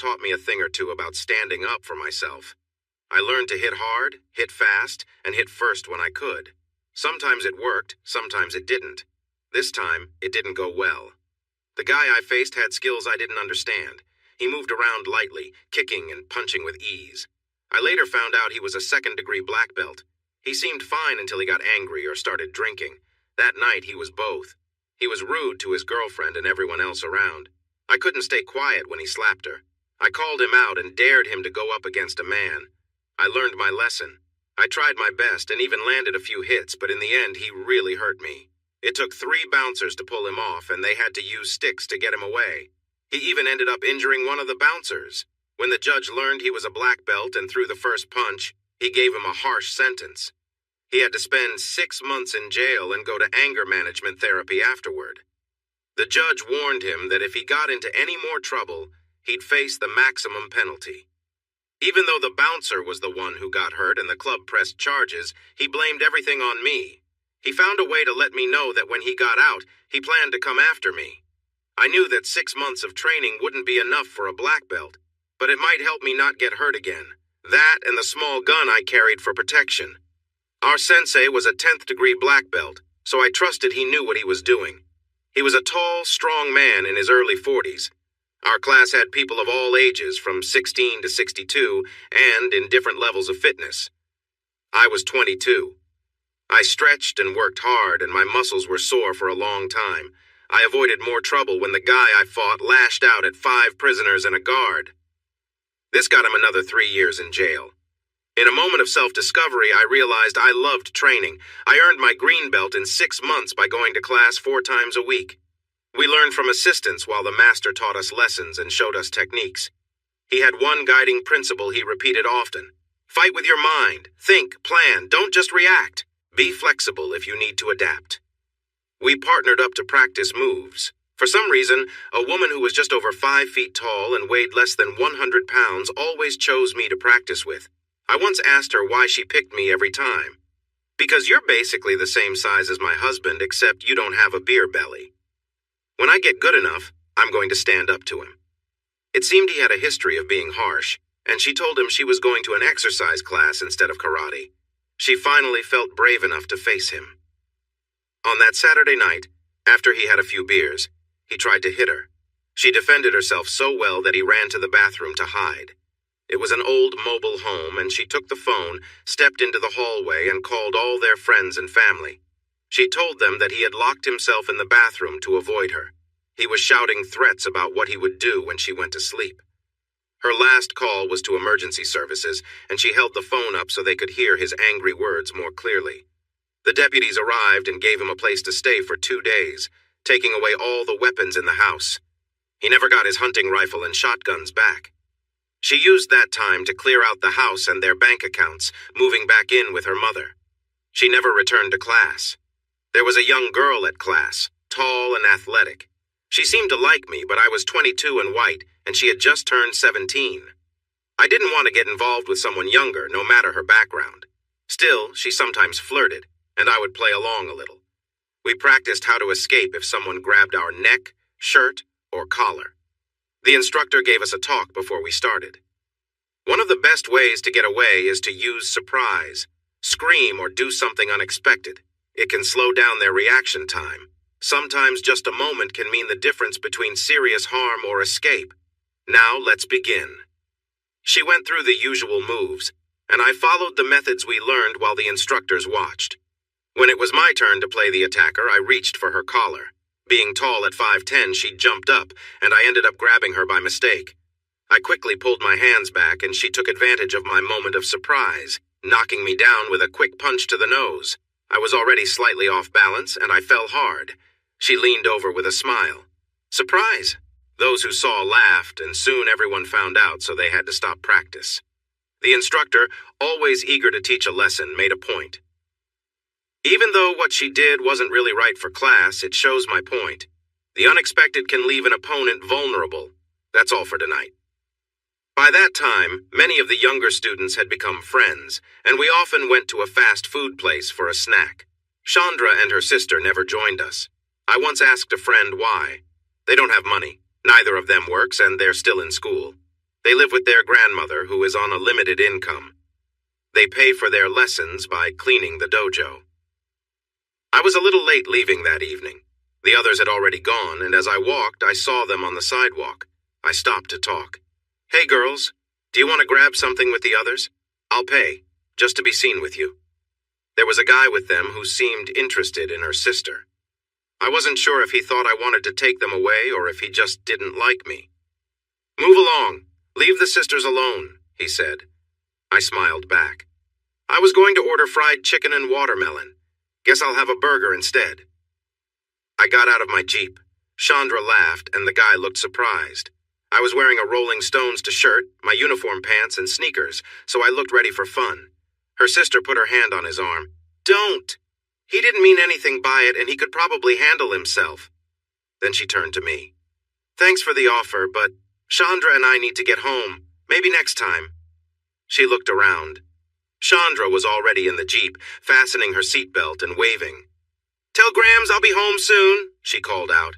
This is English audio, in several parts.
taught me a thing or two about standing up for myself. I learned to hit hard, hit fast, and hit first when I could. Sometimes it worked, sometimes it didn't. This time, it didn't go well. The guy I faced had skills I didn't understand. He moved around lightly, kicking and punching with ease. I later found out he was a second-degree black belt. He seemed fine until he got angry or started drinking. That night, he was both. He was rude to his girlfriend and everyone else around. I couldn't stay quiet when he slapped her. I called him out and dared him to go up against a man. I learned my lesson. I tried my best and even landed a few hits, but in the end, he really hurt me. It took 3 bouncers to pull him off, and they had to use sticks to get him away. He even ended up injuring one of the bouncers. When the judge learned he was a black belt and threw the first punch, he gave him a harsh sentence. He had to spend 6 months in jail and go to anger management therapy afterward. The judge warned him that if he got into any more trouble, he'd face the maximum penalty. Even though the bouncer was the one who got hurt and the club pressed charges, he blamed everything on me. He found a way to let me know that when he got out, he planned to come after me. I knew that 6 months of training wouldn't be enough for a black belt, but it might help me not get hurt again. That and the small gun I carried for protection. Our sensei was a 10th-degree black belt, so I trusted he knew what he was doing. He was a tall, strong man in his early 40s. Our class had people of all ages, from 16 to 62, and in different levels of fitness. I was 22. I stretched and worked hard, and my muscles were sore for a long time. I avoided more trouble when the guy I fought lashed out at 5 prisoners and a guard. This got him another 3 years in jail. In a moment of self-discovery, I realized I loved training. I earned my green belt in 6 months by going to class 4 times a week. We learned from assistants while the master taught us lessons and showed us techniques. He had one guiding principle he repeated often. Fight with your mind. Think, plan, don't just react. Be flexible if you need to adapt. We partnered up to practice moves. For some reason, a woman who was just over 5 feet tall and weighed less than 100 pounds always chose me to practice with. I once asked her why she picked me every time. Because you're basically the same size as my husband, except you don't have a beer belly. When I get good enough, I'm going to stand up to him. It seemed he had a history of being harsh, and she told him she was going to an exercise class instead of karate. She finally felt brave enough to face him. On that Saturday night, after he had a few beers, he tried to hit her. She defended herself so well that he ran to the bathroom to hide. It was an old mobile home, and she took the phone, stepped into the hallway, and called all their friends and family. She told them that he had locked himself in the bathroom to avoid her. He was shouting threats about what he would do when she went to sleep. Her last call was to emergency services, and she held the phone up so they could hear his angry words more clearly. The deputies arrived and gave him a place to stay for 2 days, taking away all the weapons in the house. He never got his hunting rifle and shotguns back. She used that time to clear out the house and their bank accounts, moving back in with her mother. She never returned to class. There was a young girl at class, tall and athletic. She seemed to like me, but I was 22 and white, and she had just turned 17. I didn't want to get involved with someone younger, no matter her background. Still, she sometimes flirted, and I would play along a little. We practiced how to escape if someone grabbed our neck, shirt, or collar. The instructor gave us a talk before we started. One of the best ways to get away is to use surprise. Scream or do something unexpected. It can slow down their reaction time. Sometimes just a moment can mean the difference between serious harm or escape. Now let's begin. She went through the usual moves, and I followed the methods we learned while the instructors watched. When it was my turn to play the attacker, I reached for her collar. Being tall at 5'10", she jumped up, and I ended up grabbing her by mistake. I quickly pulled my hands back, and she took advantage of my moment of surprise, knocking me down with a quick punch to the nose. I was already slightly off balance, and I fell hard. She leaned over with a smile. Surprise! Those who saw laughed, and soon everyone found out, so they had to stop practice. The instructor, always eager to teach a lesson, made a point. Even though what she did wasn't really right for class, it shows my point. The unexpected can leave an opponent vulnerable. That's all for tonight. By that time, many of the younger students had become friends, and we often went to a fast food place for a snack. Chandra and her sister never joined us. I once asked a friend why. They don't have money. Neither of them works, and they're still in school. They live with their grandmother, who is on a limited income. They pay for their lessons by cleaning the dojo. I was a little late leaving that evening. The others had already gone, and as I walked, I saw them on the sidewalk. I stopped to talk. "Hey, girls, do you want to grab something with the others? I'll pay, just to be seen with you." There was a guy with them who seemed interested in her sister. I wasn't sure if he thought I wanted to take them away or if he just didn't like me. "Move along. Leave the sisters alone," he said. I smiled back. "I was going to order fried chicken and watermelon. Guess I'll have a burger instead." I got out of my Jeep. Chandra laughed, and the guy looked surprised. I was wearing a Rolling Stones shirt, my uniform pants, and sneakers, so I looked ready for fun. Her sister put her hand on his arm. "Don't! He didn't mean anything by it, and he could probably handle himself." Then she turned to me. "Thanks for the offer, but Chandra and I need to get home. Maybe next time." She looked around. Chandra was already in the Jeep, fastening her seatbelt and waving. "Tell Grams I'll be home soon," she called out.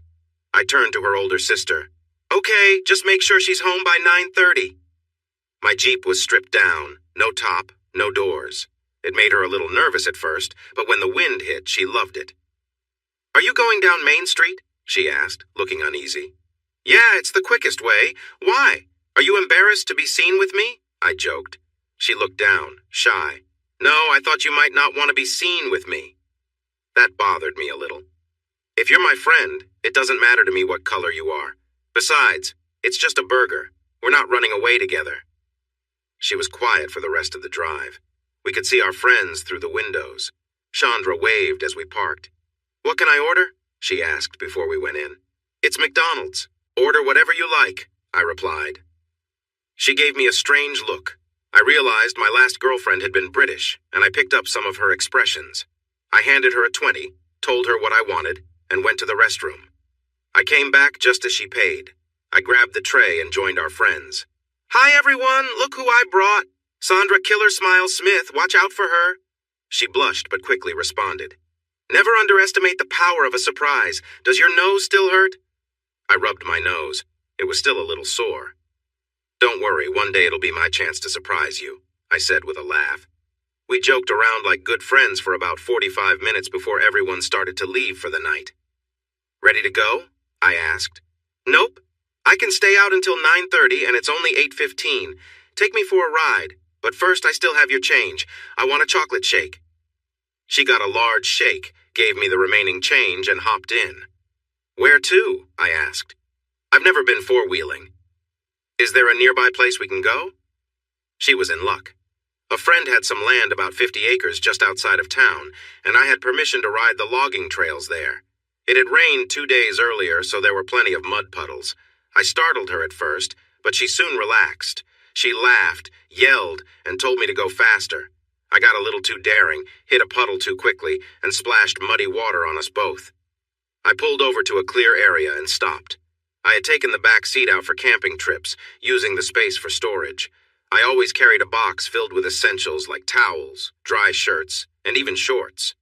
I turned to her older sister. "Okay, just make sure she's home by 9:30. My Jeep was stripped down, no top, no doors. It made her a little nervous at first, but when the wind hit, she loved it. "Are you going down Main Street?" she asked, looking uneasy. "Yeah, it's the quickest way. Why? Are you embarrassed to be seen with me?" I joked. She looked down, shy. "No, I thought you might not want to be seen with me." That bothered me a little. "If you're my friend, it doesn't matter to me what color you are. Besides, it's just a burger. We're not running away together." She was quiet for the rest of the drive. We could see our friends through the windows. Chandra waved as we parked. "What can I order?" she asked before we went in. "It's McDonald's. Order whatever you like," I replied. She gave me a strange look. I realized my last girlfriend had been British, and I picked up some of her expressions. I handed her a 20, told her what I wanted, and went to the restroom. I came back just as she paid. I grabbed the tray and joined our friends. "Hi, everyone. Look who I brought. Sandra Killer Smile Smith. Watch out for her." She blushed but quickly responded. "Never underestimate the power of a surprise. Does your nose still hurt?" I rubbed my nose. It was still a little sore. "Don't worry, one day it'll be my chance to surprise you," I said with a laugh. We joked around like good friends for about 45 minutes before everyone started to leave for the night. "Ready to go?" I asked. "Nope. I can stay out until 9:30 and it's only 8:15. Take me for a ride, but first I still have your change. I want a chocolate shake." She got a large shake, gave me the remaining change, and hopped in. "Where to?" I asked. I've never been four-wheeling. "Is there a nearby place we can go?" She was in luck. A friend had some land about 50 acres just outside of town, and I had permission to ride the logging trails there. It had rained 2 days earlier, so there were plenty of mud puddles. I startled her at first, but she soon relaxed. She laughed, yelled, and told me to go faster. I got a little too daring, hit a puddle too quickly, and splashed muddy water on us both. I pulled over to a clear area and stopped. I had taken the back seat out for camping trips, using the space for storage. I always carried a box filled with essentials like towels, dry shirts, and even shorts.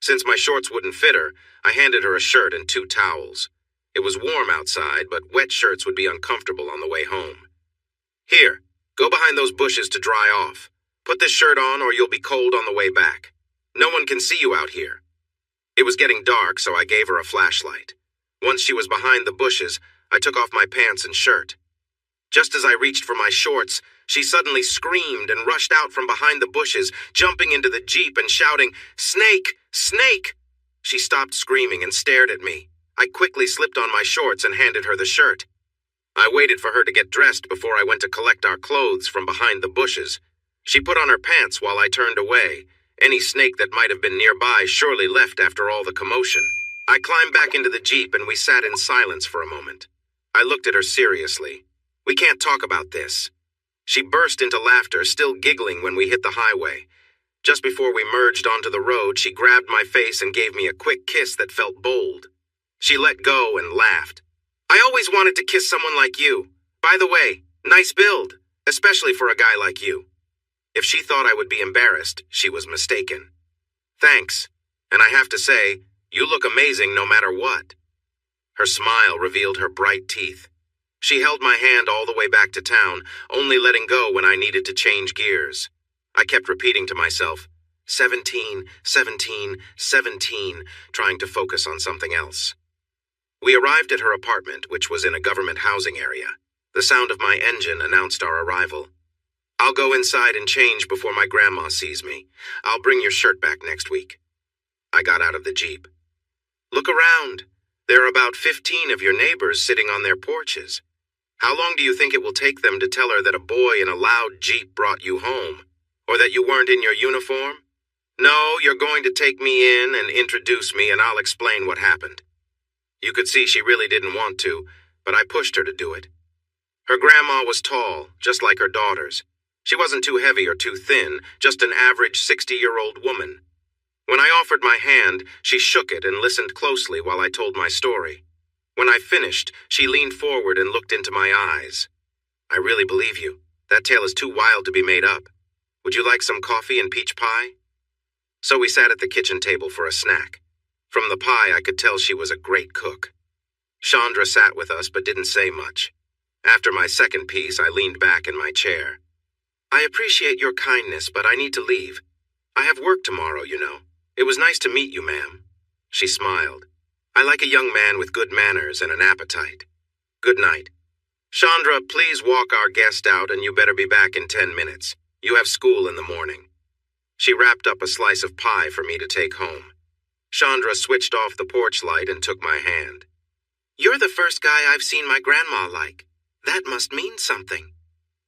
Since my shorts wouldn't fit her, I handed her a shirt and 2 towels. It was warm outside, but wet shirts would be uncomfortable on the way home. "Here, go behind those bushes to dry off. Put this shirt on or you'll be cold on the way back. No one can see you out here." It was getting dark, so I gave her a flashlight. Once she was behind the bushes, I took off my pants and shirt. Just as I reached for my shorts, she suddenly screamed and rushed out from behind the bushes, jumping into the Jeep and shouting, "Snake! Snake!" She stopped screaming and stared at me. I quickly slipped on my shorts and handed her the shirt. I waited for her to get dressed before I went to collect our clothes from behind the bushes. She put on her pants while I turned away. Any snake that might have been nearby surely left after all the commotion. I climbed back into the Jeep and we sat in silence for a moment. I looked at her seriously. "We can't talk about this." She burst into laughter, still giggling when we hit the highway. Just before we merged onto the road, she grabbed my face and gave me a quick kiss that felt bold. She let go and laughed. "I always wanted to kiss someone like you. By the way, nice build, especially for a guy like you." If she thought I would be embarrassed, she was mistaken. "Thanks, and I have to say, you look amazing no matter what." Her smile revealed her bright teeth. She held my hand all the way back to town, only letting go when I needed to change gears. I kept repeating to myself, 17, 17, 17, trying to focus on something else. We arrived at her apartment, which was in a government housing area. The sound of my engine announced our arrival. I'll go inside and change before my grandma sees me. I'll bring your shirt back next week. I got out of the Jeep. Look around. There are about 15 of your neighbors sitting on their porches. How long do you think it will take them to tell her that a boy in a loud Jeep brought you home? Or that you weren't in your uniform? No, you're going to take me in and introduce me, and I'll explain what happened. You could see she really didn't want to, but I pushed her to do it. Her grandma was tall, just like her daughters. She wasn't too heavy or too thin, just an average 60-year-old woman. When I offered my hand, she shook it and listened closely while I told my story. When I finished, she leaned forward and looked into my eyes. I really believe you. That tale is too wild to be made up. Would you like some coffee and peach pie? So we sat at the kitchen table for a snack. From the pie, I could tell she was a great cook. Chandra sat with us but didn't say much. After my second piece, I leaned back in my chair. I appreciate your kindness, but I need to leave. I have work tomorrow, you know. It was nice to meet you, ma'am. She smiled. I like a young man with good manners and an appetite. Good night. Chandra, please walk our guest out, and you better be back in 10 minutes. You have school in the morning. She wrapped up a slice of pie for me to take home. Chandra switched off the porch light and took my hand. You're the first guy I've seen my grandma like. That must mean something.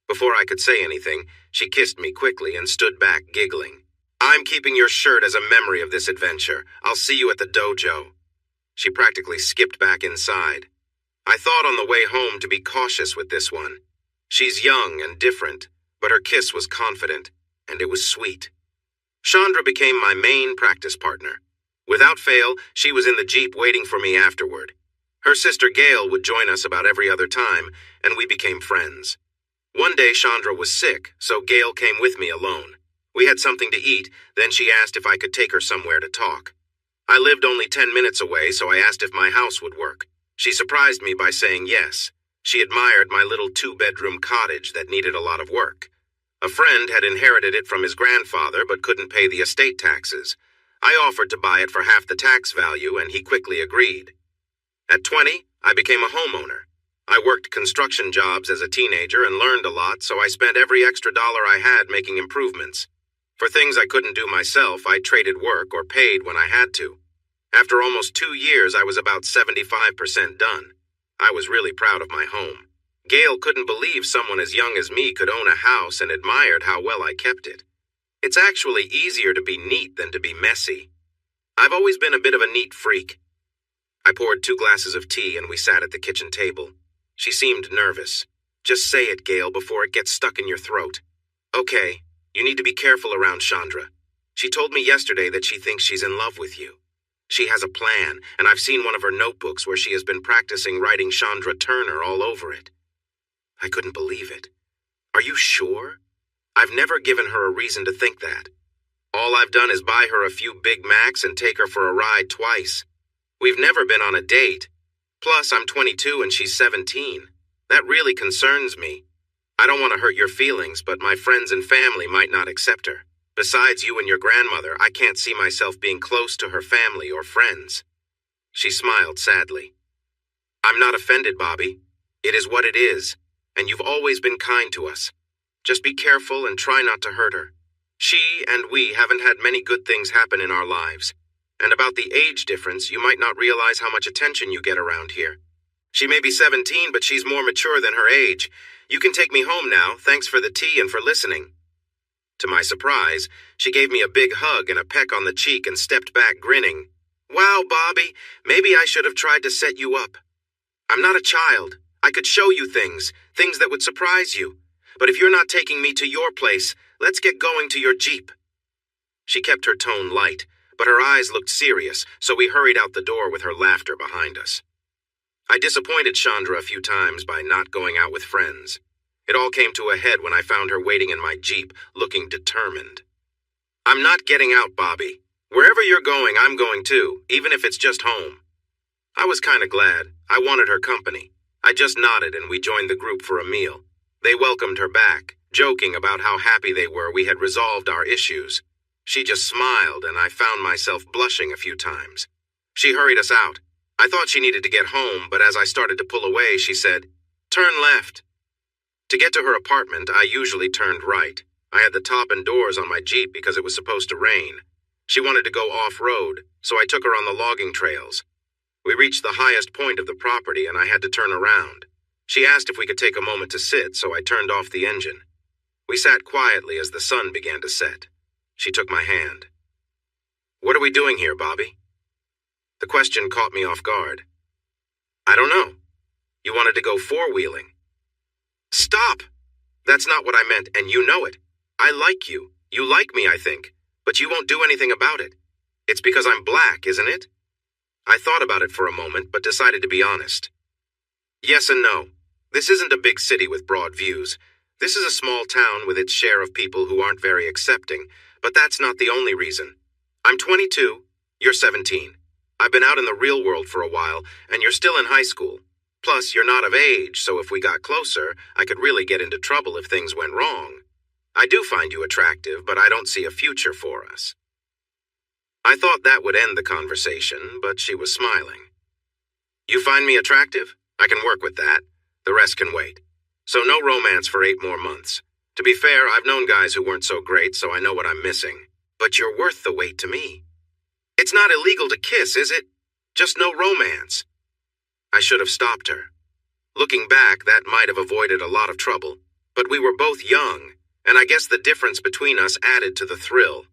Before I could say anything, she kissed me quickly and stood back, giggling. I'm keeping your shirt as a memory of this adventure. I'll see you at the dojo. She practically skipped back inside. I thought on the way home to be cautious with this one. She's young and different, but her kiss was confident, and it was sweet. Chandra became my main practice partner. Without fail, she was in the Jeep waiting for me afterward. Her sister Gail would join us about every other time, and we became friends. One day Chandra was sick, so Gail came with me alone. We had something to eat, then she asked if I could take her somewhere to talk. I lived only 10 minutes away, so I asked if my house would work. She surprised me by saying yes. She admired my little 2-bedroom cottage that needed a lot of work. A friend had inherited it from his grandfather but couldn't pay the estate taxes. I offered to buy it for half the tax value, and he quickly agreed. At 20, I became a homeowner. I worked construction jobs as a teenager and learned a lot, so I spent every extra dollar I had making improvements. For things I couldn't do myself, I traded work or paid when I had to. After almost 2 years, I was about 75% done. I was really proud of my home. Gail couldn't believe someone as young as me could own a house and admired how well I kept it. It's actually easier to be neat than to be messy. I've always been a bit of a neat freak. I poured 2 glasses of tea and we sat at the kitchen table. She seemed nervous. Just say it, Gail, before it gets stuck in your throat. Okay, you need to be careful around Chandra. She told me yesterday that she thinks she's in love with you. She has a plan, and I've seen one of her notebooks where she has been practicing writing Chandra Turner all over it. I couldn't believe it. Are you sure? I've never given her a reason to think that. All I've done is buy her a few Big Macs and take her for a ride twice. We've never been on a date. Plus, I'm 22 and she's 17. That really concerns me. I don't want to hurt your feelings, but my friends and family might not accept her. Besides you and your grandmother, I can't see myself being close to her family or friends. She smiled sadly. I'm not offended, Bobby. It is what it is, and you've always been kind to us. Just be careful and try not to hurt her. She and we haven't had many good things happen in our lives. And about the age difference, you might not realize how much attention you get around here. She may be 17, but she's more mature than her age. You can take me home now. Thanks for the tea and for listening. To my surprise, she gave me a big hug and a peck on the cheek and stepped back grinning. Wow, Bobby, maybe I should have tried to set you up. I'm not a child. I could show you things that would surprise you. But if you're not taking me to your place, let's get going to your Jeep. She kept her tone light, but her eyes looked serious, so we hurried out the door with her laughter behind us. I disappointed Chandra a few times by not going out with friends. It all came to a head when I found her waiting in my Jeep, looking determined. I'm not getting out, Bobby. Wherever you're going, I'm going too, even if it's just home. I was kind of glad. I wanted her company. I just nodded and we joined the group for a meal. They welcomed her back, joking about how happy they were we had resolved our issues. She just smiled and I found myself blushing a few times. She hurried us out. I thought she needed to get home, but as I started to pull away, she said, "Turn left." To get to her apartment, I usually turned right. I had the top and doors on my Jeep because it was supposed to rain. She wanted to go off-road, so I took her on the logging trails. We reached the highest point of the property and I had to turn around. She asked if we could take a moment to sit, so I turned off the engine. We sat quietly as the sun began to set. She took my hand. "What are we doing here, Bobby?" The question caught me off guard. "I don't know. You wanted to go four-wheeling." "Stop! That's not what I meant, and you know it. I like you. You like me, I think, but you won't do anything about it. It's because I'm black, isn't it?" I thought about it for a moment, but decided to be honest. Yes and no. This isn't a big city with broad views. This is a small town with its share of people who aren't very accepting, but that's not the only reason. I'm 22, you're 17. I've been out in the real world for a while, and you're still in high school. Plus, you're not of age, so if we got closer, I could really get into trouble if things went wrong. I do find you attractive, but I don't see a future for us. I thought that would end the conversation, but she was smiling. You find me attractive? I can work with that. The rest can wait. So no romance for 8 more months. To be fair, I've known guys who weren't so great, so I know what I'm missing. But you're worth the wait to me. It's not illegal to kiss, is it? Just no romance. I should have stopped her. Looking back, that might have avoided a lot of trouble. But we were both young, and I guess the difference between us added to the thrill.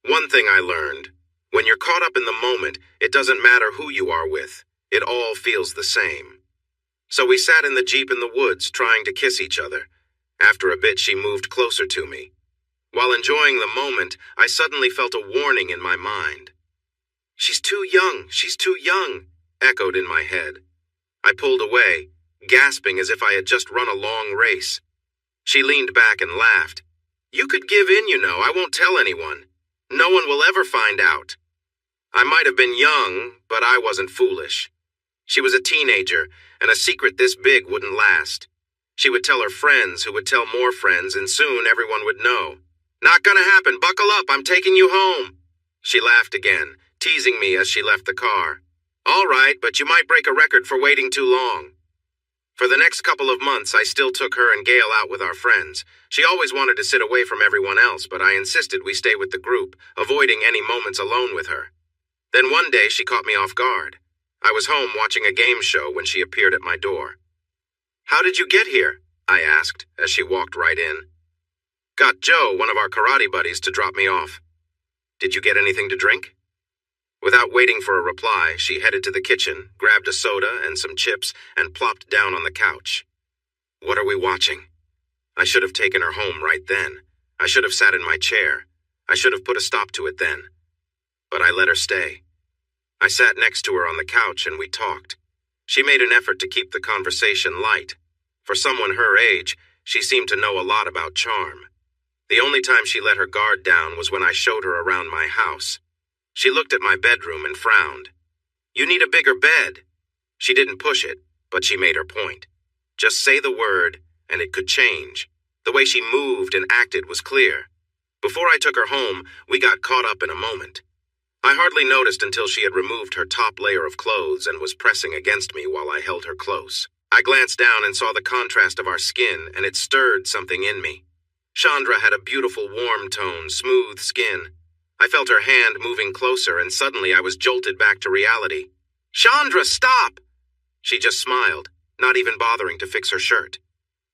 One thing I learned, when you're caught up in the moment, it doesn't matter who you are with. It all feels the same. So we sat in the Jeep in the woods trying to kiss each other. After a bit, she moved closer to me. While enjoying the moment, I suddenly felt a warning in my mind. She's too young, echoed in my head. I pulled away, gasping as if I had just run a long race. She leaned back and laughed. You could give in, you know. I won't tell anyone. No one will ever find out. I might have been young, but I wasn't foolish. She was a teenager, and a secret this big wouldn't last. She would tell her friends who would tell more friends, and soon everyone would know. Not gonna happen. Buckle up. I'm taking you home. She laughed again, teasing me as she left the car. All right, but you might break a record for waiting too long. For the next couple of months, I still took her and Gail out with our friends. She always wanted to sit away from everyone else, but I insisted we stay with the group, avoiding any moments alone with her. Then one day, she caught me off guard. I was home watching a game show when she appeared at my door. How did you get here? I asked, as she walked right in. Got Joe, one of our karate buddies, to drop me off. Did you get anything to drink? Without waiting for a reply, she headed to the kitchen, grabbed a soda and some chips, and plopped down on the couch. What are we watching? I should have taken her home right then. I should have sat in my chair. I should have put a stop to it then. But I let her stay. I sat next to her on the couch and we talked. She made an effort to keep the conversation light. For someone her age, she seemed to know a lot about charm. The only time she let her guard down was when I showed her around my house. She looked at my bedroom and frowned. You need a bigger bed. She didn't push it, but she made her point. Just say the word, and it could change. The way she moved and acted was clear. Before I took her home, we got caught up in a moment. I hardly noticed until she had removed her top layer of clothes and was pressing against me while I held her close. I glanced down and saw the contrast of our skin, and it stirred something in me. Chandra had a beautiful warm tone, smooth skin. I felt her hand moving closer, and suddenly I was jolted back to reality. Chandra, stop! She just smiled, not even bothering to fix her shirt.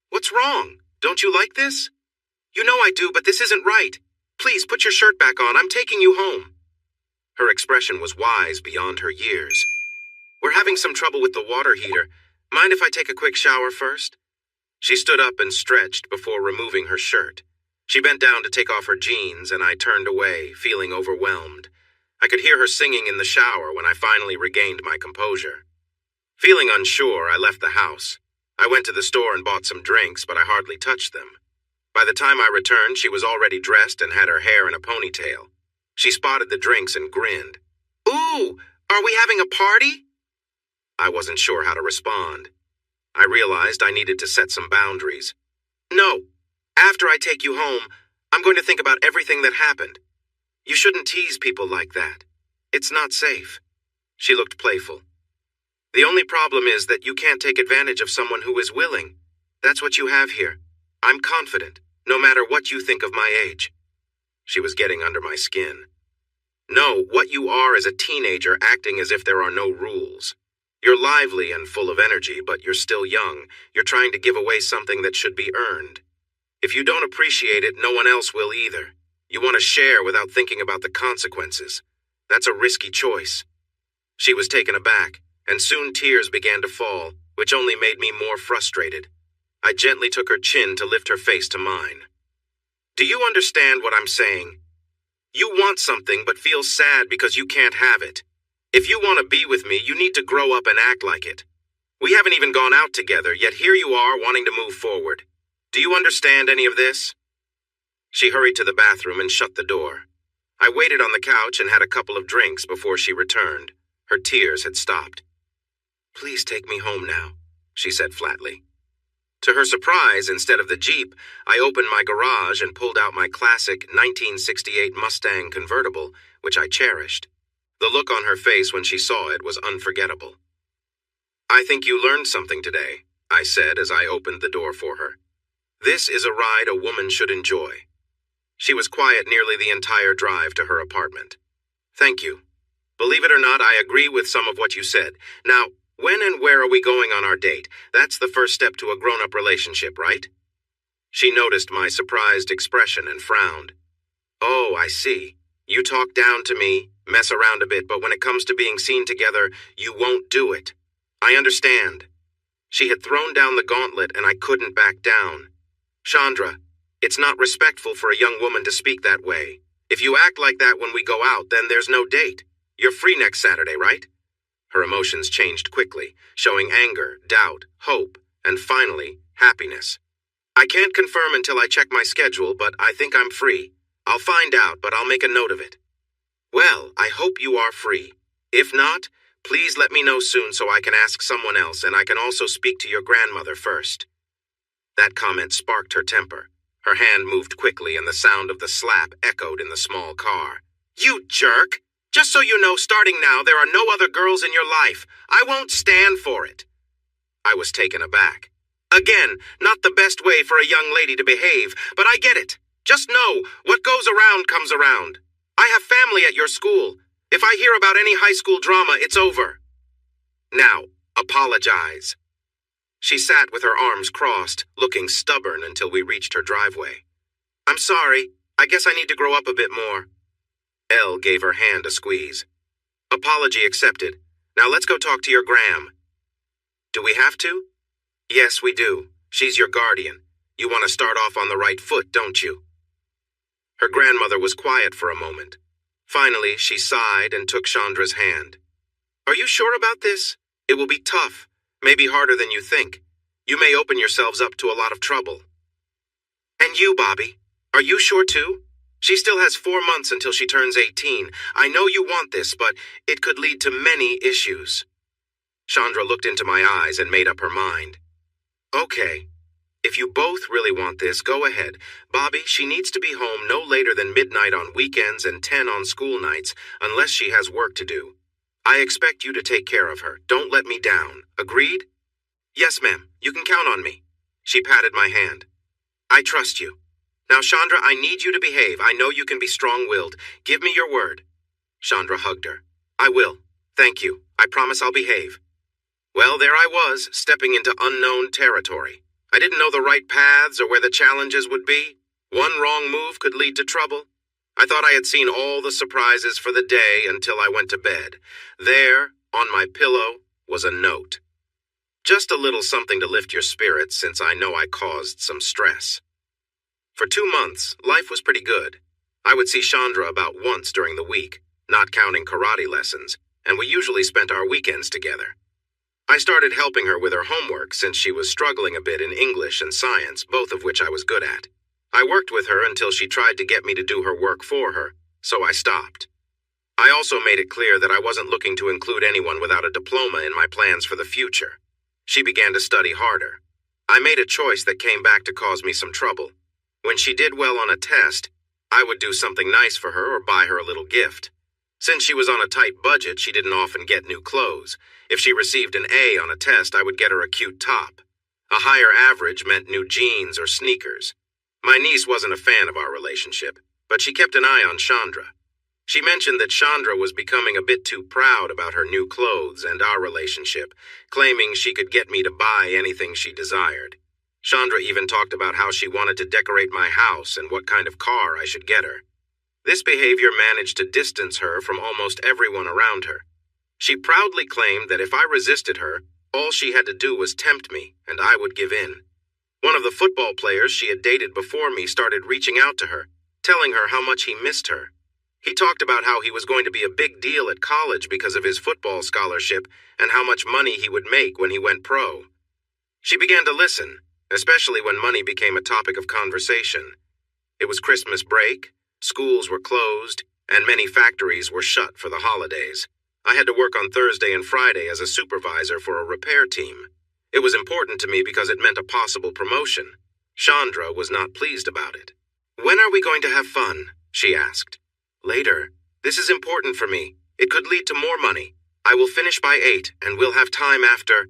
What's wrong? Don't you like this? You know I do, but this isn't right. Please put your shirt back on. I'm taking you home. Her expression was wise beyond her years. We're having some trouble with the water heater. Mind if I take a quick shower first? She stood up and stretched before removing her shirt. She bent down to take off her jeans, and I turned away, feeling overwhelmed. I could hear her singing in the shower when I finally regained my composure. Feeling unsure, I left the house. I went to the store and bought some drinks, but I hardly touched them. By the time I returned, she was already dressed and had her hair in a ponytail. She spotted the drinks and grinned. Ooh, are we having a party? I wasn't sure how to respond. I realized I needed to set some boundaries. No, after I take you home, I'm going to think about everything that happened. You shouldn't tease people like that. It's not safe. She looked playful. The only problem is that you can't take advantage of someone who is willing. That's what you have here. I'm confident, no matter what you think of my age. She was getting under my skin. No, what you are is a teenager acting as if there are no rules. You're lively and full of energy, but you're still young. You're trying to give away something that should be earned. If you don't appreciate it, no one else will either. You want to share without thinking about the consequences. That's a risky choice. She was taken aback, and soon tears began to fall, which only made me more frustrated. I gently took her chin to lift her face to mine. Do you understand what I'm saying? You want something but feel sad because you can't have it. If you want to be with me, you need to grow up and act like it. We haven't even gone out together, yet here you are wanting to move forward. Do you understand any of this? She hurried to the bathroom and shut the door. I waited on the couch and had a couple of drinks before she returned. Her tears had stopped. Please take me home now, she said flatly. To her surprise, instead of the Jeep, I opened my garage and pulled out my classic 1968 Mustang convertible, which I cherished. The look on her face when she saw it was unforgettable. I think you learned something today, I said as I opened the door for her. This is a ride a woman should enjoy. She was quiet nearly the entire drive to her apartment. Thank you. Believe it or not, I agree with some of what you said. Now, when and where are we going on our date? That's the first step to a grown-up relationship, right? She noticed my surprised expression and frowned. Oh, I see. You talk down to me, mess around a bit, but when it comes to being seen together, you won't do it. I understand. She had thrown down the gauntlet and I couldn't back down. Chandra, it's not respectful for a young woman to speak that way. If you act like that when we go out, then there's no date. You're free next Saturday, right? Her emotions changed quickly, showing anger, doubt, hope, and finally, happiness. I can't confirm until I check my schedule, but I think I'm free. I'll find out, but I'll make a note of it. Well, I hope you are free. If not, please let me know soon so I can ask someone else, and I can also speak to your grandmother first. That comment sparked her temper. Her hand moved quickly, and the sound of the slap echoed in the small car. You jerk! Just so you know, starting now, there are no other girls in your life. I won't stand for it. I was taken aback. Again, not the best way for a young lady to behave, but I get it. Just know, what goes around comes around. I have family at your school. If I hear about any high school drama, it's over. Now, apologize. She sat with her arms crossed, looking stubborn until we reached her driveway. I'm sorry. I guess I need to grow up a bit more. Elle gave her hand a squeeze. Apology accepted. Now let's go talk to your Gram. Do we have to? Yes, we do. She's your guardian. You want to start off on the right foot, don't you? Her grandmother was quiet for a moment. Finally, she sighed and took Chandra's hand. Are you sure about this? It will be tough, maybe harder than you think. You may open yourselves up to a lot of trouble. And you, Bobby, are you sure too? She still has 4 months until she turns 18. I know you want this, but it could lead to many issues. Chandra looked into my eyes and made up her mind. Okay. If you both really want this, go ahead. Bobby, she needs to be home no later than midnight on weekends and 10 on school nights, unless she has work to do. I expect you to take care of her. Don't let me down. Agreed? Yes, ma'am. You can count on me. She patted my hand. I trust you. Now, Chandra, I need you to behave. I know you can be strong-willed. Give me your word. Chandra hugged her. I will. Thank you. I promise I'll behave. Well, there I was, stepping into unknown territory. I didn't know the right paths or where the challenges would be. One wrong move could lead to trouble. I thought I had seen all the surprises for the day until I went to bed. There, on my pillow, was a note. Just a little something to lift your spirits, since I know I caused some stress. For 2 months, life was pretty good. I would see Chandra about once during the week, not counting karate lessons, and we usually spent our weekends together. I started helping her with her homework since she was struggling a bit in English and science, both of which I was good at. I worked with her until she tried to get me to do her work for her, so I stopped. I also made it clear that I wasn't looking to include anyone without a diploma in my plans for the future. She began to study harder. I made a choice that came back to cause me some trouble. When she did well on a test, I would do something nice for her or buy her a little gift. Since she was on a tight budget, she didn't often get new clothes. If she received an A on a test, I would get her a cute top. A higher average meant new jeans or sneakers. My niece wasn't a fan of our relationship, but she kept an eye on Chandra. She mentioned that Chandra was becoming a bit too proud about her new clothes and our relationship, claiming she could get me to buy anything she desired. Chandra even talked about how she wanted to decorate my house and what kind of car I should get her. This behavior managed to distance her from almost everyone around her. She proudly claimed that if I resisted her, all she had to do was tempt me, and I would give in. One of the football players she had dated before me started reaching out to her, telling her how much he missed her. He talked about how he was going to be a big deal at college because of his football scholarship and how much money he would make when he went pro. She began to listen, especially when money became a topic of conversation. It was Christmas break, schools were closed, and many factories were shut for the holidays. I had to work on Thursday and Friday as a supervisor for a repair team. It was important to me because it meant a possible promotion. Chandra was not pleased about it. "When are we going to have fun?" she asked. "Later. This is important for me. It could lead to more money. I will finish by 8, and we'll have time after."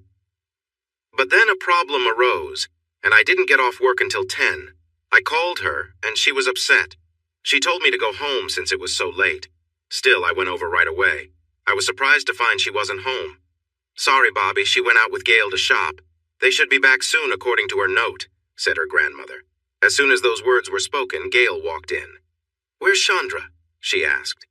But then a problem arose, and I didn't get off work until 10. I called her, and she was upset. She told me to go home since it was so late. Still, I went over right away. I was surprised to find she wasn't home. "Sorry, Bobby, she went out with Gail to shop. They should be back soon according to her note," said her grandmother. As soon as those words were spoken, Gail walked in. "Where's Chandra?" she asked.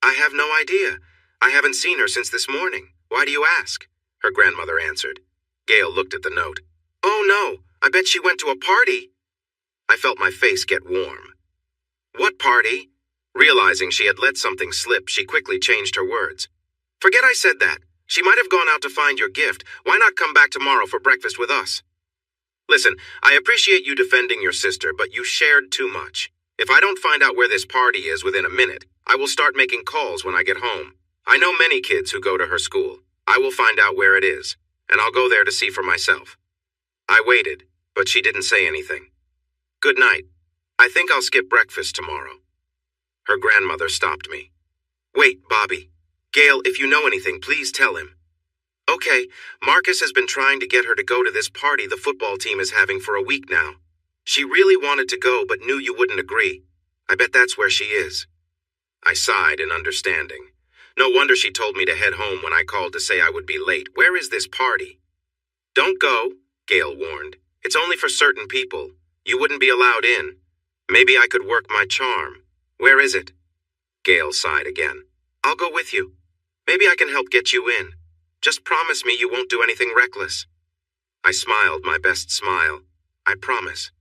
"I have no idea. I haven't seen her since this morning. Why do you ask?" her grandmother answered. Gail looked at the note. "Oh no, I bet she went to a party." I felt my face get warm. "What party?" Realizing she had let something slip, she quickly changed her words. "Forget I said that. She might have gone out to find your gift. Why not come back tomorrow for breakfast with us?" "Listen, I appreciate you defending your sister, but you shared too much. If I don't find out where this party is within a minute, I will start making calls when I get home. I know many kids who go to her school. I will find out where it is, and I'll go there to see for myself." I waited, but she didn't say anything. "Good night. I think I'll skip breakfast tomorrow." Her grandmother stopped me. "Wait, Bobby. Gail, if you know anything, please tell him." "Okay, Marcus has been trying to get her to go to this party the football team is having for a week now. She really wanted to go but knew you wouldn't agree. I bet that's where she is." I sighed in understanding. No wonder she told me to head home when I called to say I would be late. Where is this party? "Don't go," Gail warned. "It's only for certain people. You wouldn't be allowed in. Maybe I could work my charm. Where is it?" Gail sighed again. "I'll go with you. Maybe I can help get you in. Just promise me you won't do anything reckless." I smiled my best smile. "I promise."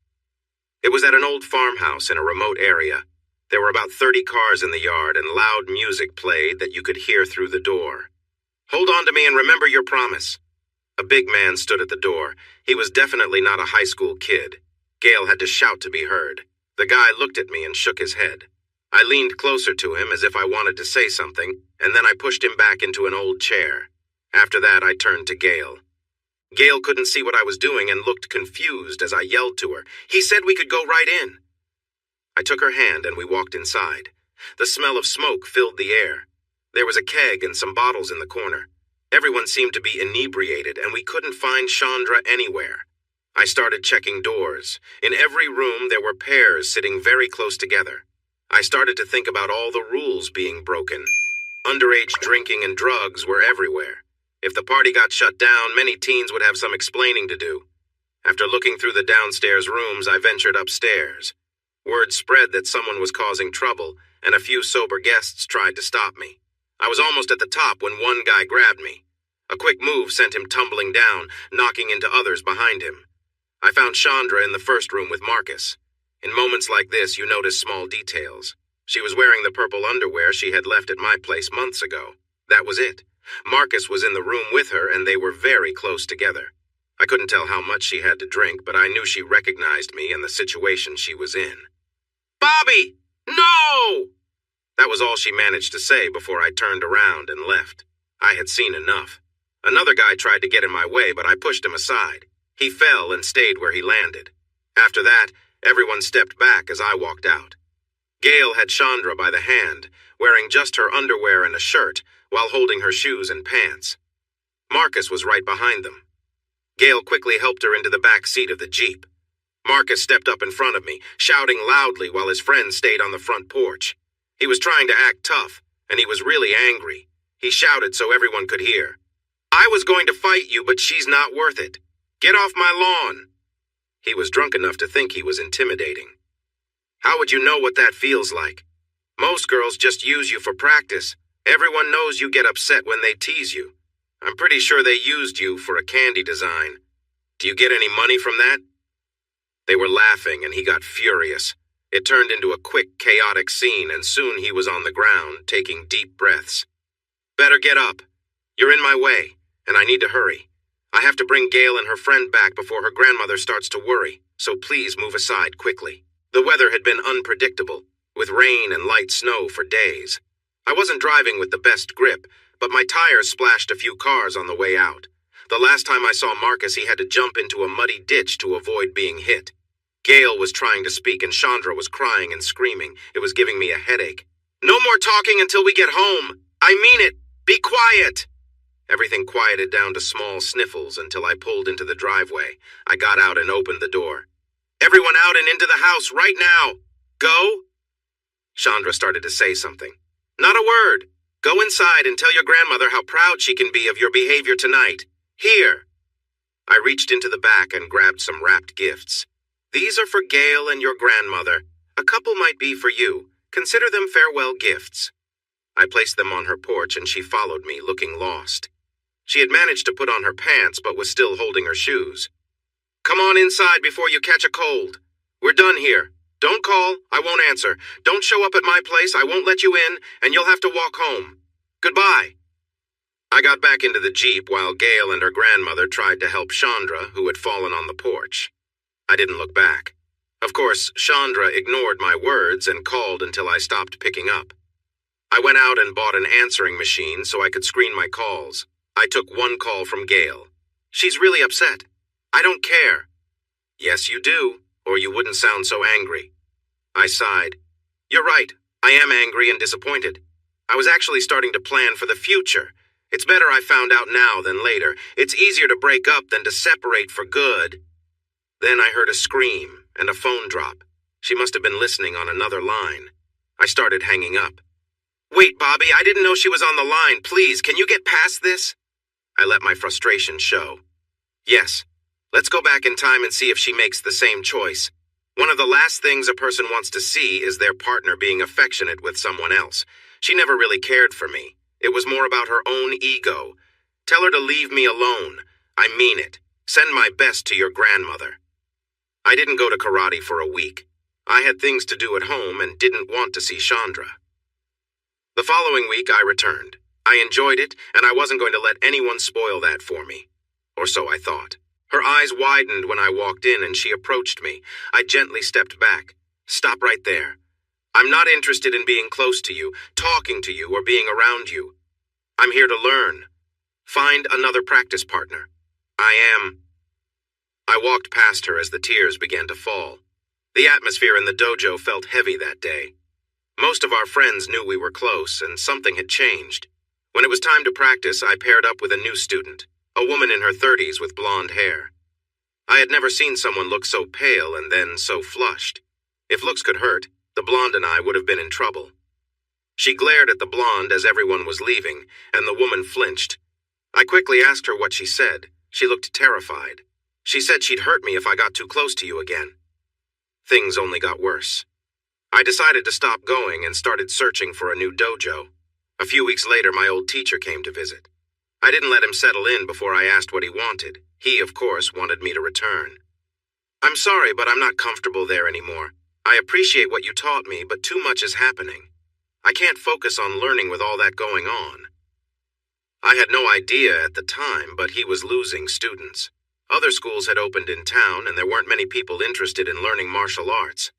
It was at an old farmhouse in a remote area. There were about 30 cars in the yard and loud music played that you could hear through the door. "Hold on to me and remember your promise." A big man stood at the door. He was definitely not a high school kid. Gail had to shout to be heard. The guy looked at me and shook his head. I leaned closer to him as if I wanted to say something, and then I pushed him back into an old chair. After that, I turned to Gail. Gail couldn't see what I was doing and looked confused as I yelled to her, "He said we could go right in." I took her hand and we walked inside. The smell of smoke filled the air. There was a keg and some bottles in the corner. Everyone seemed to be inebriated and we couldn't find Chandra anywhere. I started checking doors. In every room there were pairs sitting very close together. I started to think about all the rules being broken. Underage drinking and drugs were everywhere. If the party got shut down, many teens would have some explaining to do. After looking through the downstairs rooms, I ventured upstairs. Word spread that someone was causing trouble, and a few sober guests tried to stop me. I was almost at the top when one guy grabbed me. A quick move sent him tumbling down, knocking into others behind him. I found Chandra in the first room with Marcus. In moments like this, you notice small details. She was wearing the purple underwear she had left at my place months ago. That was it. Marcus was in the room with her, and they were very close together. I couldn't tell how much she had to drink, but I knew she recognized me and the situation she was in. "Bobby! No!" That was all she managed to say before I turned around and left. I had seen enough. Another guy tried to get in my way, but I pushed him aside. He fell and stayed where he landed. After that, everyone stepped back as I walked out. Gail had Chandra by the hand, wearing just her underwear and a shirt, while holding her shoes and pants. Marcus was right behind them. Gail quickly helped her into the back seat of the Jeep. Marcus stepped up in front of me, shouting loudly while his friend stayed on the front porch. He was trying to act tough, and he was really angry. He shouted so everyone could hear. "I was going to fight you, but she's not worth it. Get off my lawn." He was drunk enough to think he was intimidating. How would you know what that feels like? Most girls just use you for practice. Everyone knows you get upset when they tease you. I'm pretty sure they used you for a candy design. Do you get any money from that? They were laughing, and he got furious. It turned into a quick, chaotic scene, and soon he was on the ground, taking deep breaths. "Better get up. You're in my way, and I need to hurry. I have to bring Gail and her friend back before her grandmother starts to worry, so please move aside quickly." The weather had been unpredictable, with rain and light snow for days. I wasn't driving with the best grip, but my tires splashed a few cars on the way out. The last time I saw Marcus, he had to jump into a muddy ditch to avoid being hit. Gail was trying to speak, and Chandra was crying and screaming. It was giving me a headache. "No more talking until we get home. I mean it. Be quiet." Everything quieted down to small sniffles until I pulled into the driveway. I got out and opened the door. "Everyone out and into the house right now. Go." Chandra started to say something. "Not a word. Go inside and tell your grandmother how proud she can be of your behavior tonight. Here." I reached into the back and grabbed some wrapped gifts. "These are for Gail and your grandmother. A couple might be for you. Consider them farewell gifts." I placed them on her porch, and she followed me, looking lost. She had managed to put on her pants, but was still holding her shoes. "Come on inside before you catch a cold. We're done here. Don't call. I won't answer. Don't show up at my place. I won't let you in, and you'll have to walk home. Goodbye." I got back into the Jeep while Gail and her grandmother tried to help Chandra, who had fallen on the porch. I didn't look back. Of course, Chandra ignored my words and called until I stopped picking up. I went out and bought an answering machine so I could screen my calls. I took one call from Gail. "She's really upset." "I don't care." "Yes, you do, or you wouldn't sound so angry." I sighed. "You're right. I am angry and disappointed. I was actually starting to plan for the future. It's better I found out now than later. It's easier to break up than to separate for good." Then I heard a scream and a phone drop. She must have been listening on another line. I started hanging up. "Wait, Bobby, I didn't know she was on the line. Please, can you get past this?" I let my frustration show. "Yes. Let's go back in time and see if she makes the same choice. One of the last things a person wants to see is their partner being affectionate with someone else. She never really cared for me. It was more about her own ego. Tell her to leave me alone. I mean it. Send my best to your grandmother." I didn't go to karate for a week. I had things to do at home and didn't want to see Chandra. The following week I returned. I enjoyed it, and I wasn't going to let anyone spoil that for me. Or so I thought. Her eyes widened when I walked in and she approached me. I gently stepped back. "Stop right there. I'm not interested in being close to you, talking to you, or being around you. I'm here to learn. Find another practice partner. I walked past her as the tears began to fall. The atmosphere in the dojo felt heavy that day. Most of our friends knew we were close, and something had changed. When it was time to practice, I paired up with a new student, a woman in her 30s with blonde hair. I had never seen someone look so pale and then so flushed. If looks could hurt, the blonde and I would have been in trouble. She glared at the blonde as everyone was leaving, and the woman flinched. I quickly asked her what she said. She looked terrified. She said she'd hurt me if I got too close to you again. Things only got worse. I decided to stop going and started searching for a new dojo. A few weeks later, my old teacher came to visit. I didn't let him settle in before I asked what he wanted. He, of course, wanted me to return. "I'm sorry, but I'm not comfortable there anymore. I appreciate what you taught me, but too much is happening. I can't focus on learning with all that going on." I had no idea at the time, but he was losing students. Other schools had opened in town, and there weren't many people interested in learning martial arts.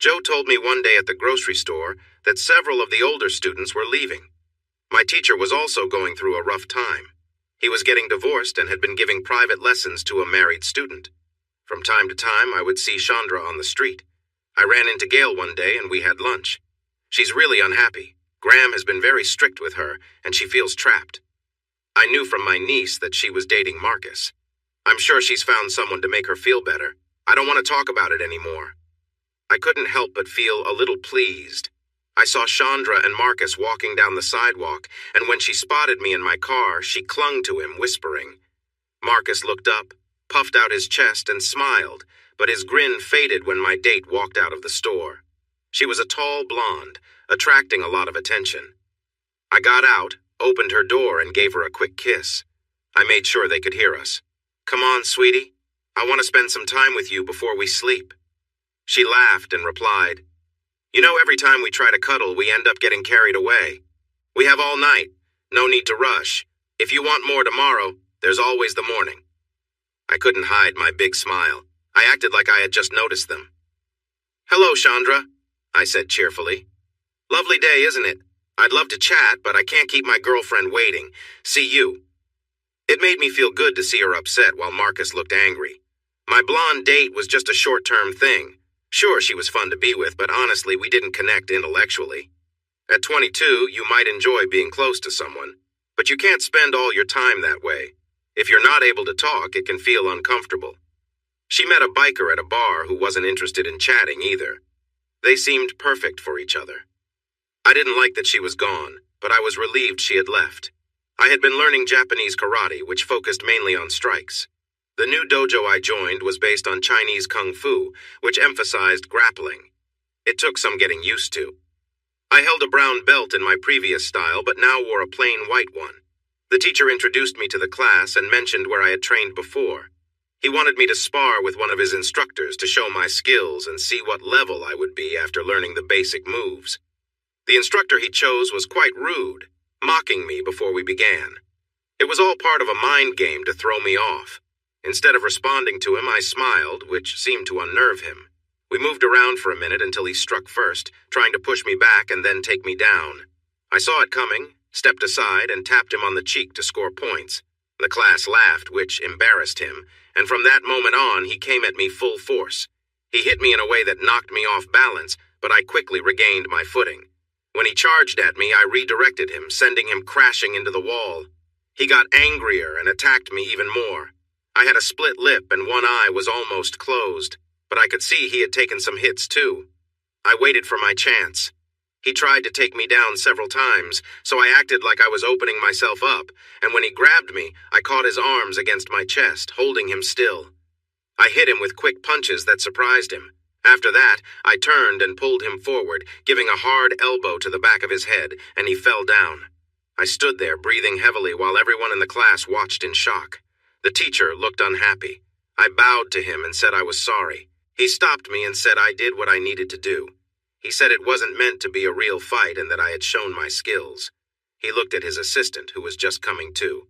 Joe told me one day at the grocery store that several of the older students were leaving. My teacher was also going through a rough time. He was getting divorced and had been giving private lessons to a married student. From time to time, I would see Chandra on the street. I ran into Gail one day and we had lunch. She's really unhappy. Graham has been very strict with her, and she feels trapped. I knew from my niece that she was dating Marcus. I'm sure she's found someone to make her feel better. I don't want to talk about it anymore. I couldn't help but feel a little pleased. I saw Chandra and Marcus walking down the sidewalk, and when she spotted me in my car, she clung to him, whispering. Marcus looked up, puffed out his chest, and smiled, but his grin faded when my date walked out of the store. She was a tall blonde, attracting a lot of attention. I got out, opened her door, and gave her a quick kiss. I made sure they could hear us. Come on, sweetie. I want to spend some time with you before we sleep. She laughed and replied, You know, every time we try to cuddle, we end up getting carried away. We have all night. No need to rush. If you want more tomorrow, there's always the morning. I couldn't hide my big smile. I acted like I had just noticed them. Hello, Chandra, I said cheerfully. Lovely day, isn't it? I'd love to chat, but I can't keep my girlfriend waiting. See you. It made me feel good to see her upset while Marcus looked angry. My blonde date was just a short-term thing. Sure, she was fun to be with, but honestly, we didn't connect intellectually. At 22, you might enjoy being close to someone, but you can't spend all your time that way. If you're not able to talk, it can feel uncomfortable. She met a biker at a bar who wasn't interested in chatting either. They seemed perfect for each other. I didn't like that she was gone, but I was relieved she had left. I had been learning Japanese karate, which focused mainly on strikes. The new dojo I joined was based on Chinese kung fu, which emphasized grappling. It took some getting used to. I held a brown belt in my previous style, but now wore a plain white one. The teacher introduced me to the class and mentioned where I had trained before. He wanted me to spar with one of his instructors to show my skills and see what level I would be after learning the basic moves. The instructor he chose was quite rude, mocking me before we began. It was all part of a mind game to throw me off. Instead of responding to him, I smiled, which seemed to unnerve him. We moved around for a minute until he struck first, trying to push me back and then take me down. I saw it coming, stepped aside, and tapped him on the cheek to score points. The class laughed, which embarrassed him, and from that moment on, he came at me full force. He hit me in a way that knocked me off balance, but I quickly regained my footing. When he charged at me, I redirected him, sending him crashing into the wall. He got angrier and attacked me even more. I had a split lip and one eye was almost closed, but I could see he had taken some hits too. I waited for my chance. He tried to take me down several times, so I acted like I was opening myself up, and when he grabbed me, I caught his arms against my chest, holding him still. I hit him with quick punches that surprised him. After that, I turned and pulled him forward, giving a hard elbow to the back of his head, and he fell down. I stood there, breathing heavily, while everyone in the class watched in shock. The teacher looked unhappy. I bowed to him and said I was sorry. He stopped me and said I did what I needed to do. He said it wasn't meant to be a real fight and that I had shown my skills. He looked at his assistant, who was just coming to.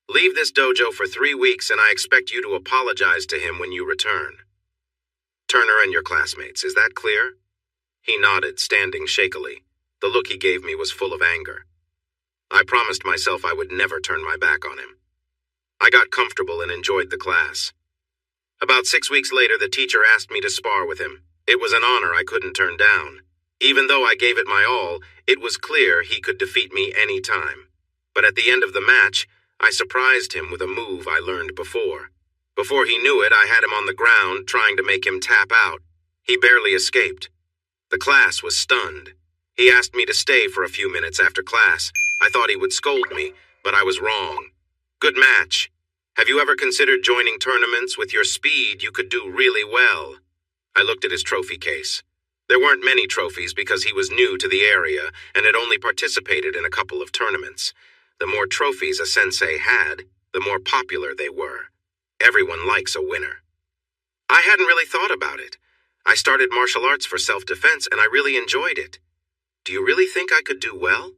Leave this dojo for 3 weeks and I expect you to apologize to him when you return. Turner and your classmates, is that clear? He nodded, standing shakily. The look he gave me was full of anger. I promised myself I would never turn my back on him. I got comfortable and enjoyed the class. About 6 weeks later, the teacher asked me to spar with him. It was an honor I couldn't turn down. Even though I gave it my all, it was clear he could defeat me any time. But at the end of the match, I surprised him with a move I learned before. Before he knew it, I had him on the ground, trying to make him tap out. He barely escaped. The class was stunned. He asked me to stay for a few minutes after class. I thought he would scold me, but I was wrong. Good match. Have you ever considered joining tournaments? With your speed, you could do really well. I looked at his trophy case. There weren't many trophies because he was new to the area and had only participated in a couple of tournaments. The more trophies a sensei had, the more popular they were. Everyone likes a winner. I hadn't really thought about it. I started martial arts for self-defense and I really enjoyed it. Do you really think I could do well?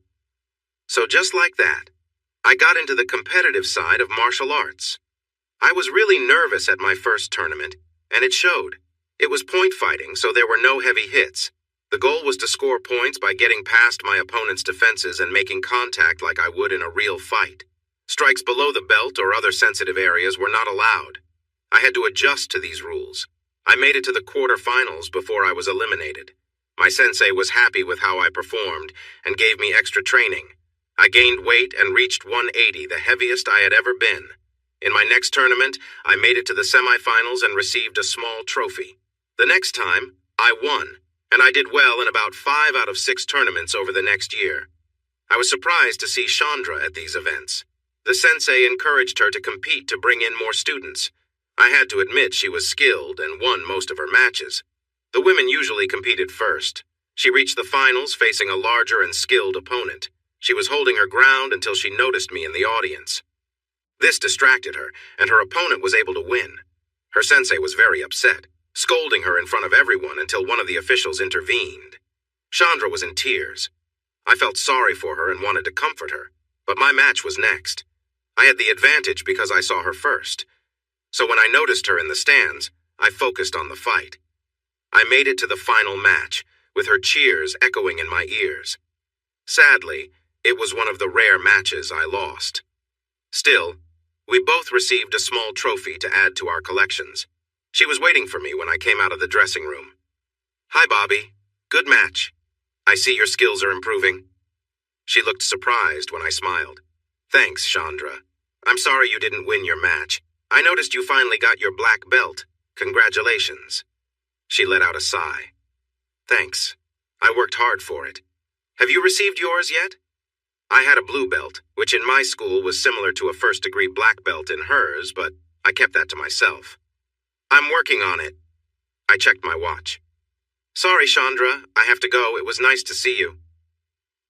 So just like that, I got into the competitive side of martial arts. I was really nervous at my first tournament, and it showed. It was point fighting, so there were no heavy hits. The goal was to score points by getting past my opponent's defenses and making contact like I would in a real fight. Strikes below the belt or other sensitive areas were not allowed. I had to adjust to these rules. I made it to the quarterfinals before I was eliminated. My sensei was happy with how I performed and gave me extra training. I gained weight and reached 180, the heaviest I had ever been. In my next tournament, I made it to the semifinals and received a small trophy. The next time, I won, and I did well in about 5 out of 6 tournaments over the next year. I was surprised to see Chandra at these events. The sensei encouraged her to compete to bring in more students. I had to admit she was skilled and won most of her matches. The women usually competed first. She reached the finals facing a larger and skilled opponent. She was holding her ground until she noticed me in the audience. This distracted her, and her opponent was able to win. Her sensei was very upset, scolding her in front of everyone until one of the officials intervened. Chandra was in tears. I felt sorry for her and wanted to comfort her, but my match was next. I had the advantage because I saw her first. So when I noticed her in the stands, I focused on the fight. I made it to the final match, with her cheers echoing in my ears. Sadly, it was one of the rare matches I lost. Still, we both received a small trophy to add to our collections. She was waiting for me when I came out of the dressing room. "Hi, Bobby. Good match. I see your skills are improving." She looked surprised when I smiled. "Thanks, Chandra. I'm sorry you didn't win your match. I noticed you finally got your black belt. Congratulations." She let out a sigh. "Thanks. I worked hard for it. Have you received yours yet?" I had a blue belt, which in my school was similar to a first-degree black belt in hers, but I kept that to myself. "I'm working on it." I checked my watch. "Sorry, Chandra. I have to go. It was nice to see you."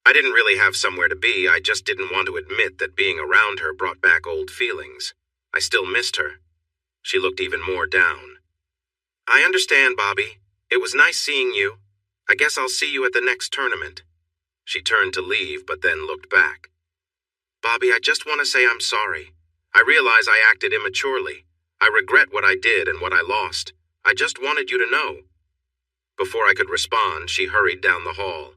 I didn't really have somewhere to be. I just didn't want to admit that being around her brought back old feelings. I still missed her. She looked even more down. "I understand, Bobby. It was nice seeing you. I guess I'll see you at the next tournament." She turned to leave, but then looked back. "Bobby, I just want to say I'm sorry. I realize I acted immaturely. I regret what I did and what I lost. I just wanted you to know." Before I could respond, she hurried down the hall.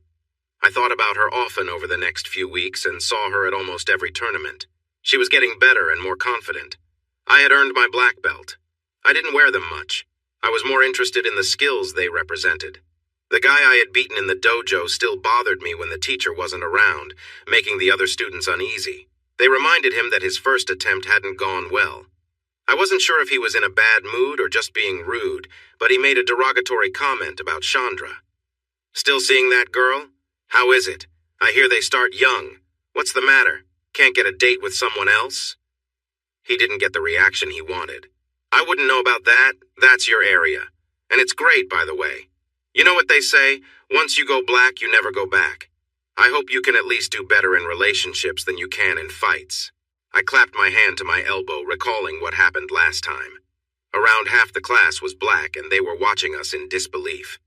I thought about her often over the next few weeks and saw her at almost every tournament. She was getting better and more confident. I had earned my black belt. I didn't wear them much. I was more interested in the skills they represented. The guy I had beaten in the dojo still bothered me when the teacher wasn't around, making the other students uneasy. They reminded him that his first attempt hadn't gone well. I wasn't sure if he was in a bad mood or just being rude, but he made a derogatory comment about Chandra. "Still seeing that girl? How is it? I hear they start young. What's the matter? Can't get a date with someone else?" He didn't get the reaction he wanted. "I wouldn't know about that. That's your area. And it's great, by the way. You know what they say? Once you go black, you never go back. I hope you can at least do better in relationships than you can in fights." I clapped my hand to my elbow, recalling what happened last time. Around half the class was black, and they were watching us in disbelief.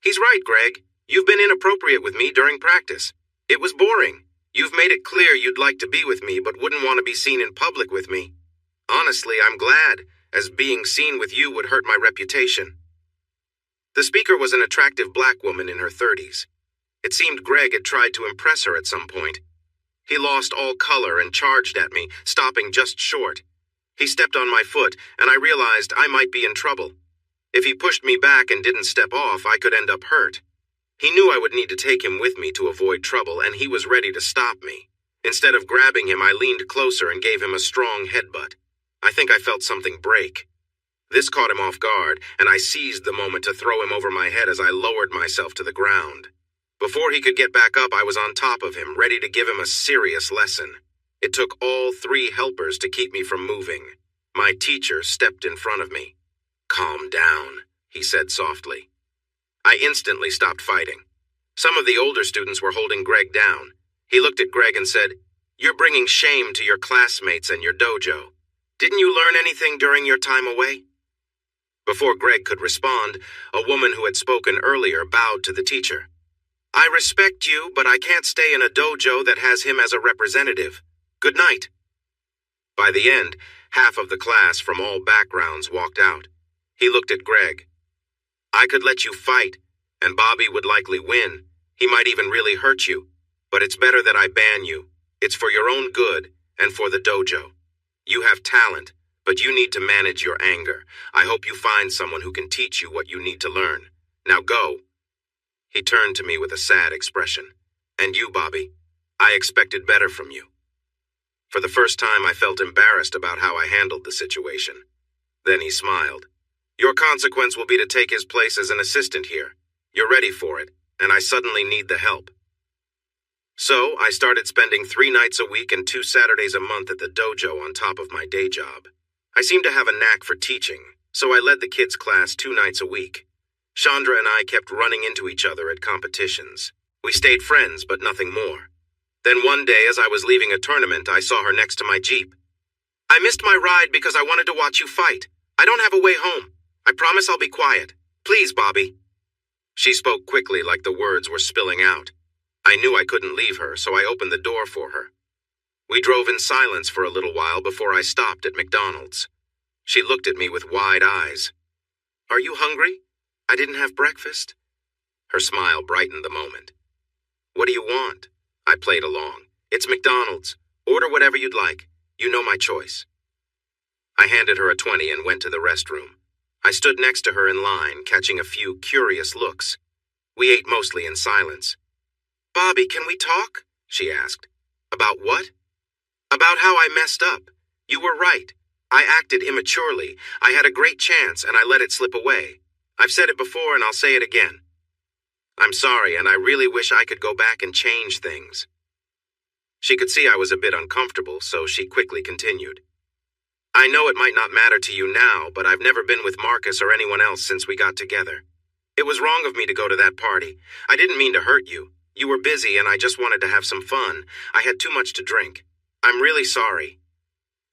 "He's right, Greg. You've been inappropriate with me during practice. It was boring. You've made it clear you'd like to be with me, but wouldn't want to be seen in public with me. Honestly, I'm glad, as being seen with you would hurt my reputation." The speaker was an attractive black woman in her 30s. It seemed Greg had tried to impress her at some point. He lost all color and charged at me, stopping just short. He stepped on my foot, and I realized I might be in trouble. If he pushed me back and didn't step off, I could end up hurt. He knew I would need to take him with me to avoid trouble, and he was ready to stop me. Instead of grabbing him, I leaned closer and gave him a strong headbutt. I think I felt something break. This caught him off guard, and I seized the moment to throw him over my head as I lowered myself to the ground. Before he could get back up, I was on top of him, ready to give him a serious lesson. It took all 3 helpers to keep me from moving. My teacher stepped in front of me. "Calm down," he said softly. I instantly stopped fighting. Some of the older students were holding Greg down. He looked at Greg and said, "You're bringing shame to your classmates and your dojo. Didn't you learn anything during your time away?" Before Greg could respond, a woman who had spoken earlier bowed to the teacher. "I respect you, but I can't stay in a dojo that has him as a representative. Good night." By the end, half of the class from all backgrounds walked out. He looked at Greg. "I could let you fight, and Bobby would likely win. He might even really hurt you. But it's better that I ban you. It's for your own good, and for the dojo. You have talent, but you need to manage your anger. I hope you find someone who can teach you what you need to learn. Now go." He turned to me with a sad expression. "And you, Bobby, I expected better from you." For the first time, I felt embarrassed about how I handled the situation. Then he smiled. "Your consequence will be to take his place as an assistant here. You're ready for it, and I suddenly need the help." So I started spending 3 nights a week and 2 Saturdays a month at the dojo on top of my day job. I seemed to have a knack for teaching, so I led the kids' class 2 nights a week. Chandra and I kept running into each other at competitions. We stayed friends, but nothing more. Then one day, as I was leaving a tournament, I saw her next to my Jeep. "I missed my ride because I wanted to watch you fight. I don't have a way home. I promise I'll be quiet. Please, Bobby." She spoke quickly, like the words were spilling out. I knew I couldn't leave her, so I opened the door for her. We drove in silence for a little while before I stopped at McDonald's. She looked at me with wide eyes. "Are you hungry? I didn't have breakfast." Her smile brightened the moment. "What do you want?" I played along. "It's McDonald's. Order whatever you'd like. You know my choice." I handed her a 20 and went to the restroom. I stood next to her in line, catching a few curious looks. We ate mostly in silence. "Bobby, can we talk?" she asked. "About what?" "About how I messed up. You were right. I acted immaturely. I had a great chance and I let it slip away. I've said it before and I'll say it again. I'm sorry, and I really wish I could go back and change things." She could see I was a bit uncomfortable, so she quickly continued. "I know it might not matter to you now, but I've never been with Marcus or anyone else since we got together. It was wrong of me to go to that party. I didn't mean to hurt you. You were busy and I just wanted to have some fun. I had too much to drink. I'm really sorry."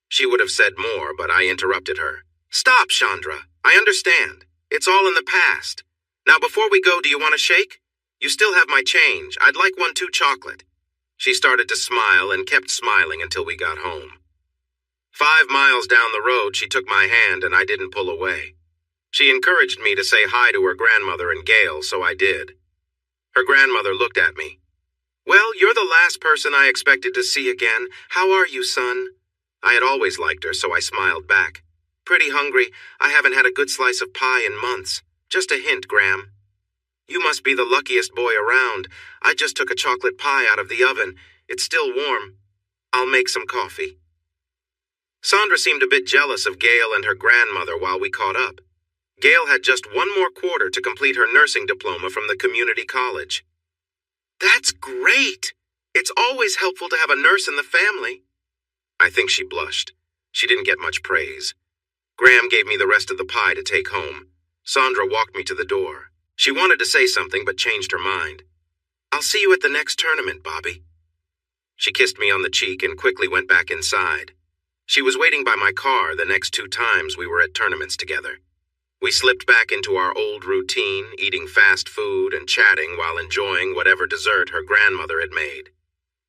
She would have said more, but I interrupted her. "Stop, Chandra. I understand. It's all in the past. Now before we go, do you want a shake? You still have my change. I'd like 1 too chocolate." She started to smile and kept smiling until we got home. 5 miles down the road, she took my hand and I didn't pull away. She encouraged me to say hi to her grandmother and Gail, so I did. Her grandmother looked at me. "Well, you're the last person I expected to see again. How are you, son?" I had always liked her, so I smiled back. "Pretty hungry. I haven't had a good slice of pie in months. Just a hint, Gram." "You must be the luckiest boy around. I just took a chocolate pie out of the oven. It's still warm. I'll make some coffee." Sandra seemed a bit jealous of Gail and her grandmother while we caught up. Gail had just 1 more quarter to complete her nursing diploma from the community college. "That's great! It's always helpful to have a nurse in the family." I think she blushed. She didn't get much praise. Graham gave me the rest of the pie to take home. Sandra walked me to the door. She wanted to say something but changed her mind. "I'll see you at the next tournament, Bobby." She kissed me on the cheek and quickly went back inside. She was waiting by my car the next 2 times we were at tournaments together. We slipped back into our old routine, eating fast food and chatting while enjoying whatever dessert her grandmother had made.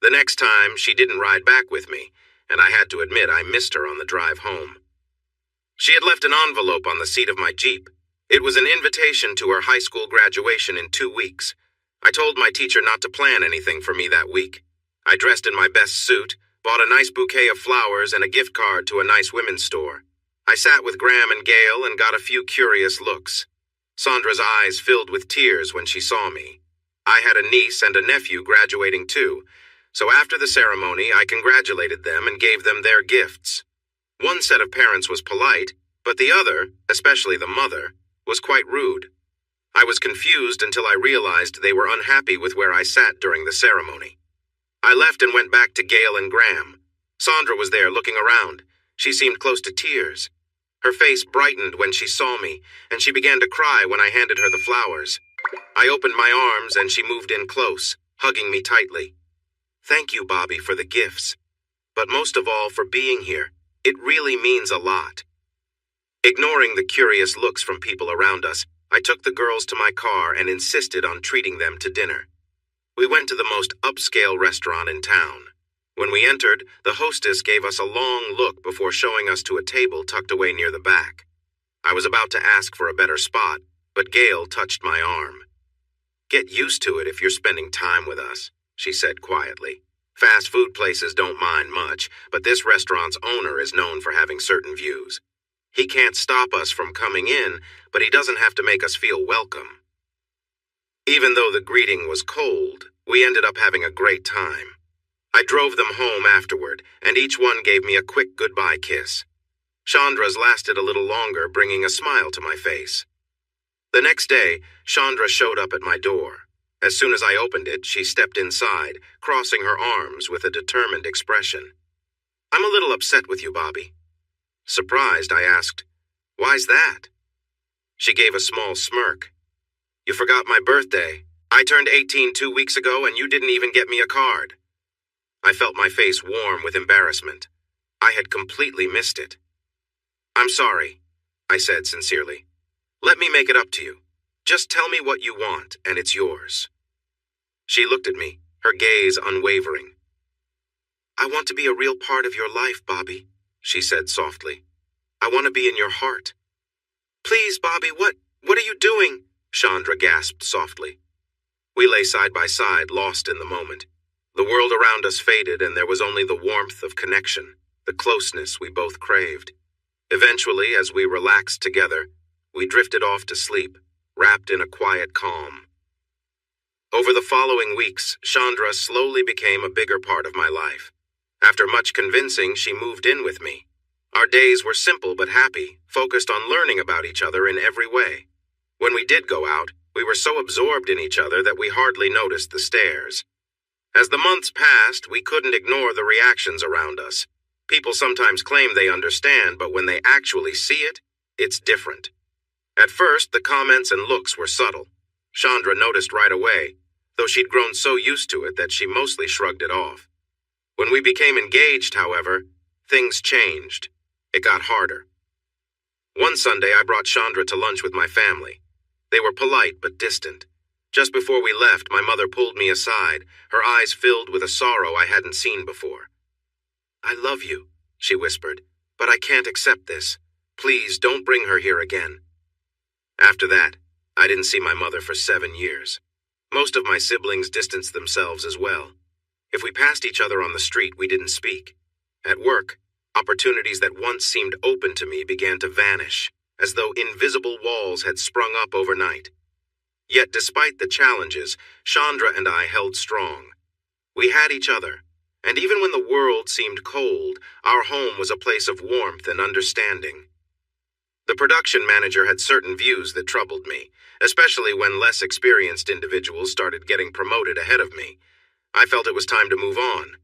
The next time, she didn't ride back with me, and I had to admit I missed her on the drive home. She had left an envelope on the seat of my Jeep. It was an invitation to her high school graduation in 2 weeks. I told my teacher not to plan anything for me that week. I dressed in my best suit, bought a nice bouquet of flowers and a gift card to a nice women's store. I sat with Graham and Gail and got a few curious looks. Sandra's eyes filled with tears when she saw me. I had a niece and a nephew graduating too, so after the ceremony I congratulated them and gave them their gifts. One set of parents was polite, but the other, especially the mother, was quite rude. I was confused until I realized they were unhappy with where I sat during the ceremony. I left and went back to Gail and Graham. Sandra was there looking around. She seemed close to tears. Her face brightened when she saw me, and she began to cry when I handed her the flowers. I opened my arms and she moved in close, hugging me tightly. "Thank you, Bobby, for the gifts. But most of all for being here. It really means a lot." Ignoring the curious looks from people around us, I took the girls to my car and insisted on treating them to dinner. We went to the most upscale restaurant in town. When we entered, the hostess gave us a long look before showing us to a table tucked away near the back. I was about to ask for a better spot, but Gail touched my arm. "Get used to it if you're spending time with us," she said quietly. Fast food places don't mind much, but this restaurant's owner is known for having certain views. He can't stop us from coming in, but he doesn't have to make us feel welcome. Even though the greeting was cold, we ended up having a great time. I drove them home afterward, and each one gave me a quick goodbye kiss. Chandra's lasted a little longer, bringing a smile to my face. The next day, Chandra showed up at my door. As soon as I opened it, she stepped inside, crossing her arms with a determined expression. "I'm a little upset with you, Bobby." Surprised, I asked, "Why's that?" She gave a small smirk. "You forgot my birthday. I turned 18 2 weeks ago, and you didn't even get me a card." I felt my face warm with embarrassment. I had completely missed it. "I'm sorry," I said sincerely. "Let me make it up to you. Just tell me what you want, and it's yours." She looked at me, her gaze unwavering. "I want to be a real part of your life, Bobby," she said softly. "I want to be in your heart." "Please, Bobby, what are you doing?" Chandra gasped softly. We lay side by side, lost in the moment. The world around us faded, and there was only the warmth of connection, the closeness we both craved. Eventually, as we relaxed together, we drifted off to sleep, wrapped in a quiet calm. Over the following weeks, Chandra slowly became a bigger part of my life. After much convincing, she moved in with me. Our days were simple but happy, focused on learning about each other in every way. When we did go out, we were so absorbed in each other that we hardly noticed the stares. As the months passed, we couldn't ignore the reactions around us. People sometimes claim they understand, but when they actually see it, it's different. At first, the comments and looks were subtle. Chandra noticed right away, though she'd grown so used to it that she mostly shrugged it off. When we became engaged, however, things changed. It got harder. One Sunday, I brought Chandra to lunch with my family. They were polite but distant. Just before we left, my mother pulled me aside, her eyes filled with a sorrow I hadn't seen before. "I love you," she whispered, "but I can't accept this. Please don't bring her here again." After that, I didn't see my mother for 7 years. Most of my siblings distanced themselves as well. If we passed each other on the street, we didn't speak. At work, opportunities that once seemed open to me began to vanish, as though invisible walls had sprung up overnight. Yet despite the challenges, Chandra and I held strong. We had each other, and even when the world seemed cold, our home was a place of warmth and understanding. The production manager had certain views that troubled me, especially when less experienced individuals started getting promoted ahead of me. I felt it was time to move on.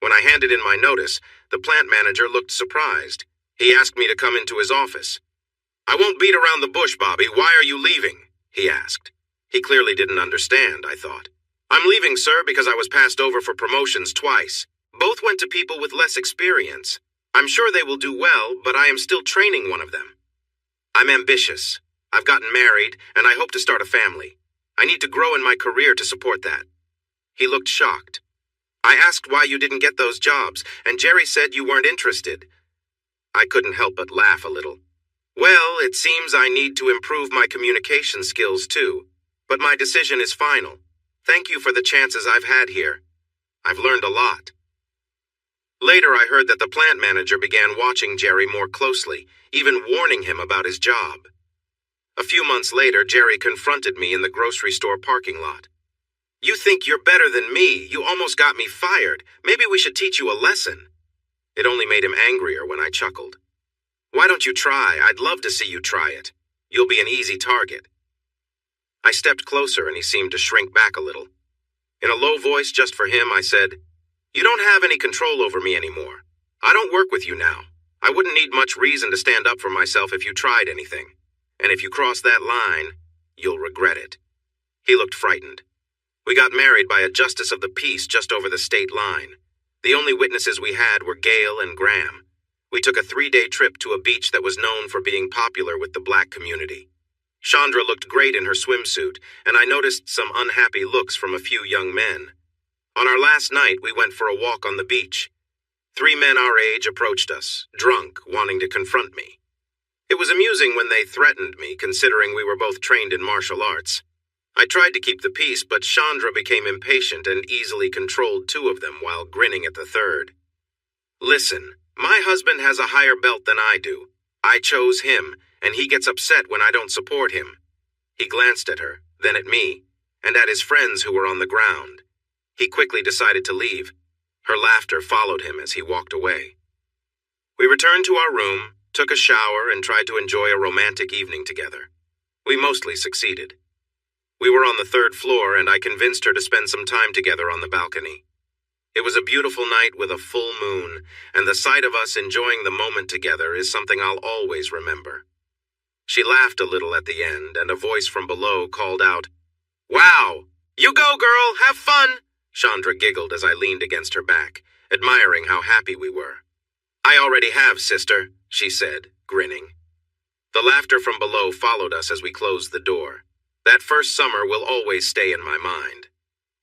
When I handed in my notice, the plant manager looked surprised. He asked me to come into his office. "I won't beat around the bush, Bobby. Why are you leaving?" he asked. He clearly didn't understand, I thought. "I'm leaving, sir, because I was passed over for promotions twice. Both went to people with less experience. I'm sure they will do well, but I am still training one of them. I'm ambitious. I've gotten married, and I hope to start a family. I need to grow in my career to support that." He looked shocked. "I asked why you didn't get those jobs, and Jerry said you weren't interested." I couldn't help but laugh a little. "Well, it seems I need to improve my communication skills too, but my decision is final. Thank you for the chances I've had here. I've learned a lot." Later, I heard that the plant manager began watching Jerry more closely, even warning him about his job. A few months later, Jerry confronted me in the grocery store parking lot. "You think you're better than me? You almost got me fired. Maybe we should teach you a lesson." It only made him angrier when I chuckled. "Why don't you try? I'd love to see you try it. You'll be an easy target." I stepped closer and he seemed to shrink back a little. In a low voice just for him, I said, "You don't have any control over me anymore. I don't work with you now. I wouldn't need much reason to stand up for myself if you tried anything. And if you cross that line, you'll regret it." He looked frightened. We got married by a justice of the peace just over the state line. The only witnesses we had were Gail and Graham. We took a 3-day trip to a beach that was known for being popular with the black community. Chandra looked great in her swimsuit, and I noticed some unhappy looks from a few young men. On our last night, we went for a walk on the beach. 3 men our age approached us, drunk, wanting to confront me. It was amusing when they threatened me, considering we were both trained in martial arts. I tried to keep the peace, but Chandra became impatient and easily controlled two of them while grinning at the third. Listen, my husband has a higher belt than I do. I chose him, and he gets upset when I don't support him. He glanced at her, then at me, and at his friends who were on the ground. He quickly decided to leave. Her laughter followed him as he walked away. We returned to our room, took a shower, and tried to enjoy a romantic evening together. We mostly succeeded. We were on the third floor, and I convinced her to spend some time together on the balcony. It was a beautiful night with a full moon, and the sight of us enjoying the moment together is something I'll always remember. She laughed a little at the end, and a voice from below called out, "Wow! You go, girl! Have fun!" Chandra giggled as I leaned against her back, admiring how happy we were. "I already have, sister," she said, grinning. The laughter from below followed us as we closed the door. That first summer will always stay in my mind.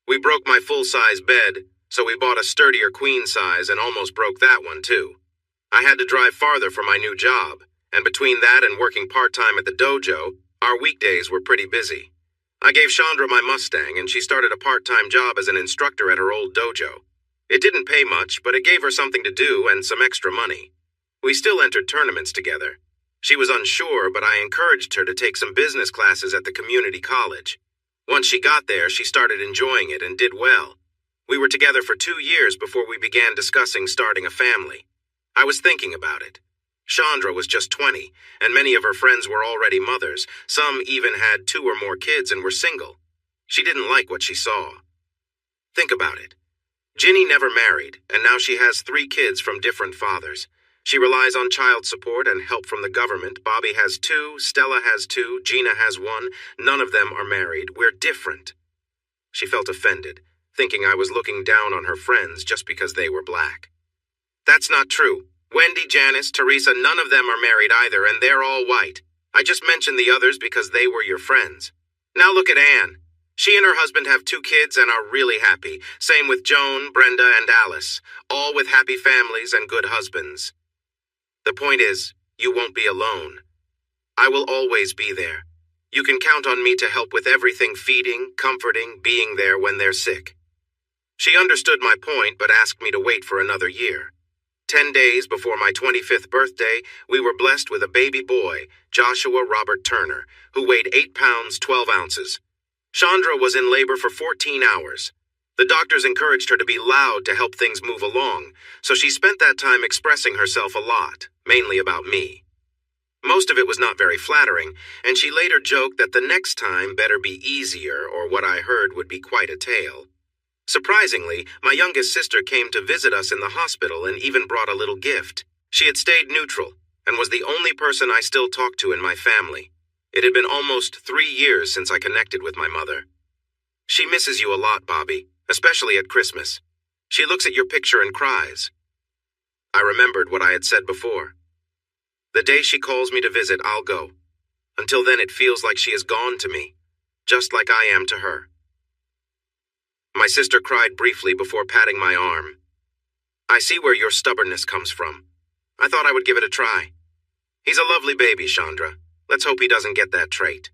We broke my full-size bed, so we bought a sturdier queen size and almost broke that one too. I had to drive farther for my new job, and between that and working part-time at the dojo, our weekdays were pretty busy. I gave Chandra my Mustang, and she started a part-time job as an instructor at her old dojo. It didn't pay much, but it gave her something to do and some extra money. We still entered tournaments together. She was unsure, but I encouraged her to take some business classes at the community college. Once she got there, she started enjoying it and did well. We were together for 2 years before we began discussing starting a family. I was thinking about it. Chandra was just 20, and many of her friends were already mothers. Some even had 2 or more kids and were single. She didn't like what she saw. Think about it. Ginny never married, and now she has 3 kids from different fathers. She relies on child support and help from the government. Bobby has 2, Stella has 2, Gina has 1. None of them are married. We're different. She felt offended, thinking I was looking down on her friends just because they were black. That's not true. Wendy, Janice, Teresa, none of them are married either, and they're all white. I just mentioned the others because they were your friends. Now look at Anne. She and her husband have 2 kids and are really happy. Same with Joan, Brenda, and Alice, all with happy families and good husbands. The point is, you won't be alone. I will always be there. You can count on me to help with everything: feeding, comforting, being there when they're sick. She understood my point, but asked me to wait for another year. 10 days before my 25th birthday, we were blessed with a baby boy, Joshua Robert Turner, who weighed 8 pounds, 12 ounces. Chandra was in labor for 14 hours. The doctors encouraged her to be loud to help things move along, so she spent that time expressing herself a lot, mainly about me. Most of it was not very flattering, and she later joked that the next time better be easier, or what I heard would be quite a tale. Surprisingly, my youngest sister came to visit us in the hospital and even brought a little gift. She had stayed neutral, and was the only person I still talked to in my family. It had been almost 3 years since I connected with my mother. She misses you a lot, Bobby, especially at Christmas. She looks at your picture and cries. I remembered what I had said before. The day she calls me to visit, I'll go. Until then, it feels like she is gone to me, just like I am to her. My sister cried briefly before patting my arm. I see where your stubbornness comes from. I thought I would give it a try. He's a lovely baby, Chandra. Let's hope he doesn't get that trait.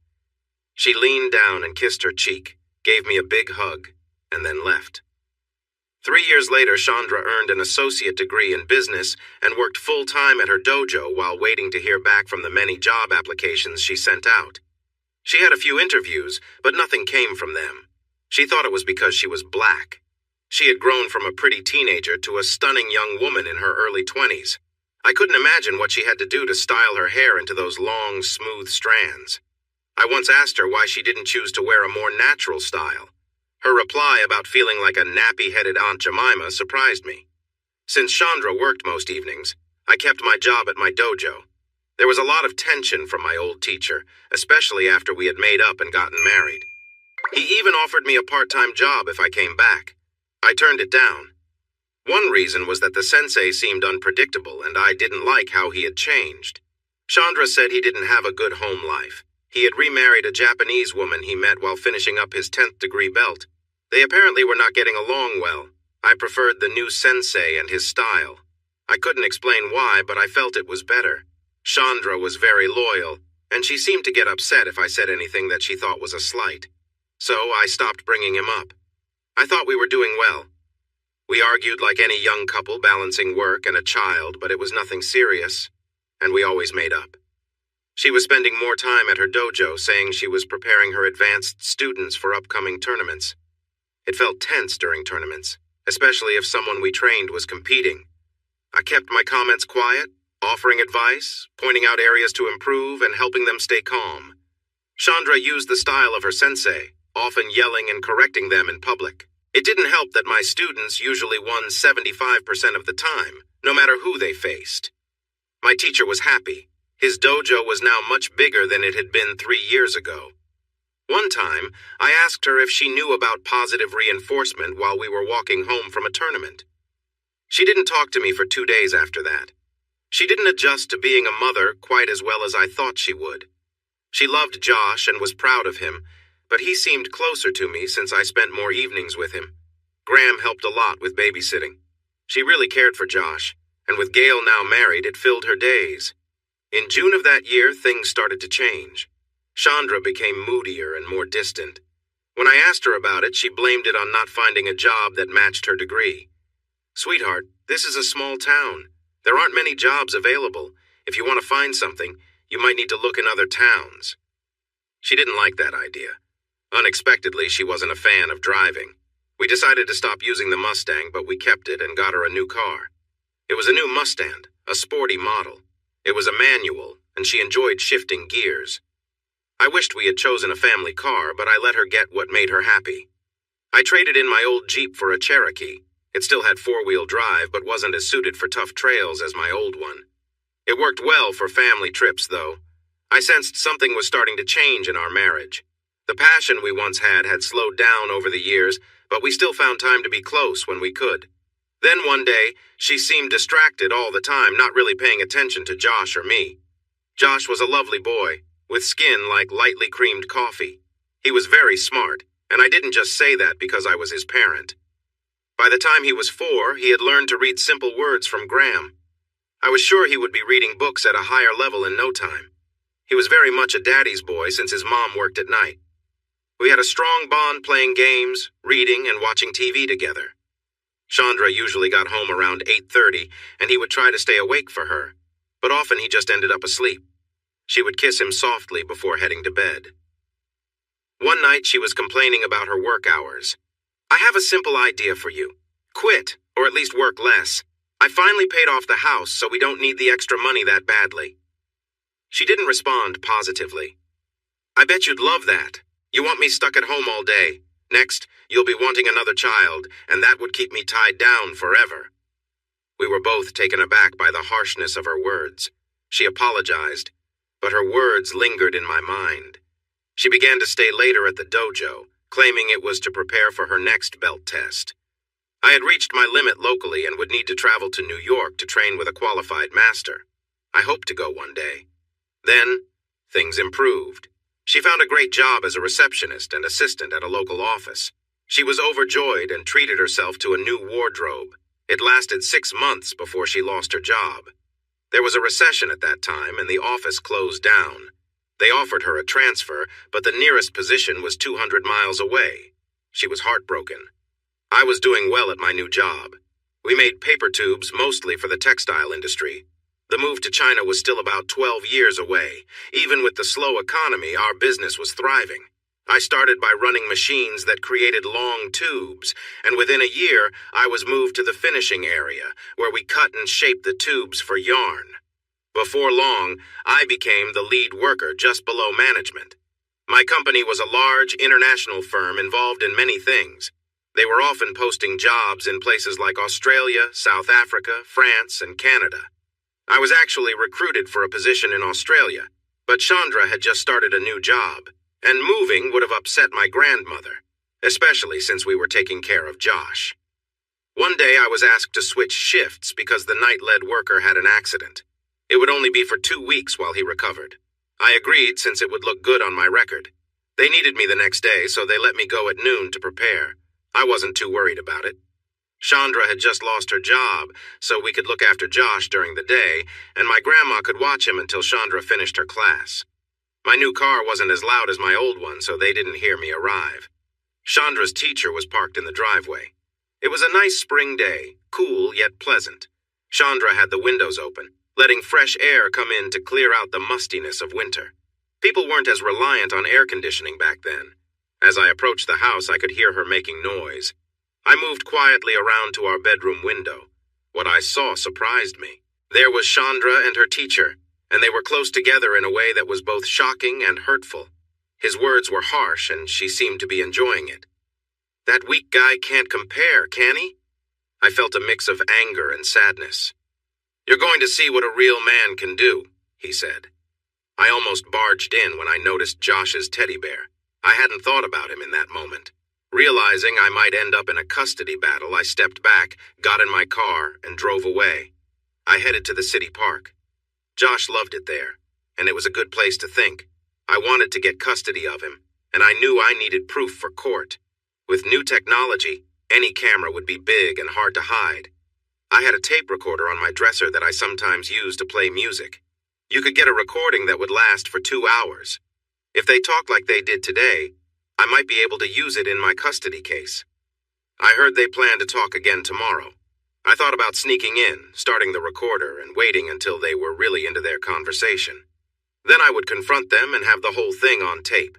She leaned down and kissed her cheek, gave me a big hug, and then left. 3 years later, Chandra earned an associate degree in business and worked full-time at her dojo while waiting to hear back from the many job applications she sent out. She had a few interviews, but nothing came from them. She thought it was because she was black. She had grown from a pretty teenager to a stunning young woman in her early 20s. I couldn't imagine what she had to do to style her hair into those long, smooth strands. I once asked her why she didn't choose to wear a more natural style. Her reply about feeling like a nappy-headed Aunt Jemima surprised me. Since Chandra worked most evenings, I kept my job at my dojo. There was a lot of tension from my old teacher, especially after we had made up and gotten married. He even offered me a part-time job if I came back. I turned it down. One reason was that the sensei seemed unpredictable, and I didn't like how he had changed. Chandra said he didn't have a good home life. He had remarried a Japanese woman he met while finishing up his 10th degree belt. They apparently were not getting along well. I preferred the new sensei and his style. I couldn't explain why, but I felt it was better. Chandra was very loyal, and she seemed to get upset if I said anything that she thought was a slight. so I stopped bringing him up. I thought we were doing well. We argued like any young couple balancing work and a child, but it was nothing serious, and we always made up. She was spending more time at her dojo, saying she was preparing her advanced students for upcoming tournaments. It felt tense during tournaments, especially if someone we trained was competing. I kept my comments quiet, offering advice, pointing out areas to improve, and helping them stay calm. Chandra used the style of her sensei, often yelling and correcting them in public. It didn't help that my students usually won 75% of the time, no matter who they faced. My teacher was happy. His dojo was now much bigger than it had been 3 years ago. One time, I asked her if she knew about positive reinforcement while we were walking home from a tournament. She didn't talk to me for 2 days after that. She didn't adjust to being a mother quite as well as I thought she would. She loved Josh and was proud of him, but he seemed closer to me since I spent more evenings with him. Graham helped a lot with babysitting. She really cared for Josh, and with Gail now married, it filled her days. In June of that year, things started to change. Chandra became moodier and more distant. When I asked her about it, she blamed it on not finding a job that matched her degree. "Sweetheart, this is a small town. There aren't many jobs available. If you want to find something, you might need to look in other towns." She didn't like that idea. Unexpectedly, she wasn't a fan of driving. We decided to stop using the Mustang, but we kept it and got her a new car. It was a new Mustang, a sporty model. It was a manual, and she enjoyed shifting gears. I wished we had chosen a family car, but I let her get what made her happy. I traded in my old Jeep for a Cherokee. It still had four-wheel drive, but wasn't as suited for tough trails as my old one. It worked well for family trips, though. I sensed something was starting to change in our marriage. The passion we once had slowed down over the years, but we still found time to be close when we could. Then one day, she seemed distracted all the time, not really paying attention to Josh or me. Josh was a lovely boy, with skin like lightly creamed coffee. He was very smart, and I didn't just say that because I was his parent. By the time he was 4, he had learned to read simple words from Graham. I was sure he would be reading books at a higher level in no time. He was very much a daddy's boy since his mom worked at night. We had a strong bond playing games, reading, and watching TV together. Chandra usually got home around 8:30, and he would try to stay awake for her, but often he just ended up asleep. She would kiss him softly before heading to bed. One night she was complaining about her work hours. "I have a simple idea for you. Quit, or at least work less. I finally paid off the house, so we don't need the extra money that badly." She didn't respond positively. "I bet you'd love that. You want me stuck at home all day. Next, you'll be wanting another child, and that would keep me tied down forever." We were both taken aback by the harshness of her words. She apologized, but her words lingered in my mind. She began to stay later at the dojo, claiming it was to prepare for her next belt test. I had reached my limit locally and would need to travel to New York to train with a qualified master. I hoped to go one day. Then, things improved. She found a great job as a receptionist and assistant at a local office. She was overjoyed and treated herself to a new wardrobe. It lasted 6 months before she lost her job. There was a recession at that time, and the office closed down. They offered her a transfer, but the nearest position was 200 miles away. She was heartbroken. I was doing well at my new job. We made paper tubes mostly for the textile industry. The move to China was still about 12 years away. Even with the slow economy, our business was thriving. I started by running machines that created long tubes, and within a year, I was moved to the finishing area, where we cut and shaped the tubes for yarn. Before long, I became the lead worker just below management. My company was a large international firm involved in many things. They were often posting jobs in places like Australia, South Africa, France, and Canada. I was actually recruited for a position in Australia, but Chandra had just started a new job, and moving would have upset my grandmother, especially since we were taking care of Josh. One day I was asked to switch shifts because the night-led worker had an accident. It would only be for 2 weeks while he recovered. I agreed since it would look good on my record. They needed me the next day, so they let me go at noon to prepare. I wasn't too worried about it. Chandra had just lost her job, so we could look after Josh during the day, and my grandma could watch him until Chandra finished her class. My new car wasn't as loud as my old one, so they didn't hear me arrive. Chandra's teacher was parked in the driveway. It was a nice spring day, cool yet pleasant. Chandra had the windows open, letting fresh air come in to clear out the mustiness of winter. People weren't as reliant on air conditioning back then. As I approached the house, I could hear her making noise. I moved quietly around to our bedroom window. What I saw surprised me. There was Chandra and her teacher, and they were close together in a way that was both shocking and hurtful. His words were harsh, and she seemed to be enjoying it. That weak guy can't compare, can he? I felt a mix of anger and sadness. You're going to see what a real man can do, he said. I almost barged in when I noticed Josh's teddy bear. I hadn't thought about him in that moment. Realizing I might end up in a custody battle, I stepped back, got in my car, and drove away. I headed to the city park. Josh loved it there, and it was a good place to think. I wanted to get custody of him, and I knew I needed proof for court. With new technology, any camera would be big and hard to hide. I had a tape recorder on my dresser that I sometimes used to play music. You could get a recording that would last for 2 hours. If they talked like they did today, I might be able to use it in my custody case. I heard they planned to talk again tomorrow. I thought about sneaking in, starting the recorder, and waiting until they were really into their conversation. Then I would confront them and have the whole thing on tape.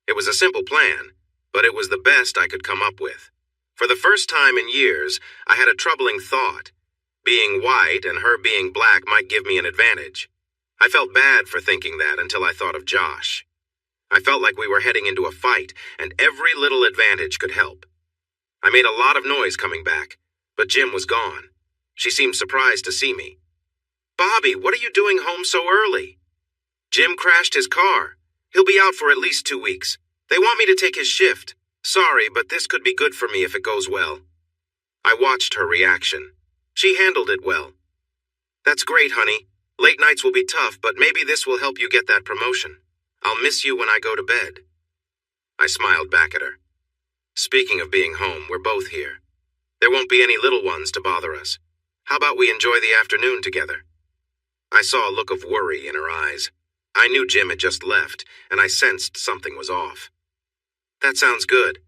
It was a simple plan, but it was the best I could come up with. For the first time in years, I had a troubling thought. Being white and her being black might give me an advantage. I felt bad for thinking that until I thought of Josh. I felt like we were heading into a fight, and every little advantage could help. I made a lot of noise coming back, but Jim was gone. She seemed surprised to see me. "Bobby, what are you doing home so early?" "Jim crashed his car. He'll be out for at least 2 weeks. They want me to take his shift. Sorry, but this could be good for me if it goes well." I watched her reaction. She handled it well. "That's great, honey. Late nights will be tough, but maybe this will help you get that promotion. I'll miss you when I go to bed." I smiled back at her. "Speaking of being home, we're both here. There won't be any little ones to bother us. How about we enjoy the afternoon together?" I saw a look of worry in her eyes. I knew Jim had just left, and I sensed something was off. "That sounds good.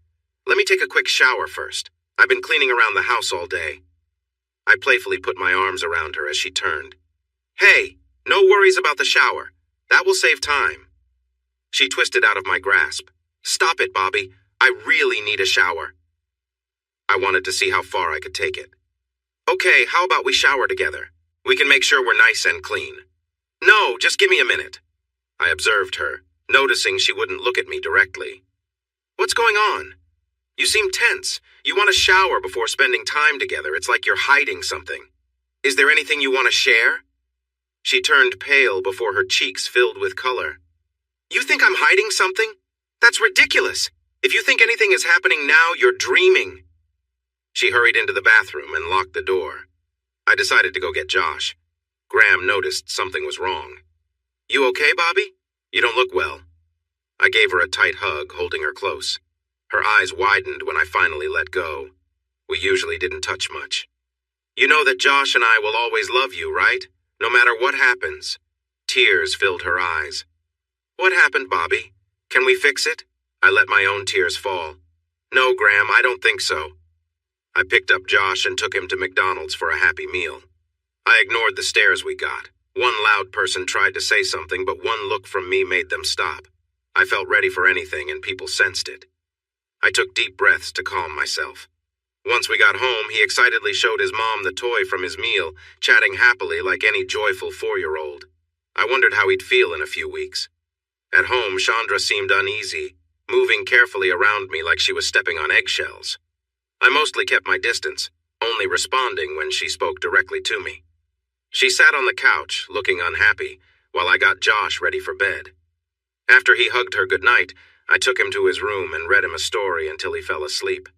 Let me take a quick shower first. I've been cleaning around the house all day." I playfully put my arms around her as she turned. "Hey, no worries about the shower. That will save time." She twisted out of my grasp. "Stop it, Bobby. I really need a shower." I wanted to see how far I could take it. "Okay, how about we shower together? We can make sure we're nice and clean." "No, just give me a minute." I observed her, noticing she wouldn't look at me directly. "What's going on? You seem tense. You want to shower before spending time together. It's like you're hiding something. Is there anything you want to share?" She turned pale before her cheeks filled with color. "You think I'm hiding something? That's ridiculous. If you think anything is happening now, you're dreaming." She hurried into the bathroom and locked the door. I decided to go get Josh. Graham noticed something was wrong. "You okay, Bobby? You don't look well." I gave her a tight hug, holding her close. Her eyes widened when I finally let go. We usually didn't touch much. "You know that Josh and I will always love you, right? No matter what happens." Tears filled her eyes. "What happened, Bobby? Can we fix it?" I let my own tears fall. "No, Graham, I don't think so." I picked up Josh and took him to McDonald's for a happy meal. I ignored the stares we got. One loud person tried to say something, but one look from me made them stop. I felt ready for anything, and people sensed it. I took deep breaths to calm myself. Once we got home, he excitedly showed his mom the toy from his meal, chatting happily like any joyful 4-year-old. I wondered how he'd feel in a few weeks. At home, Chandra seemed uneasy, moving carefully around me like she was stepping on eggshells. I mostly kept my distance, only responding when she spoke directly to me. She sat on the couch, looking unhappy, while I got Josh ready for bed. After he hugged her goodnight, I took him to his room and read him a story until he fell asleep.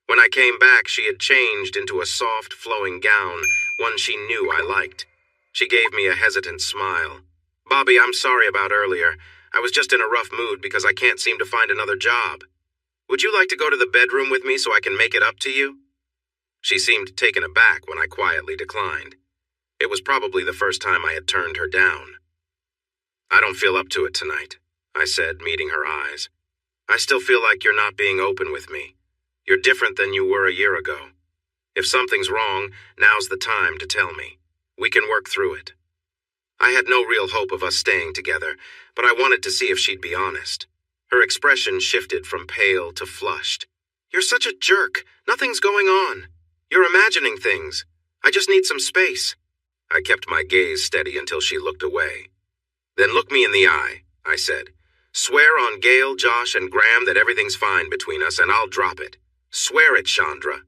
When I came back, she had changed into a soft, flowing gown, one she knew I liked. She gave me a hesitant smile. "Bobby, I'm sorry about earlier. I was just in a rough mood because I can't seem to find another job. Would you like to go to the bedroom with me so I can make it up to you?" She seemed taken aback when I quietly declined. It was probably the first time I had turned her down. "I don't feel up to it tonight," I said, meeting her eyes. I still feel like you're not being open with me. You're different than you were a year ago. If something's wrong, now's the time to tell me. We can work through it. I had no real hope of us staying together, but I wanted to see if she'd be honest. Her expression shifted from pale to flushed. You're such a jerk. Nothing's going on. You're imagining things. I just need some space. I kept my gaze steady until she looked away. Then look me in the eye, I said. Swear on Gail, Josh, and Graham that everything's fine between us, and I'll drop it. Swear it, Chandra.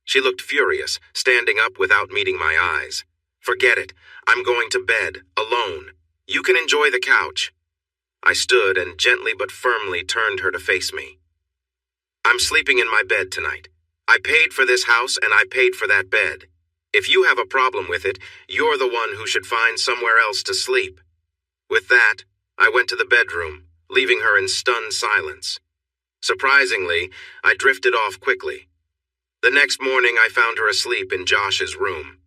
She looked furious, standing up without meeting my eyes. Forget it. I'm going to bed, alone. You can enjoy the couch. I stood and gently but firmly turned her to face me. I'm sleeping in my bed tonight. I paid for this house and I paid for that bed. If you have a problem with it, you're the one who should find somewhere else to sleep. With that, I went to the bedroom, leaving her in stunned silence. Surprisingly, I drifted off quickly. The next morning, I found her asleep in Josh's room.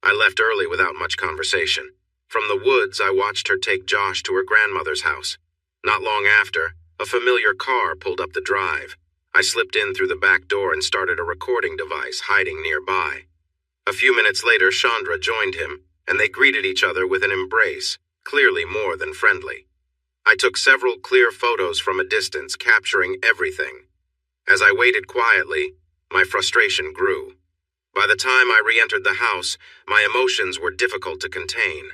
I left early without much conversation. From the woods, I watched her take Josh to her grandmother's house. Not long after, a familiar car pulled up the drive. I slipped in through the back door and started a recording device hiding nearby. A few minutes later, Chandra joined him, and they greeted each other with an embrace, clearly more than friendly. I took several clear photos from a distance, capturing everything. As I waited quietly, my frustration grew. By the time I re-entered the house, my emotions were difficult to contain.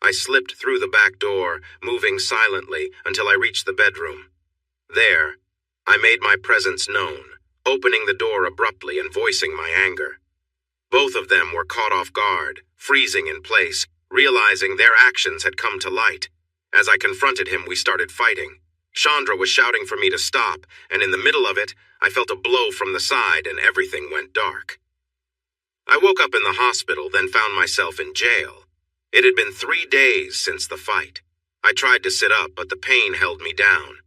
I slipped through the back door, moving silently until I reached the bedroom. There, I made my presence known, opening the door abruptly and voicing my anger. Both of them were caught off guard, freezing in place, realizing their actions had come to light. As I confronted him, we started fighting. Chandra was shouting for me to stop, and in the middle of it, I felt a blow from the side and everything went dark. I woke up in the hospital, then found myself in jail. It had been 3 days since the fight. I tried to sit up, but the pain held me down.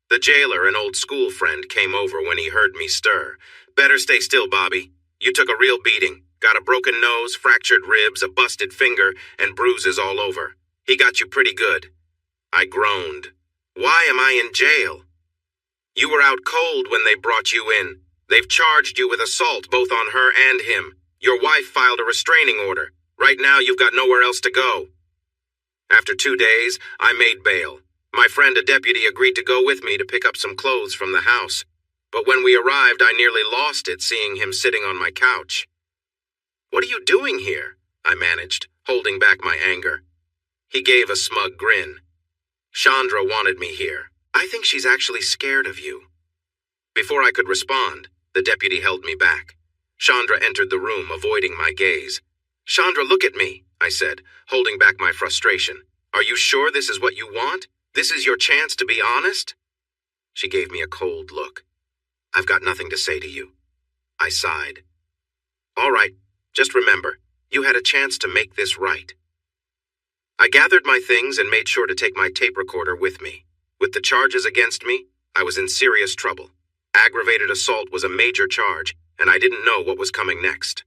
The jailer, an old school friend, came over when he heard me stir. Better stay still, Bobby. You took a real beating. Got a broken nose, fractured ribs, a busted finger, and bruises all over. He got you pretty good. I groaned. Why am I in jail? You were out cold when they brought you in. They've charged you with assault both on her and him. Your wife filed a restraining order. Right now you've got nowhere else to go. After 2 days, I made bail. My friend, a deputy, agreed to go with me to pick up some clothes from the house. But when we arrived, I nearly lost it seeing him sitting on my couch. What are you doing here? I managed, holding back my anger. He gave a smug grin. Chandra wanted me here. I think she's actually scared of you. Before I could respond, the deputy held me back. Chandra entered the room, avoiding my gaze. Chandra, look at me, I said, holding back my frustration. Are you sure this is what you want? This is your chance to be honest? She gave me a cold look. I've got nothing to say to you. I sighed. All right, just remember, you had a chance to make this right. I gathered my things and made sure to take my tape recorder with me. With the charges against me, I was in serious trouble. Aggravated assault was a major charge, and I didn't know what was coming next.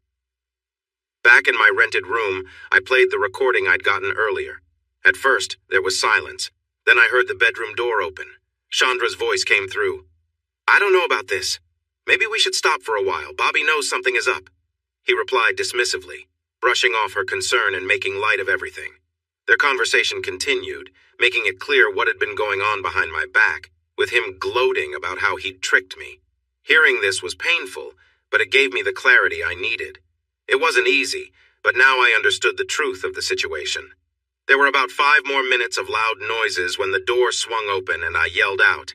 Back in my rented room, I played the recording I'd gotten earlier. At first, there was silence. Then I heard the bedroom door open. Chandra's voice came through. I don't know about this. Maybe we should stop for a while. Bobby knows something is up. He replied dismissively, brushing off her concern and making light of everything. Their conversation continued, making it clear what had been going on behind my back, with him gloating about how he'd tricked me. Hearing this was painful, but it gave me the clarity I needed. It wasn't easy, but now I understood the truth of the situation. There were about 5 more minutes of loud noises when the door swung open and I yelled out.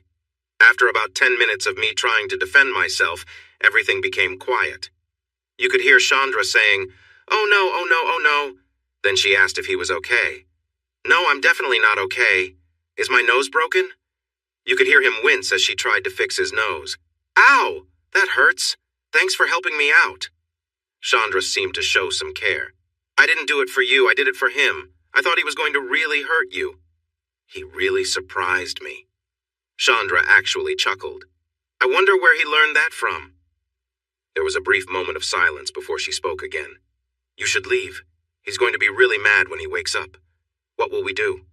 After about 10 minutes of me trying to defend myself, everything became quiet. You could hear Chandra saying, "Oh no, oh no, oh no." Then she asked if he was okay. "No, I'm definitely not okay. Is my nose broken?" You could hear him wince as she tried to fix his nose. "Ow! That hurts. Thanks for helping me out." Chandra seemed to show some care. "I didn't do it for you, I did it for him. I thought he was going to really hurt you." He really surprised me. Chandra actually chuckled. I wonder where he learned that from. There was a brief moment of silence before she spoke again. "You should leave. He's going to be really mad when he wakes up. What will we do?"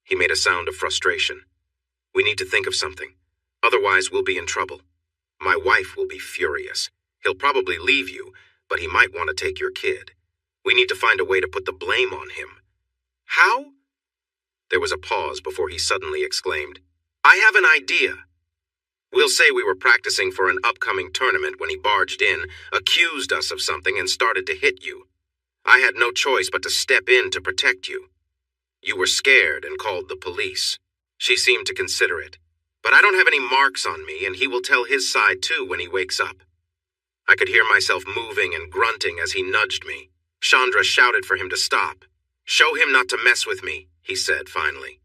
He made a sound of frustration. "We need to think of something. Otherwise, we'll be in trouble. My wife will be furious. He'll probably leave you, but he might want to take your kid. We need to find a way to put the blame on him." "How?" There was a pause before he suddenly exclaimed, "I have an idea. We'll say we were practicing for an upcoming tournament when he barged in, accused us of something, and started to hit you. I had no choice but to step in to protect you. You were scared and called the police." She seemed to consider it. "But I don't have any marks on me, and he will tell his side too when he wakes up." I could hear myself moving and grunting as he nudged me. Chandra shouted for him to stop. "Show him not to mess with me," he said finally.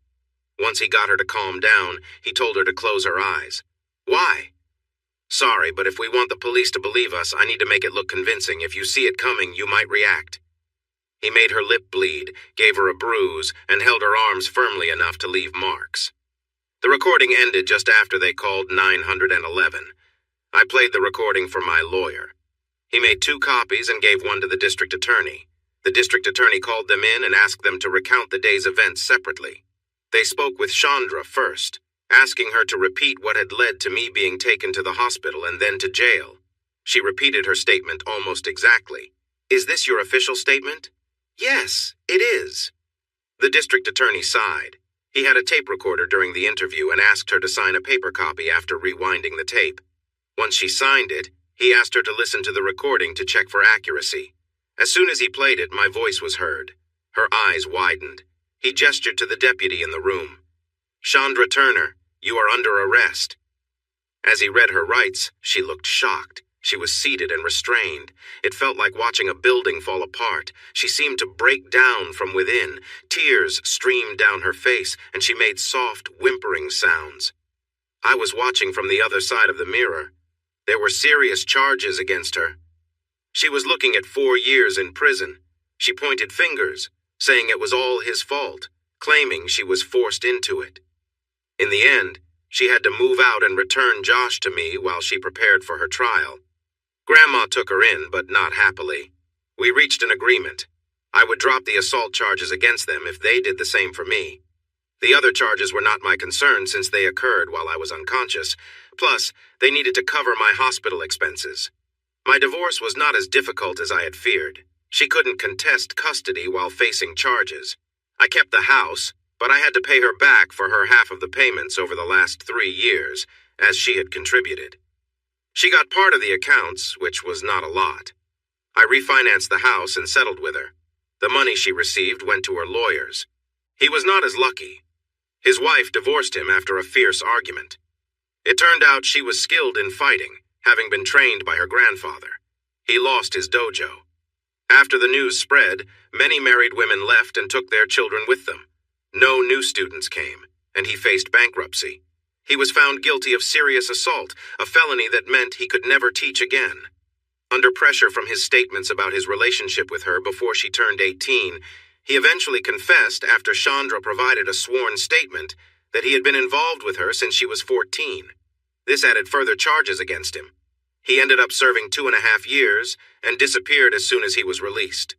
Once he got her to calm down, he told her to close her eyes. "Why?" "Sorry, but if we want the police to believe us, I need to make it look convincing. If you see it coming, you might react." He made her lip bleed, gave her a bruise, and held her arms firmly enough to leave marks. The recording ended just after they called 911. I played the recording for my lawyer. He made 2 copies and gave one to the district attorney. The district attorney called them in and asked them to recount the day's events separately. They spoke with Chandra first, asking her to repeat what had led to me being taken to the hospital and then to jail. She repeated her statement almost exactly. "Is this your official statement?" "Yes, it is." The district attorney sighed. He had a tape recorder during the interview and asked her to sign a paper copy after rewinding the tape. Once she signed it, he asked her to listen to the recording to check for accuracy. As soon as he played it, my voice was heard. Her eyes widened. He gestured to the deputy in the room. "Chandra Turner, you are under arrest." As he read her rights, she looked shocked. She was seated and restrained. It felt like watching a building fall apart. She seemed to break down from within. Tears streamed down her face, and she made soft, whimpering sounds. I was watching from the other side of the mirror. There were serious charges against her. She was looking at 4 years in prison. She pointed fingers, saying it was all his fault, claiming she was forced into it. In the end, she had to move out and return Josh to me while she prepared for her trial. Grandma took her in, but not happily. We reached an agreement. I would drop the assault charges against them if they did the same for me. The other charges were not my concern since they occurred while I was unconscious. Plus, they needed to cover my hospital expenses. My divorce was not as difficult as I had feared. She couldn't contest custody while facing charges. I kept the house, but I had to pay her back for her half of the payments over the last 3 years, as she had contributed. She got part of the accounts, which was not a lot. I refinanced the house and settled with her. The money she received went to her lawyers. He was not as lucky. His wife divorced him after a fierce argument. It turned out she was skilled in fighting, having been trained by her grandfather. He lost his dojo. After the news spread, many married women left and took their children with them. No new students came, and he faced bankruptcy. He was found guilty of serious assault, a felony that meant he could never teach again. Under pressure from his statements about his relationship with her before she turned 18, he eventually confessed after Chandra provided a sworn statement that he had been involved with her since she was 14. This added further charges against him. He ended up serving 2.5 years and disappeared as soon as he was released.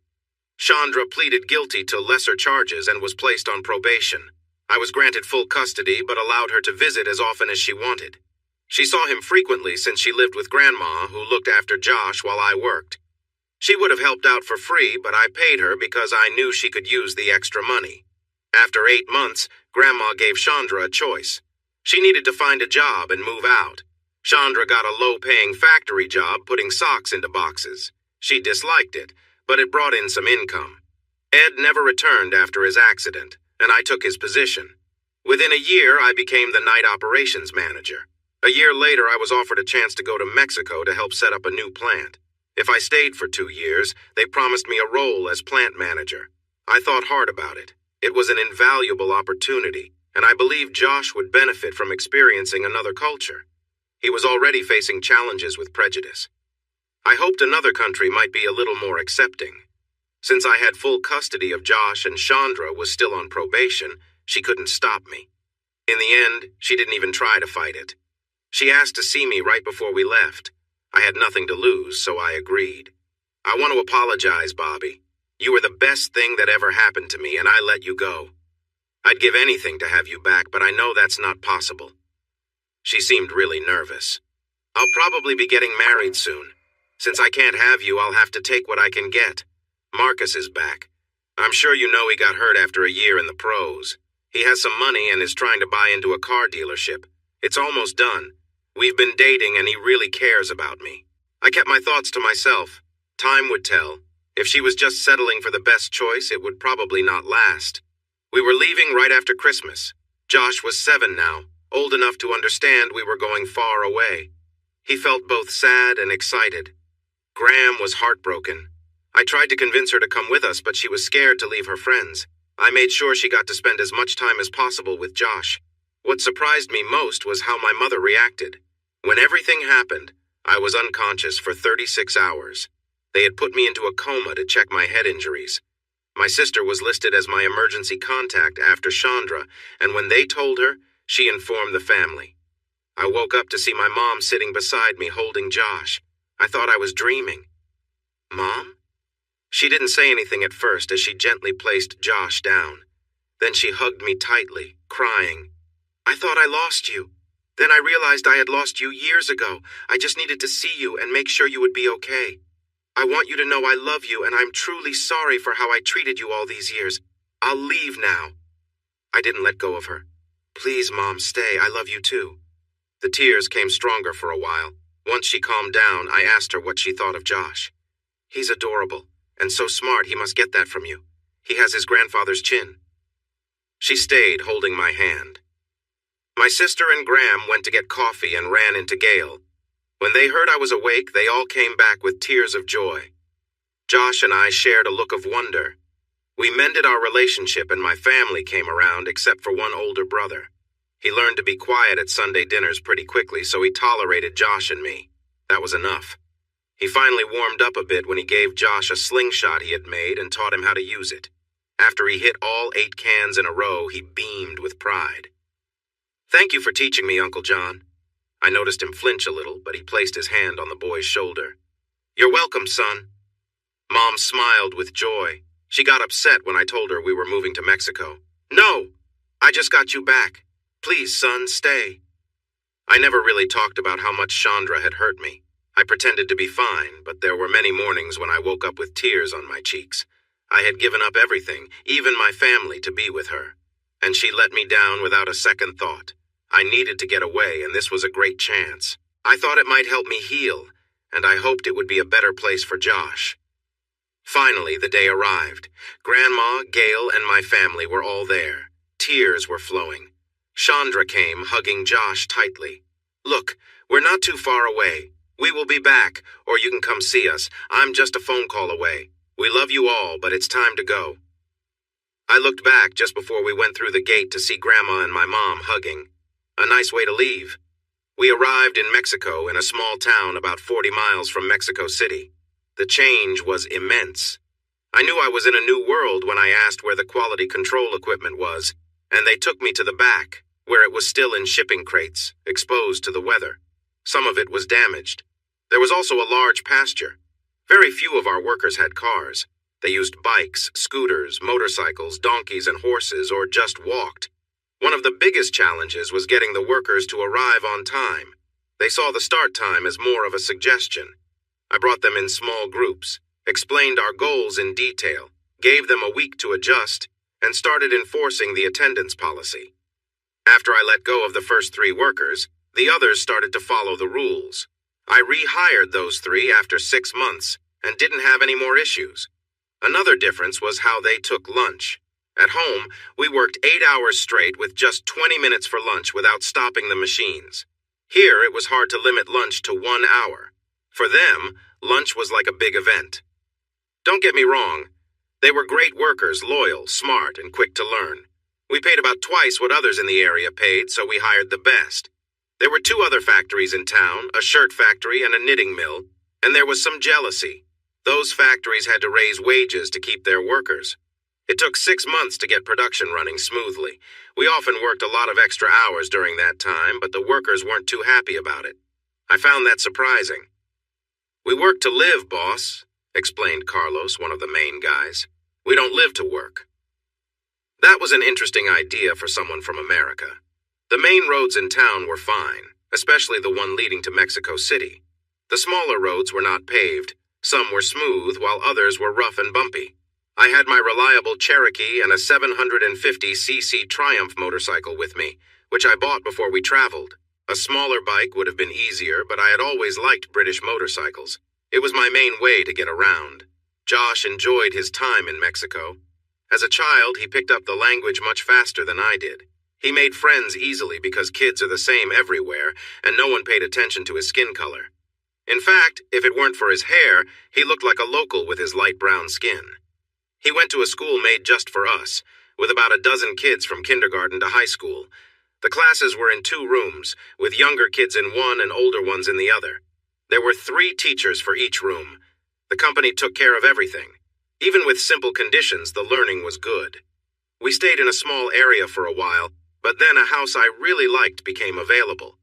Chandra pleaded guilty to lesser charges and was placed on probation. I was granted full custody but allowed her to visit as often as she wanted. She saw him frequently since she lived with Grandma, who looked after Josh while I worked. She would have helped out for free, but I paid her because I knew she could use the extra money. After 8 months, Grandma gave Chandra a choice. She needed to find a job and move out. Chandra got a low-paying factory job putting socks into boxes. She disliked it, but it brought in some income. Ed never returned after his accident, and I took his position. Within a year, I became the night operations manager. A year later, I was offered a chance to go to Mexico to help set up a new plant. If I stayed for 2 years, they promised me a role as plant manager. I thought hard about it. It was an invaluable opportunity, and I believed Josh would benefit from experiencing another culture. He was already facing challenges with prejudice. I hoped another country might be a little more accepting. Since I had full custody of Josh and Chandra was still on probation, she couldn't stop me. In the end, she didn't even try to fight it. She asked to see me right before we left. I had nothing to lose, so I agreed. "I want to apologize, Bobby. You were the best thing that ever happened to me, and I let you go. I'd give anything to have you back, but I know that's not possible." She seemed really nervous. "I'll probably be getting married soon. Since I can't have you, I'll have to take what I can get. Marcus is back. I'm sure you know he got hurt after a year in the pros. He has some money and is trying to buy into a car dealership. It's almost done. We've been dating and he really cares about me." I kept my thoughts to myself. Time would tell. If she was just settling for the best choice, it would probably not last. We were leaving right after Christmas. Josh was 7 now, old enough to understand we were going far away. He felt both sad and excited. Graham was heartbroken. I tried to convince her to come with us, but she was scared to leave her friends. I made sure she got to spend as much time as possible with Josh. What surprised me most was how my mother reacted. When everything happened, I was unconscious for 36 hours. They had put me into a coma to check my head injuries. My sister was listed as my emergency contact after Chandra, and when they told her, she informed the family. I woke up to see my mom sitting beside me holding Josh. I thought I was dreaming. "Mom?" She didn't say anything at first as she gently placed Josh down. Then she hugged me tightly, crying. "I thought I lost you. Then I realized I had lost you years ago. I just needed to see you and make sure you would be okay. I want you to know I love you and I'm truly sorry for how I treated you all these years. I'll leave now." I didn't let go of her. "Please, Mom, stay. I love you too." The tears came stronger for a while. Once she calmed down, I asked her what she thought of Josh. "He's adorable, and so smart he must get that from you. He has his grandfather's chin." She stayed, holding my hand. My sister and Graham went to get coffee and ran into Gail. When they heard I was awake, they all came back with tears of joy. Josh and I shared a look of wonder. We mended our relationship and my family came around except for one older brother. He learned to be quiet at Sunday dinners pretty quickly, so he tolerated Josh and me. That was enough. He finally warmed up a bit when he gave Josh a slingshot he had made and taught him how to use it. After he hit all 8 cans in a row, he beamed with pride. "Thank you for teaching me, Uncle John." I noticed him flinch a little, but he placed his hand on the boy's shoulder. "You're welcome, son." Mom smiled with joy. She got upset when I told her we were moving to Mexico. "No, I just got you back. Please, son, stay." I never really talked about how much Chandra had hurt me. I pretended to be fine, but there were many mornings when I woke up with tears on my cheeks. I had given up everything, even my family, to be with her. And she let me down without a second thought. I needed to get away, and this was a great chance. I thought it might help me heal, and I hoped it would be a better place for Josh. Finally, the day arrived. Grandma, Gail, and my family were all there. Tears were flowing. Chandra came, hugging Josh tightly. "Look, we're not too far away. We will be back, or you can come see us. I'm just a phone call away. We love you all, but it's time to go." I looked back just before we went through the gate to see Grandma and my mom hugging. A nice way to leave. We arrived in Mexico in a small town about 40 miles from Mexico City. The change was immense. I knew I was in a new world when I asked where the quality control equipment was, and they took me to the back, where it was still in shipping crates, exposed to the weather. Some of it was damaged. There was also a large pasture. Very few of our workers had cars. They used bikes, scooters, motorcycles, donkeys, and horses, or just walked. One of the biggest challenges was getting the workers to arrive on time. They saw the start time as more of a suggestion. I brought them in small groups, explained our goals in detail, gave them a week to adjust, and started enforcing the attendance policy. After I let go of the first 3 workers, the others started to follow the rules. I rehired those 3 after 6 months and didn't have any more issues. Another difference was how they took lunch. At home, we worked 8 hours straight with just 20 minutes for lunch without stopping the machines. Here, it was hard to limit lunch to 1 hour. For them, lunch was like a big event. Don't get me wrong. They were great workers, loyal, smart, and quick to learn. We paid about twice what others in the area paid, so we hired the best. There were 2 other factories in town, a shirt factory and a knitting mill, and there was some jealousy. Those factories had to raise wages to keep their workers. It took 6 months to get production running smoothly. We often worked a lot of extra hours during that time, but the workers weren't too happy about it. I found that surprising. "We work to live, boss," explained Carlos, one of the main guys. "We don't live to work." That was an interesting idea for someone from America. The main roads in town were fine. especially the one leading to Mexico City. The smaller roads were not paved. Some were smooth, while others were rough and bumpy. I had my reliable Cherokee and a 750cc Triumph motorcycle with me, which I bought before we traveled. A smaller bike would have been easier, but I had always liked British motorcycles. It was my main way to get around. Josh enjoyed his time in Mexico. As a child, he picked up the language much faster than I did. He made friends easily because kids are the same everywhere, and no one paid attention to his skin color. In fact, if it weren't for his hair, he looked like a local with his light brown skin. He went to a school made just for us, with about a dozen kids from kindergarten to high school. The classes were in 2 rooms, with younger kids in one and older ones in the other. There were 3 teachers for each room. The company took care of everything. Even with simple conditions, the learning was good. We stayed in a small area for a while, but then a house I really liked became available.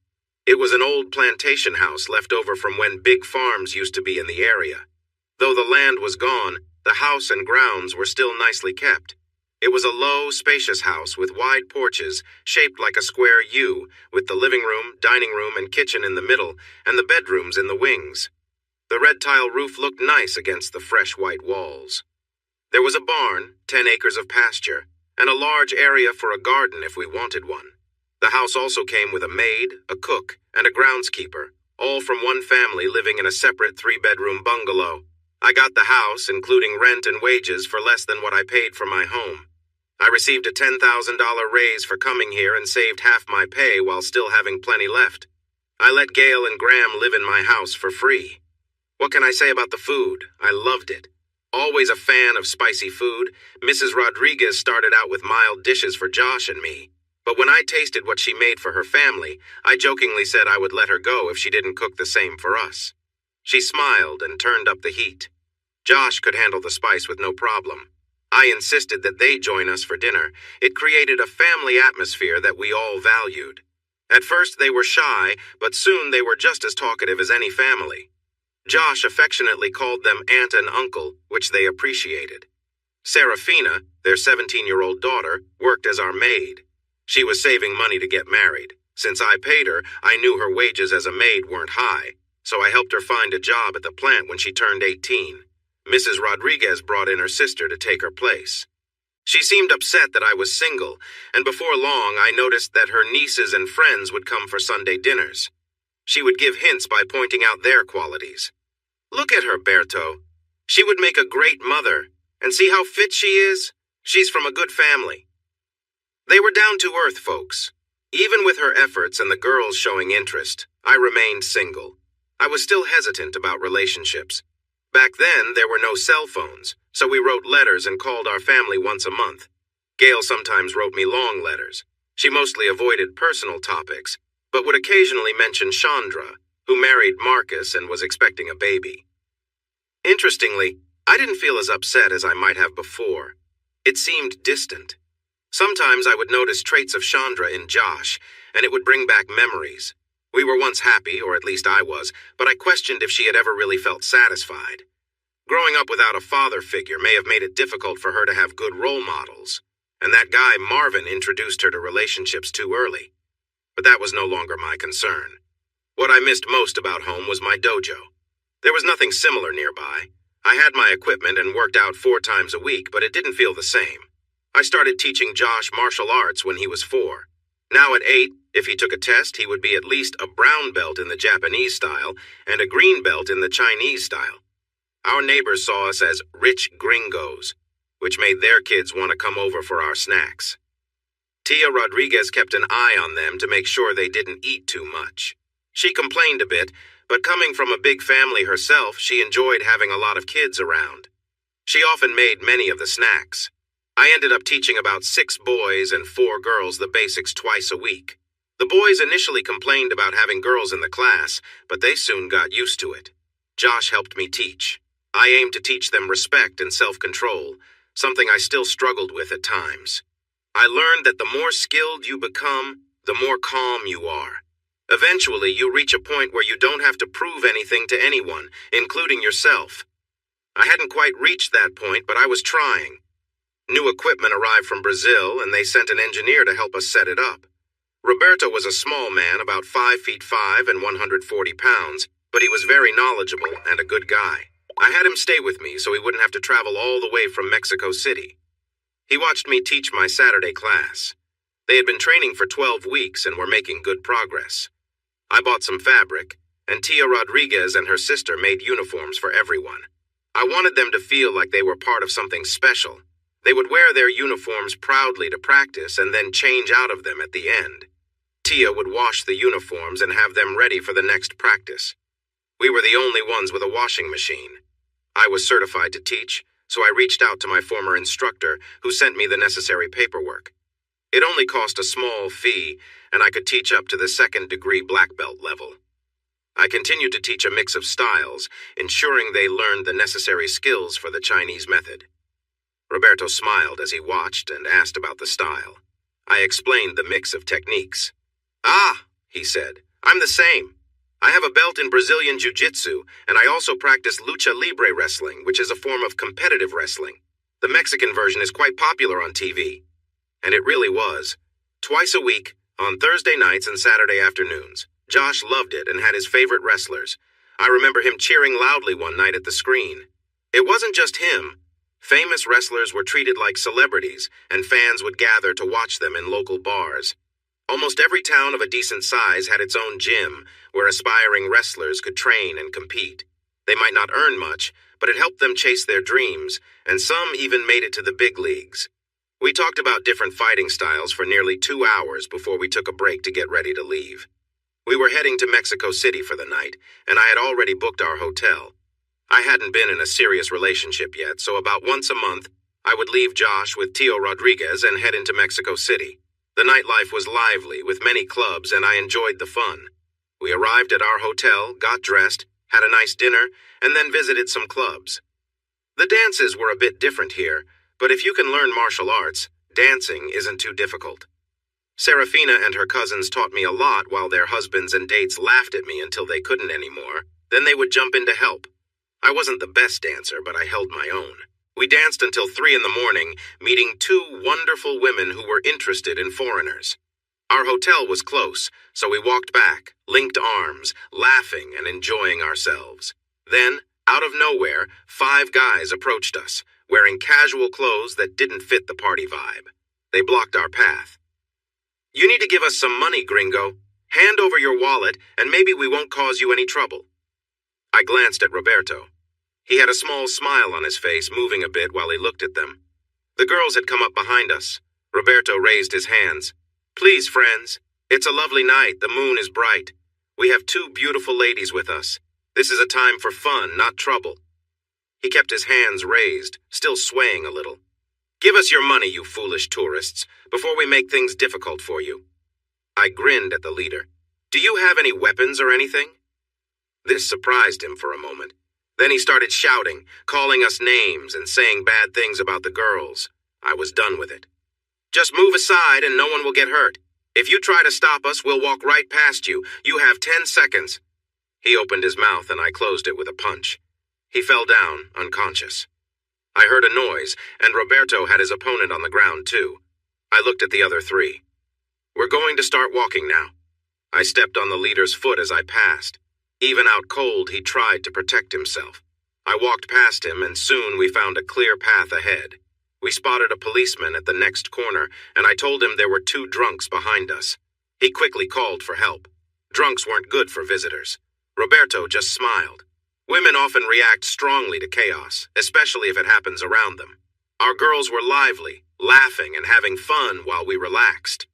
It was an old plantation house left over from when big farms used to be in the area. Though the land was gone, the house and grounds were still nicely kept. It was a low, spacious house with wide porches, shaped like a square U, with the living room, dining room, and kitchen in the middle, and the bedrooms in the wings. The red tile roof looked nice against the fresh white walls. There was a barn, 10 acres of pasture, and a large area for a garden if we wanted one. The house also came with a maid, a cook, and a groundskeeper, all from one family living in a separate 3-bedroom bungalow. I got the house, including rent and wages, for less than what I paid for my home. I received a $10,000 raise for coming here and saved half my pay while still having plenty left. I let Gail and Graham live in my house for free. What can I say about the food? I loved it. Always a fan of spicy food, Mrs. Rodriguez started out with mild dishes for Josh and me. But when I tasted what she made for her family, I jokingly said I would let her go if she didn't cook the same for us. She smiled and turned up the heat. Josh could handle the spice with no problem. I insisted that they join us for dinner. It created a family atmosphere that we all valued. At first they were shy, but soon they were just as talkative as any family. Josh affectionately called them aunt and uncle, which they appreciated. Serafina, their 17-year-old daughter, worked as our maid. She was saving money to get married. Since I paid her, I knew her wages as a maid weren't high, so I helped her find a job at the plant when she turned 18. Mrs. Rodriguez brought in her sister to take her place. She seemed upset that I was single, and before long I noticed that her nieces and friends would come for Sunday dinners. She would give hints by pointing out their qualities. Look at her, Berto. She would make a great mother, and see how fit she is? She's from a good family. They were down-to-earth folks. Even with her efforts and the girls showing interest, I remained single. I was still hesitant about relationships. Back then, there were no cell phones, so we wrote letters and called our family once a month. Gail sometimes wrote me long letters. She mostly avoided personal topics, but would occasionally mention Chandra, who married Marcus and was expecting a baby. Interestingly, I didn't feel as upset as I might have before. It seemed distant. Sometimes I would notice traits of Chandra in Josh, and it would bring back memories. We were once happy, or at least I was, but I questioned if she had ever really felt satisfied. Growing up without a father figure may have made it difficult for her to have good role models, and that guy Marvin introduced her to relationships too early. But that was no longer my concern. What I missed most about home was my dojo. There was nothing similar nearby. I had my equipment and worked out 4 times a week, but it didn't feel the same. I started teaching Josh martial arts when he was 4. Now at 8, if he took a test, he would be at least a brown belt in the Japanese style and a green belt in the Chinese style. Our neighbors saw us as rich gringos, which made their kids want to come over for our snacks. Tia Rodriguez kept an eye on them to make sure they didn't eat too much. She complained a bit, but coming from a big family herself, she enjoyed having a lot of kids around. She often made many of the snacks. I ended up teaching about 6 boys and 4 girls the basics twice a week. The boys initially complained about having girls in the class, but they soon got used to it. Josh helped me teach. I aimed to teach them respect and self-control, something I still struggled with at times. I learned that the more skilled you become, the more calm you are. Eventually, you reach a point where you don't have to prove anything to anyone, including yourself. I hadn't quite reached that point, but I was trying. New equipment arrived from Brazil, and they sent an engineer to help us set it up. Roberto was a small man, about 5'5" and 140 pounds, but he was very knowledgeable and a good guy. I had him stay with me so he wouldn't have to travel all the way from Mexico City. He watched me teach my Saturday class. They had been training for 12 weeks and were making good progress. I bought some fabric, and Tia Rodriguez and her sister made uniforms for everyone. I wanted them to feel like they were part of something special. They would wear their uniforms proudly to practice and then change out of them at the end. Tia would wash the uniforms and have them ready for the next practice. We were the only ones with a washing machine. I was certified to teach, so I reached out to my former instructor, who sent me the necessary paperwork. It only cost a small fee, and I could teach up to the second-degree black belt level. I continued to teach a mix of styles, ensuring they learned the necessary skills for the Chinese method. Roberto smiled as he watched and asked about the style. I explained the mix of techniques. "Ah," he said, "I'm the same. I have a belt in Brazilian Jiu-Jitsu, and I also practice lucha libre wrestling, which is a form of competitive wrestling. The Mexican version is quite popular on TV." And it really was. Twice a week, on Thursday nights and Saturday afternoons, Josh loved it and had his favorite wrestlers. I remember him cheering loudly one night at the screen. It wasn't just him. Famous wrestlers were treated like celebrities, and fans would gather to watch them in local bars. Almost every town of a decent size had its own gym, where aspiring wrestlers could train and compete. They might not earn much, but it helped them chase their dreams, and some even made it to the big leagues. We talked about different fighting styles for nearly 2 hours before we took a break to get ready to leave. We were heading to Mexico City for the night, and I had already booked our hotel. I hadn't been in a serious relationship yet, so about once a month, I would leave Josh with Tio Rodriguez and head into Mexico City. The nightlife was lively, with many clubs, and I enjoyed the fun. We arrived at our hotel, got dressed, had a nice dinner, and then visited some clubs. The dances were a bit different here, but if you can learn martial arts, dancing isn't too difficult. Serafina and her cousins taught me a lot while their husbands and dates laughed at me until they couldn't anymore. Then they would jump in to help. I wasn't the best dancer, but I held my own. We danced until 3 in the morning, meeting 2 wonderful women who were interested in foreigners. Our hotel was close, so we walked back, linked arms, laughing and enjoying ourselves. Then, out of nowhere, 5 guys approached us, wearing casual clothes that didn't fit the party vibe. They blocked our path. "You need to give us some money, gringo. Hand over your wallet, and maybe we won't cause you any trouble." I glanced at Roberto. He had a small smile on his face, moving a bit while he looked at them. The girls had come up behind us. Roberto raised his hands. "Please, friends. It's a lovely night. The moon is bright. We have 2 beautiful ladies with us. This is a time for fun, not trouble." He kept his hands raised, still swaying a little. "Give us your money, you foolish tourists, before we make things difficult for you." I grinned at the leader. "Do you have any weapons or anything?" This surprised him for a moment. Then he started shouting, calling us names and saying bad things about the girls. I was done with it. "Just move aside and no one will get hurt. If you try to stop us, we'll walk right past you. You have 10 seconds. He opened his mouth and I closed it with a punch. He fell down, unconscious. I heard a noise, and Roberto had his opponent on the ground, too. I looked at the other 3. "We're going to start walking now." I stepped on the leader's foot as I passed. Even out cold, he tried to protect himself. I walked past him, and soon we found a clear path ahead. We spotted a policeman at the next corner, and I told him there were 2 drunks behind us. He quickly called for help. Drunks weren't good for visitors. Roberto just smiled. Women often react strongly to chaos, especially if it happens around them. Our girls were lively, laughing and having fun while we relaxed.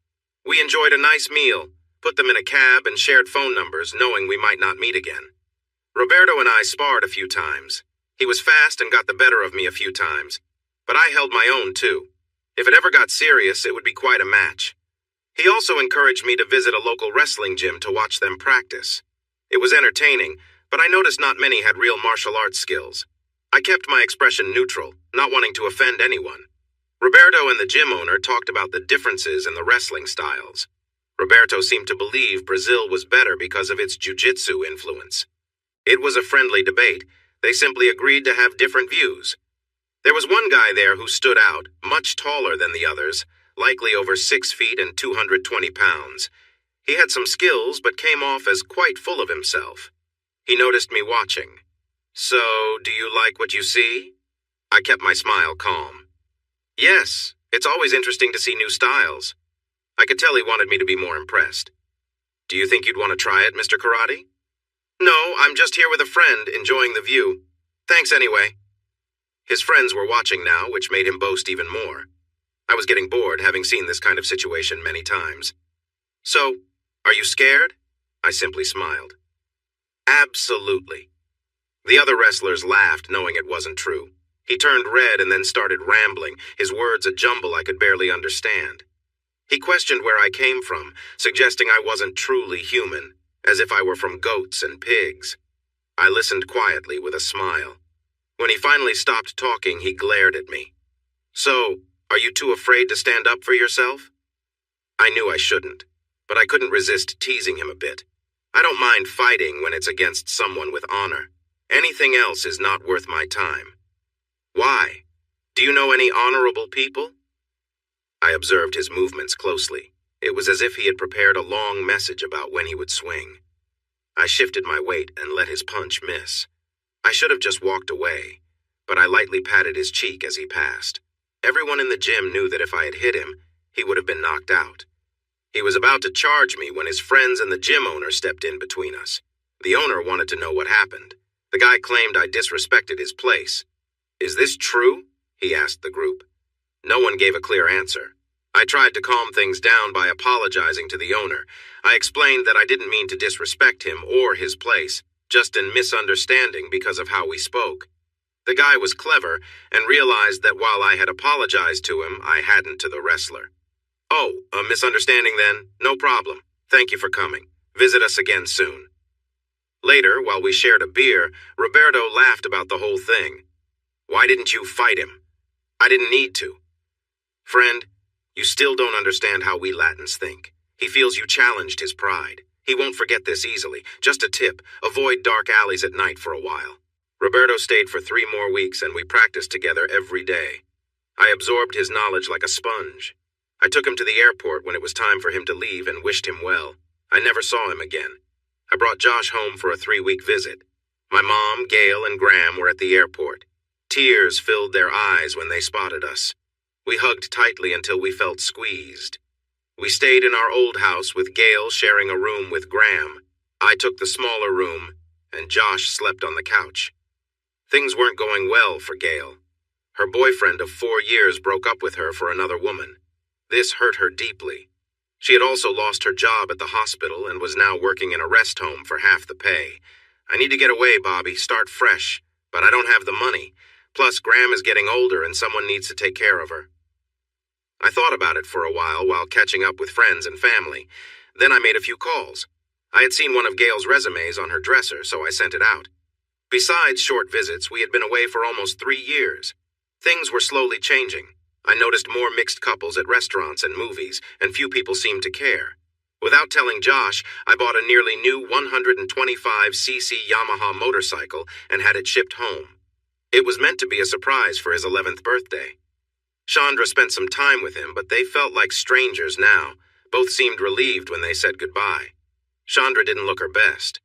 We enjoyed a nice meal, put them in a cab, and shared phone numbers, knowing we might not meet again. Roberto and I sparred a few times. He was fast and got the better of me a few times, but I held my own too. If it ever got serious, it would be quite a match. He also encouraged me to visit a local wrestling gym to watch them practice. It was entertaining, but I noticed not many had real martial arts skills. I kept my expression neutral, not wanting to offend anyone. Roberto and the gym owner talked about the differences in the wrestling styles. Roberto seemed to believe Brazil was better because of its jiu-jitsu influence. It was a friendly debate. They simply agreed to have different views. There was one guy there who stood out, much taller than the others, likely over 6 feet and 220 pounds. He had some skills, but came off as quite full of himself. He noticed me watching. "So, do you like what you see?" I kept my smile calm. "Yes, it's always interesting to see new styles." I could tell he wanted me to be more impressed. "Do you think you'd want to try it, Mr. Karate?" "No, I'm just here with a friend, enjoying the view. Thanks anyway." His friends were watching now, which made him boast even more. I was getting bored, having seen this kind of situation many times. "So, are you scared?" I simply smiled. "Absolutely." The other wrestlers laughed, knowing it wasn't true. He turned red and then started rambling, his words a jumble I could barely understand. He questioned where I came from, suggesting I wasn't truly human, as if I were from goats and pigs. I listened quietly with a smile. When he finally stopped talking, he glared at me. "So, are you too afraid to stand up for yourself?" I knew I shouldn't, but I couldn't resist teasing him a bit. I don't mind fighting when it's against someone with honor. Anything else is not worth my time. "Why? Do you know any honorable people?" I observed his movements closely. It was as if he had prepared a long message about when he would swing. I shifted my weight and let his punch miss. I should have just walked away, but I lightly patted his cheek as he passed. Everyone in the gym knew that if I had hit him, he would have been knocked out. He was about to charge me when his friends and the gym owner stepped in between us. The owner wanted to know what happened. The guy claimed I disrespected his place. "Is this true?" he asked the group. No one gave a clear answer. I tried to calm things down by apologizing to the owner. I explained that I didn't mean to disrespect him or his place, just in misunderstanding because of how we spoke. The guy was clever and realized that while I had apologized to him, I hadn't to the wrestler. "Oh, a misunderstanding then? No problem. Thank you for coming. Visit us again soon." Later, while we shared a beer, Roberto laughed about the whole thing. "Why didn't you fight him?" "I didn't need to." "Friend, you still don't understand how we Latins think. He feels you challenged his pride. He won't forget this easily. Just a tip, avoid dark alleys at night for a while." Roberto stayed for 3 more weeks and we practiced together every day. I absorbed his knowledge like a sponge. I took him to the airport when it was time for him to leave and wished him well. I never saw him again. I brought Josh home for a 3-week visit. My mom, Gail, and Graham were at the airport. Tears filled their eyes when they spotted us. We hugged tightly until we felt squeezed. We stayed in our old house with Gail sharing a room with Graham. I took the smaller room, and Josh slept on the couch. Things weren't going well for Gail. Her boyfriend of 4 years broke up with her for another woman. This hurt her deeply. She had also lost her job at the hospital and was now working in a rest home for half the pay. "I need to get away, Bobby, start fresh, but I don't have the money. Plus, Graham is getting older and someone needs to take care of her." I thought about it for a while catching up with friends and family. Then I made a few calls. I had seen one of Gail's resumes on her dresser, so I sent it out. Besides short visits, we had been away for almost 3 years. Things were slowly changing. I noticed more mixed couples at restaurants and movies, and few people seemed to care. Without telling Josh, I bought a nearly new 125cc Yamaha motorcycle and had it shipped home. It was meant to be a surprise for his 11th birthday. Chandra spent some time with him, but they felt like strangers now. Both seemed relieved when they said goodbye. Chandra didn't look her best.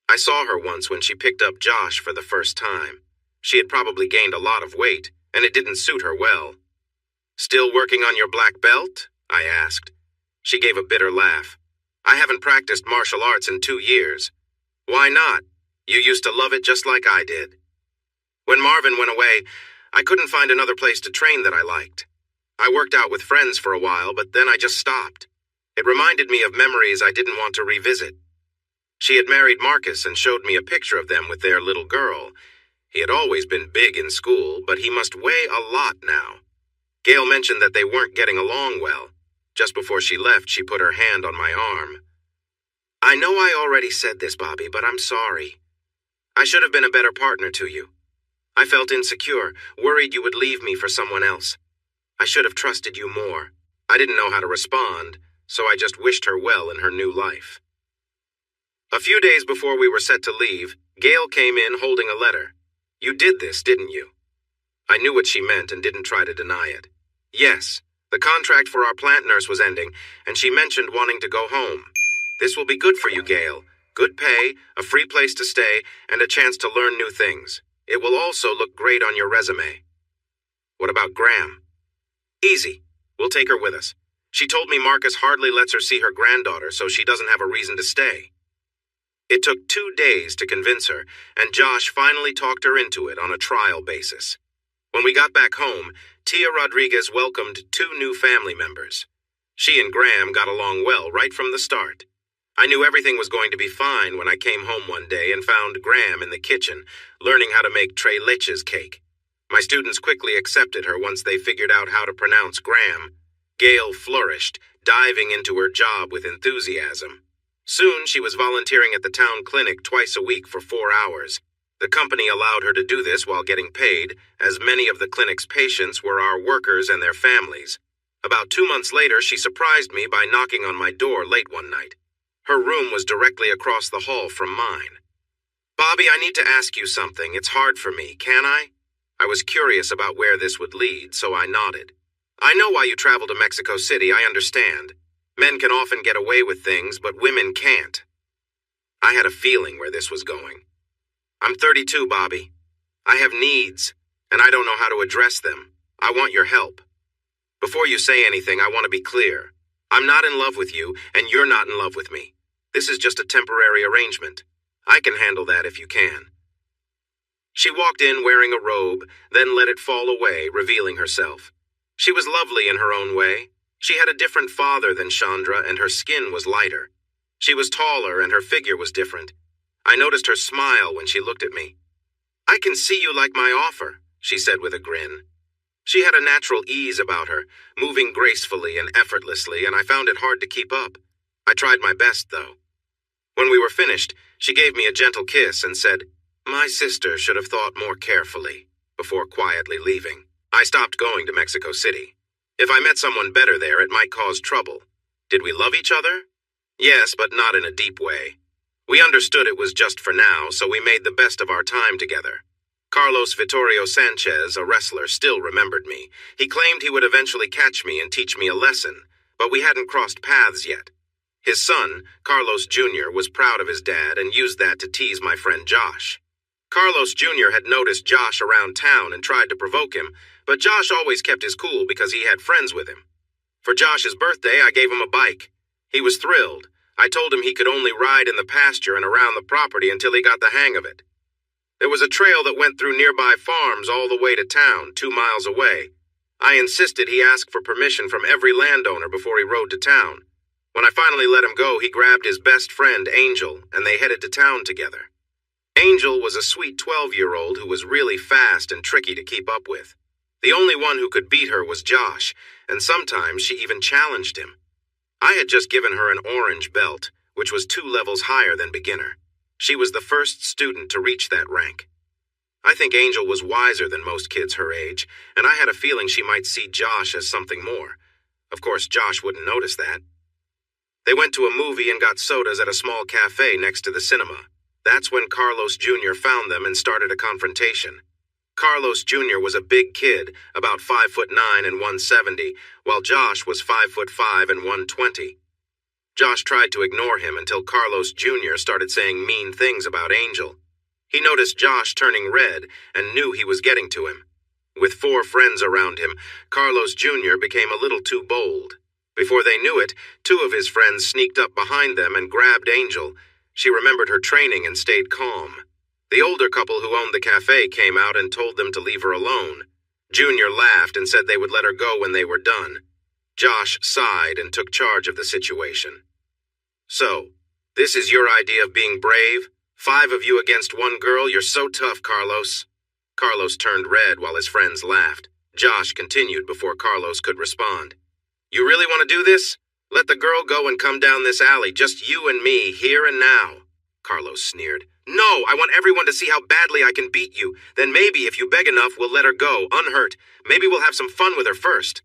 I saw her once when she picked up Josh for the first time. She had probably gained a lot of weight, and it didn't suit her well. "Still working on your black belt?" I asked. She gave a bitter laugh. "I haven't practiced martial arts in 2 years. "Why not? You used to love it just like I did." When Marvin went away, I couldn't find another place to train that I liked. I worked out with friends for a while, but then I just stopped. It reminded me of memories I didn't want to revisit. She had married Marcus and showed me a picture of them with their little girl. He had always been big in school, but he must weigh a lot now. Gail mentioned that they weren't getting along well. Just before she left, she put her hand on my arm. "I know I already said this, Bobby, but I'm sorry. I should have been a better partner to you. I felt insecure, worried you would leave me for someone else. I should have trusted you more. I didn't know how to respond, so I just wished her well in her new life." A few days before we were set to leave, Gail came in holding a letter. "You did this, didn't you?" I knew what she meant and didn't try to deny it. "Yes, The contract for our plant nurse was ending, and she mentioned wanting to go home. This will be good for you, Gail. Good pay, a free place to stay, and a chance to learn new things. It will also look great on your resume. What about Graham? Easy. We'll take her with us. She told me Marcus hardly lets her see her granddaughter, so she doesn't have a reason to stay. It took 2 days to convince her, and Josh finally talked her into it on a trial basis. When we got back home, Tia Rodriguez welcomed 2 new family members. She and Graham got along well right from the start. I knew everything was going to be fine when I came home one day and found Graham in the kitchen, learning how to make tres leches cake. My students quickly accepted her once they figured out how to pronounce Graham. Gail flourished, diving into her job with enthusiasm. Soon she was volunteering at the town clinic twice a week for 4 hours. The company allowed her to do this while getting paid, as many of the clinic's patients were our workers and their families. About 2 months later, she surprised me by knocking on my door late one night. Her room was directly across the hall from mine. "Bobby, I need to ask you something. It's hard for me, can I?" I was curious about where this would lead, so I nodded. "I know why you travel to Mexico City, I understand. Men can often get away with things, but women can't." I had a feeling where this was going. "I'm 32, Bobby. I have needs, and I don't know how to address them. I want your help. Before you say anything, I want to be clear. I'm not in love with you, and you're not in love with me. This is just a temporary arrangement. I can handle that if you can." She walked in wearing a robe, then let it fall away, revealing herself. She was lovely in her own way. She had a different father than Chandra, and her skin was lighter. She was taller, and her figure was different. I noticed her smile when she looked at me. "I can see you like my offer," she said with a grin. She had a natural ease about her, moving gracefully and effortlessly, and I found it hard to keep up. I tried my best, though. When we were finished, she gave me a gentle kiss and said, "My sister should have thought more carefully," before quietly leaving. I stopped going to Mexico City. If I met someone better there, it might cause trouble. Did we love each other? Yes, but not in a deep way. We understood it was just for now, so we made the best of our time together. Carlos Vittorio Sanchez, a wrestler, still remembered me. He claimed he would eventually catch me and teach me a lesson, but we hadn't crossed paths yet. His son, Carlos Jr., was proud of his dad and used that to tease my friend Josh. Carlos Jr. had noticed Josh around town and tried to provoke him, but Josh always kept his cool because he had friends with him. For Josh's birthday, I gave him a bike. He was thrilled. I told him he could only ride in the pasture and around the property until he got the hang of it. There was a trail that went through nearby farms all the way to town, 2 miles away. I insisted he ask for permission from every landowner before he rode to town. When I finally let him go, he grabbed his best friend, Angel, and they headed to town together. Angel was a sweet 12-year-old who was really fast and tricky to keep up with. The only one who could beat her was Josh, and sometimes she even challenged him. I had just given her an orange belt, which was 2 levels higher than beginner. She was the first student to reach that rank. I think Angel was wiser than most kids her age, and I had a feeling she might see Josh as something more. Of course, Josh wouldn't notice that. They went to a movie and got sodas at a small cafe next to the cinema. That's when Carlos Jr. found them and started a confrontation. Carlos Jr. was a big kid, about 5'9" and 170, while Josh was 5'5" and 120. Josh tried to ignore him until Carlos Jr. started saying mean things about Angel. He noticed Josh turning red and knew he was getting to him. With 4 friends around him, Carlos Jr. became a little too bold. Before they knew it, 2 of his friends sneaked up behind them and grabbed Angel. She remembered her training and stayed calm. The older couple who owned the cafe came out and told them to leave her alone. Junior laughed and said they would let her go when they were done. Josh sighed and took charge of the situation. "So, this is your idea of being brave? 5 of you against 1 girl? You're so tough, Carlos." Carlos turned red while his friends laughed. Josh continued before Carlos could respond. "You really want to do this? Let the girl go and come down this alley, just you and me, here and now." Carlos sneered. "No, I want everyone to see how badly I can beat you. Then maybe if you beg enough, we'll let her go, unhurt. Maybe we'll have some fun with her first."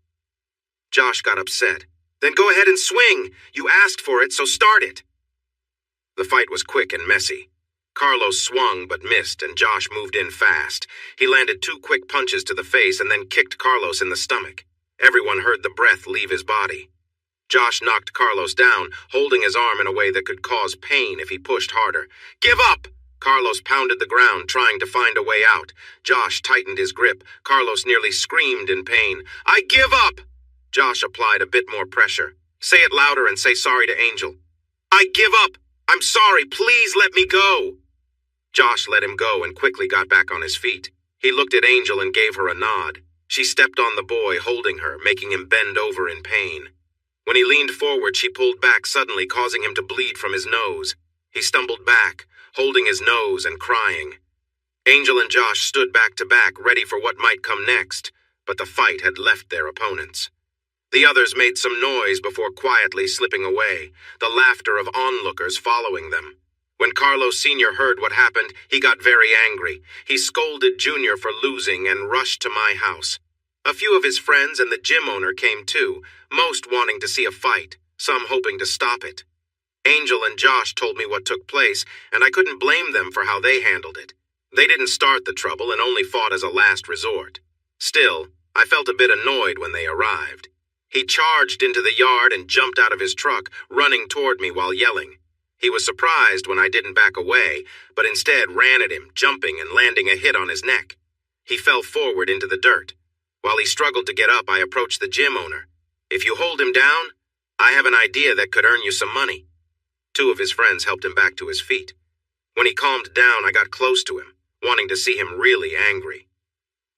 Josh got upset. "Then go ahead and swing. You asked for it, so start it." The fight was quick and messy. Carlos swung but missed, and Josh moved in fast. He landed 2 quick punches to the face and then kicked Carlos in the stomach. Everyone heard the breath leave his body. Josh knocked Carlos down, holding his arm in a way that could cause pain if he pushed harder. "Give up!" Carlos pounded the ground, trying to find a way out. Josh tightened his grip. Carlos nearly screamed in pain. "I give up!" Josh applied a bit more pressure. "Say it louder and say sorry to Angel." "I give up! I'm sorry! Please let me go!" Josh let him go and quickly got back on his feet. He looked at Angel and gave her a nod. She stepped on the boy, holding her, making him bend over in pain. When he leaned forward, she pulled back suddenly, causing him to bleed from his nose. He stumbled back, holding his nose and crying. Angel and Josh stood back to back, ready for what might come next, but the fight had left their opponents. The others made some noise before quietly slipping away, the laughter of onlookers following them. When Carlos Sr. heard what happened, he got very angry. He scolded Junior for losing and rushed to my house. A few of his friends and the gym owner came too, most wanting to see a fight, some hoping to stop it. Angel and Josh told me what took place, and I couldn't blame them for how they handled it. They didn't start the trouble and only fought as a last resort. Still, I felt a bit annoyed when they arrived. He charged into the yard and jumped out of his truck, running toward me while yelling. He was surprised when I didn't back away, but instead ran at him, jumping and landing a hit on his neck. He fell forward into the dirt. While he struggled to get up, I approached the gym owner. "If you hold him down, I have an idea that could earn you some money." Two of his friends helped him back to his feet. When he calmed down, I got close to him, wanting to see him really angry.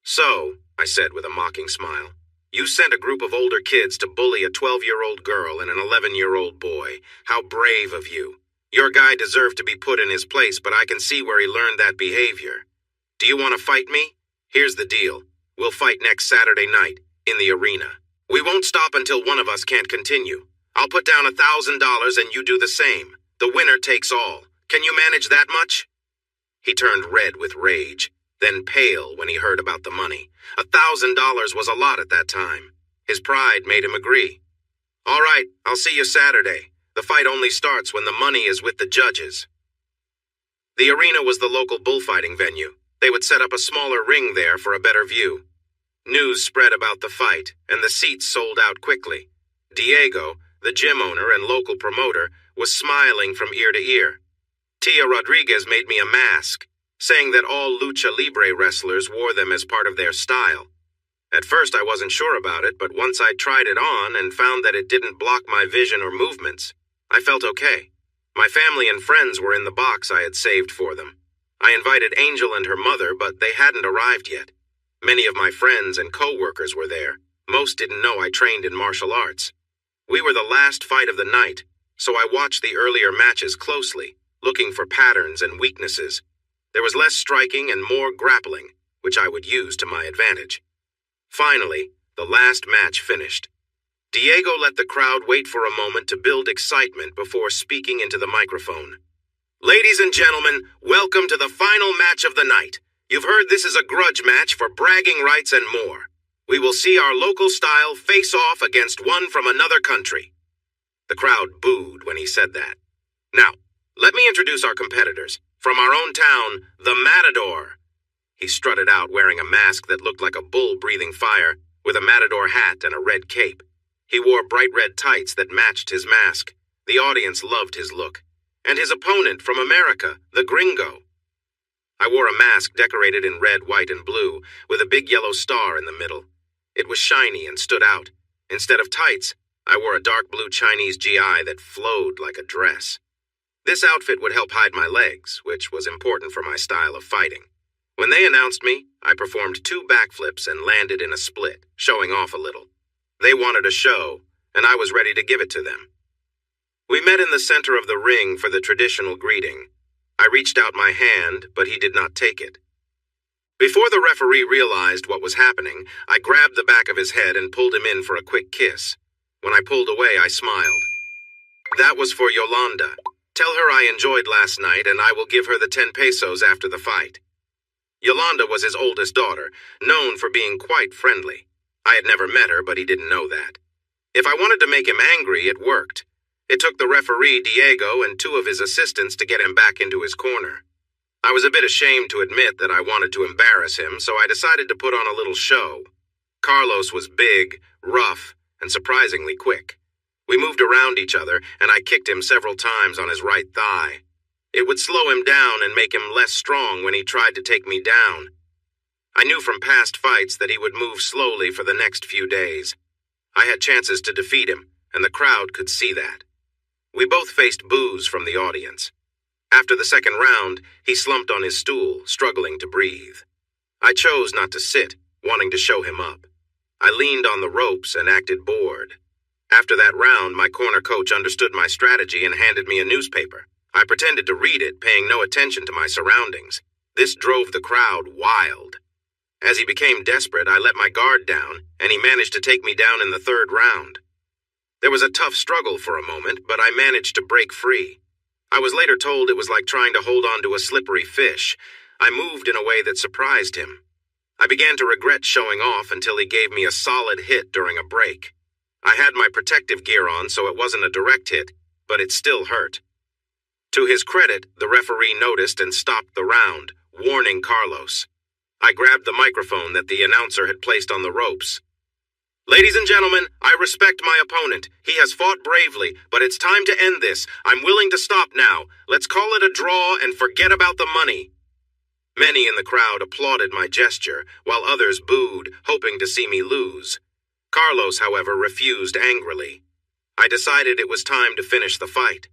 "So," I said with a mocking smile, "you sent a group of older kids to bully a 12-year-old girl and an 11-year-old boy. How brave of you. Your guy deserved to be put in his place, but I can see where he learned that behavior. Do you want to fight me? Here's the deal. We'll fight next Saturday night, in the arena. We won't stop until one of us can't continue. I'll put down $1,000 and you do the same. The winner takes all. Can you manage that much?" He turned red with rage, then pale when he heard about the money. $1,000 was a lot at that time. His pride made him agree. "All right, I'll see you Saturday. The fight only starts when the money is with the judges." The arena was the local bullfighting venue. They would set up a smaller ring there for a better view. News spread about the fight, and the seats sold out quickly. Diego, the gym owner and local promoter, was smiling from ear to ear. Tia Rodriguez made me a mask, saying that all lucha libre wrestlers wore them as part of their style. At first I wasn't sure about it, but once I tried it on and found that it didn't block my vision or movements, I felt okay. My family and friends were in the box I had saved for them. I invited Angel and her mother, but they hadn't arrived yet. Many of my friends and co-workers were there. Most didn't know I trained in martial arts. We were the last fight of the night, so I watched the earlier matches closely, looking for patterns and weaknesses. There was less striking and more grappling, which I would use to my advantage. Finally, the last match finished. Diego let the crowd wait for a moment to build excitement before speaking into the microphone. "Ladies and gentlemen, welcome to the final match of the night. You've heard this is a grudge match for bragging rights and more. We will see our local style face off against one from another country." The crowd booed when he said that. "Now, let me introduce our competitors. From our own town, the Matador." He strutted out wearing a mask that looked like a bull breathing fire, with a matador hat and a red cape. He wore bright red tights that matched his mask. The audience loved his look. And his opponent from America, the Gringo. I wore a mask decorated in red, white, and blue, with a big yellow star in the middle. It was shiny and stood out. Instead of tights, I wore a dark blue Chinese GI that flowed like a dress. This outfit would help hide my legs, which was important for my style of fighting. When they announced me, I performed 2 backflips and landed in a split, showing off a little. They wanted a show, and I was ready to give it to them. We met in the center of the ring for the traditional greeting. I reached out my hand, but he did not take it. Before the referee realized what was happening, I grabbed the back of his head and pulled him in for a quick kiss. When I pulled away, I smiled. "That was for Yolanda. Tell her I enjoyed last night, and I will give her the 10 pesos after the fight." Yolanda was his oldest daughter, known for being quite friendly. I had never met her, but he didn't know that. If I wanted to make him angry, it worked. It took the referee, Diego, and 2 of his assistants to get him back into his corner. I was a bit ashamed to admit that I wanted to embarrass him, so I decided to put on a little show. Carlos was big, rough, and surprisingly quick. We moved around each other, and I kicked him several times on his right thigh. It would slow him down and make him less strong when he tried to take me down. I knew from past fights that he would move slowly for the next few days. I had chances to defeat him, and the crowd could see that. We both faced boos from the audience. After the second round, he slumped on his stool, struggling to breathe. I chose not to sit, wanting to show him up. I leaned on the ropes and acted bored. After that round, my corner coach understood my strategy and handed me a newspaper. I pretended to read it, paying no attention to my surroundings. This drove the crowd wild. As he became desperate, I let my guard down, and he managed to take me down in the third round. There was a tough struggle for a moment, but I managed to break free. I was later told it was like trying to hold on to a slippery fish. I moved in a way that surprised him. I began to regret showing off until he gave me a solid hit during a break. I had my protective gear on, so it wasn't a direct hit, but it still hurt. To his credit, the referee noticed and stopped the round, warning Carlos. I grabbed the microphone that the announcer had placed on the ropes. "Ladies and gentlemen, I respect my opponent. He has fought bravely, but it's time to end this. I'm willing to stop now. Let's call it a draw and forget about the money." Many in the crowd applauded my gesture, while others booed, hoping to see me lose. Carlos, however, refused angrily. I decided it was time to finish the fight.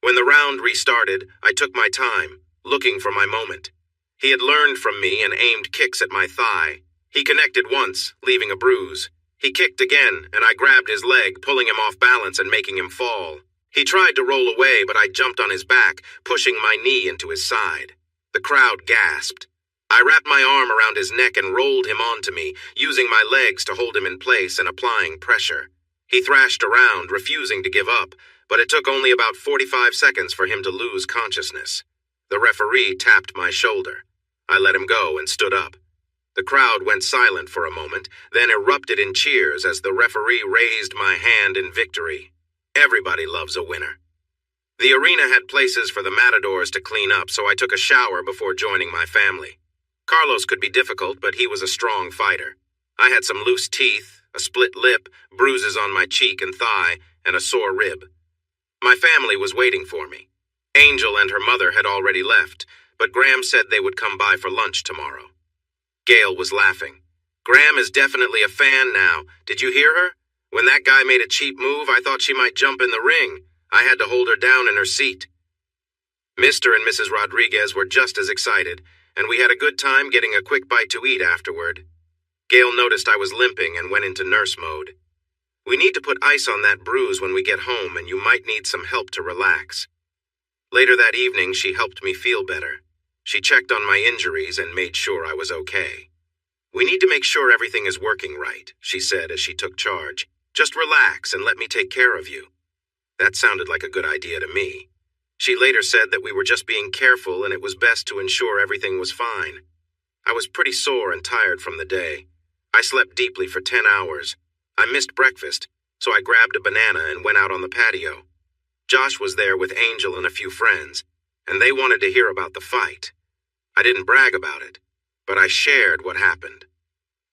When the round restarted, I took my time, looking for my moment. He had learned from me and aimed kicks at my thigh. He connected once, leaving a bruise. He kicked again, and I grabbed his leg, pulling him off balance and making him fall. He tried to roll away, but I jumped on his back, pushing my knee into his side. The crowd gasped. I wrapped my arm around his neck and rolled him onto me, using my legs to hold him in place and applying pressure. He thrashed around, refusing to give up, but it took only about 45 seconds for him to lose consciousness. The referee tapped my shoulder. I let him go and stood up. The crowd went silent for a moment, then erupted in cheers as the referee raised my hand in victory. Everybody loves a winner. The arena had places for the matadors to clean up, so I took a shower before joining my family. Carlos could be difficult, but he was a strong fighter. I had some loose teeth, a split lip, bruises on my cheek and thigh, and a sore rib. My family was waiting for me. Angel and her mother had already left, but Graham said they would come by for lunch tomorrow. Gail was laughing. "Graham is definitely a fan now. Did you hear her? When that guy made a cheap move, I thought she might jump in the ring. I had to hold her down in her seat." Mr. and Mrs. Rodriguez were just as excited, and we had a good time getting a quick bite to eat afterward. Gail noticed I was limping and went into nurse mode. "We need to put ice on that bruise when we get home, and you might need some help to relax." Later that evening, she helped me feel better. She checked on my injuries and made sure I was okay. "We need to make sure everything is working right," she said as she took charge. "Just relax and let me take care of you." That sounded like a good idea to me. She later said that we were just being careful and it was best to ensure everything was fine. I was pretty sore and tired from the day. I slept deeply for 10 hours. I missed breakfast, so I grabbed a banana and went out on the patio. Josh was there with Angel and a few friends, and they wanted to hear about the fight. I didn't brag about it, but I shared what happened.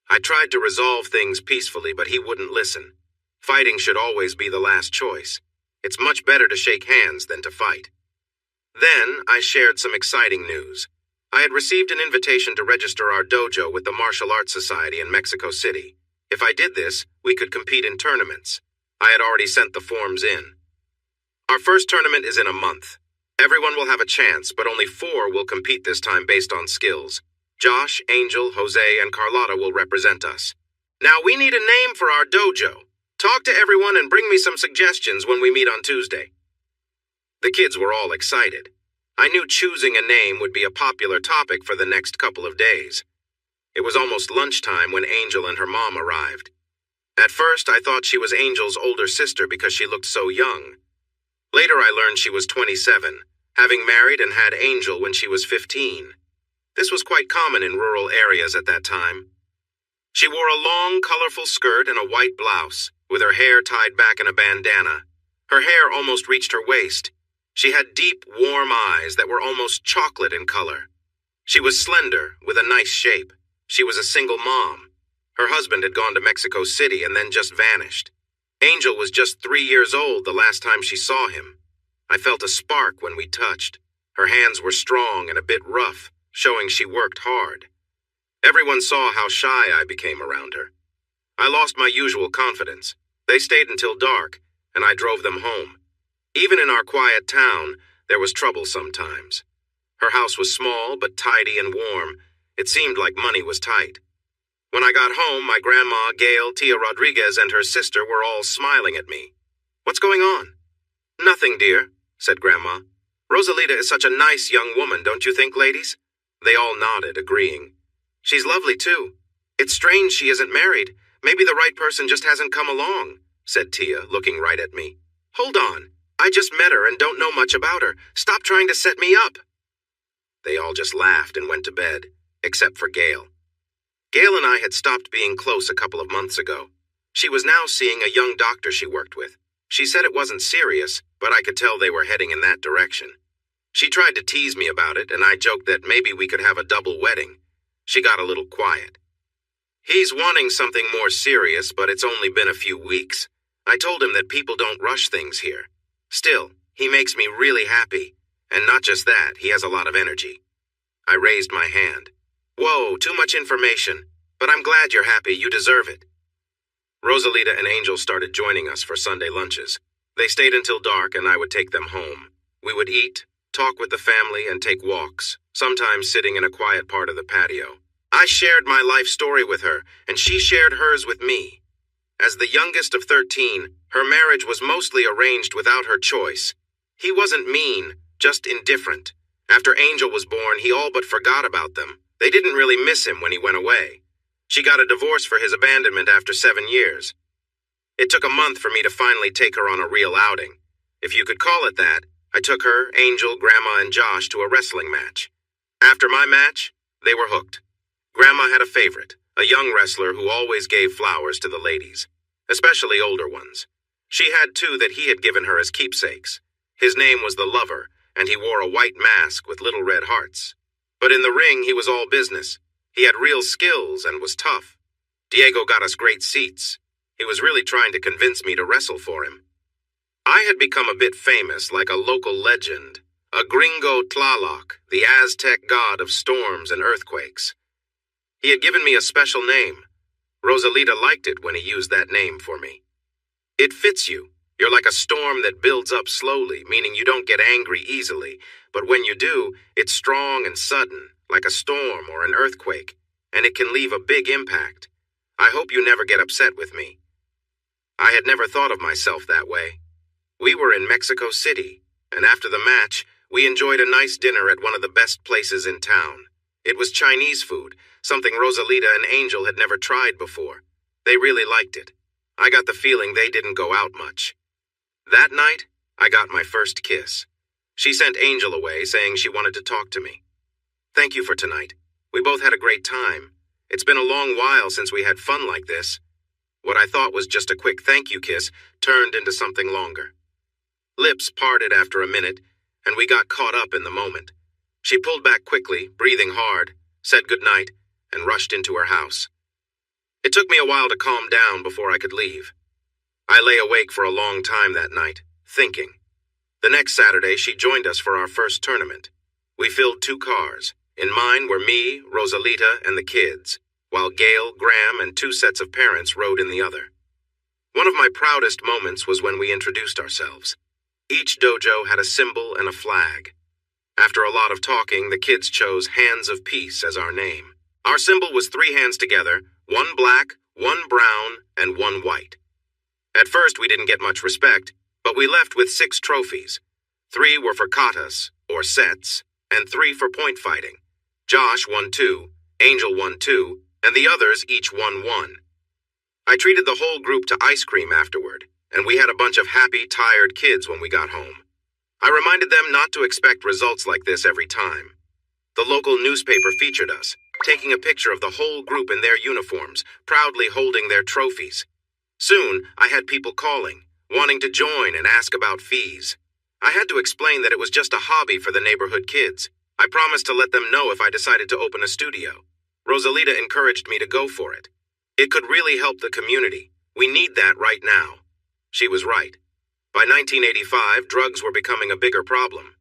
I tried to resolve things peacefully, but he wouldn't listen. Fighting should always be the last choice. It's much better to shake hands than to fight. Then I shared some exciting news. I had received an invitation to register our dojo with the Martial Arts Society in Mexico City. If I did this, we could compete in tournaments. I had already sent the forms in. Our first tournament is in a month. Everyone will have a chance, but only 4 will compete this time based on skills. Josh, Angel, Jose, and Carlotta will represent us. Now we need a name for our dojo. Talk to everyone and bring me some suggestions when we meet on Tuesday. The kids were all excited. I knew choosing a name would be a popular topic for the next couple of days. It was almost lunchtime when Angel and her mom arrived. At first, I thought she was Angel's older sister because she looked so young. Later, I learned she was 27, having married and had Angel when she was 15. This was quite common in rural areas at that time. She wore a long, colorful skirt and a white blouse, with her hair tied back in a bandana. Her hair almost reached her waist. She had deep, warm eyes that were almost chocolate in color. She was slender, with a nice shape. She was a single mom. Her husband had gone to Mexico City and then just vanished. Angel was just 3 years old the last time she saw him. I felt a spark when we touched. Her hands were strong and a bit rough, showing she worked hard. Everyone saw how shy I became around her. I lost my usual confidence. They stayed until dark, and I drove them home. Even in our quiet town, there was trouble sometimes. Her house was small but tidy and warm. It seemed like money was tight. When I got home, my grandma, Gail, Tia Rodriguez, and her sister were all smiling at me. "What's going on?" "Nothing, dear," said Grandma. "Rosalita is such a nice young woman, don't you think, ladies?" They all nodded, agreeing. "She's lovely, too. It's strange she isn't married. Maybe the right person just hasn't come along," said Tia, looking right at me. "Hold on. I just met her and don't know much about her. Stop trying to set me up." They all just laughed and went to bed, except for Gail. Gail and I had stopped being close a couple of months ago. She was now seeing a young doctor she worked with. She said it wasn't serious, but I could tell they were heading in that direction. She tried to tease me about it, and I joked that maybe we could have a double wedding. She got a little quiet. "He's wanting something more serious, but it's only been a few weeks. I told him that people don't rush things here. Still, he makes me really happy. And not just that, he has a lot of energy." I raised my hand. "Whoa, too much information. But I'm glad you're happy. You deserve it." Rosalita and Angel started joining us for Sunday lunches. They stayed until dark, and I would take them home. We would eat, talk with the family, and take walks, sometimes sitting in a quiet part of the patio. I shared my life story with her, and she shared hers with me. As the youngest of 13, her marriage was mostly arranged without her choice. He wasn't mean, just indifferent. After Angel was born, he all but forgot about them. They didn't really miss him when he went away. She got a divorce for his abandonment after 7 years. It took a month for me to finally take her on a real outing. If you could call it that, I took her, Angel, Grandma, and Josh to a wrestling match. After my match, they were hooked. Grandma had a favorite, a young wrestler who always gave flowers to the ladies, especially older ones. She had two that he had given her as keepsakes. His name was the Lover, and he wore a white mask with little red hearts. But in the ring, he was all business. He had real skills and was tough. Diego got us great seats. He was really trying to convince me to wrestle for him. I had become a bit famous, like a local legend, a gringo Tlaloc, the Aztec god of storms and earthquakes. He had given me a special name. Rosalita liked it when he used that name for me. It fits you. You're like a storm that builds up slowly, meaning you don't get angry easily, but when you do, it's strong and sudden, like a storm or an earthquake, and it can leave a big impact. I hope you never get upset with me. I had never thought of myself that way. We were in Mexico City, and after the match, we enjoyed a nice dinner at one of the best places in town. It was Chinese food, something Rosalita and Angel had never tried before. They really liked it. I got the feeling they didn't go out much. That night, I got my first kiss. She sent Angel away, saying she wanted to talk to me. "Thank you for tonight. We both had a great time. It's been a long while since we had fun like this." What I thought was just a quick thank you kiss turned into something longer. Lips parted after a minute, and we got caught up in the moment. She pulled back quickly, breathing hard, said goodnight, and rushed into her house. It took me a while to calm down before I could leave. I lay awake for a long time that night, thinking. The next Saturday, she joined us for our first tournament. We filled 2 cars. In mine were me, Rosalita, and the kids, while Gail, Graham, and 2 sets of parents rode in the other. One of my proudest moments was when we introduced ourselves. Each dojo had a symbol and a flag. After a lot of talking, the kids chose Hands of Peace as our name. Our symbol was 3 hands together, 1 black, 1 brown, and 1 white. At first, we didn't get much respect, but we left with 6 trophies. 3 were for katas, or sets, and 3 for point fighting. Josh won 2, Angel won 2, and the others each won 1. I treated the whole group to ice cream afterward, and we had a bunch of happy, tired kids when we got home. I reminded them not to expect results like this every time. The local newspaper featured us, taking a picture of the whole group in their uniforms, proudly holding their trophies. Soon, I had people calling, wanting to join and ask about fees. I had to explain that it was just a hobby for the neighborhood kids. I promised to let them know if I decided to open a studio. Rosalita encouraged me to go for it. It could really help the community. We need that right now. She was right. By 1985, drugs were becoming a bigger problem.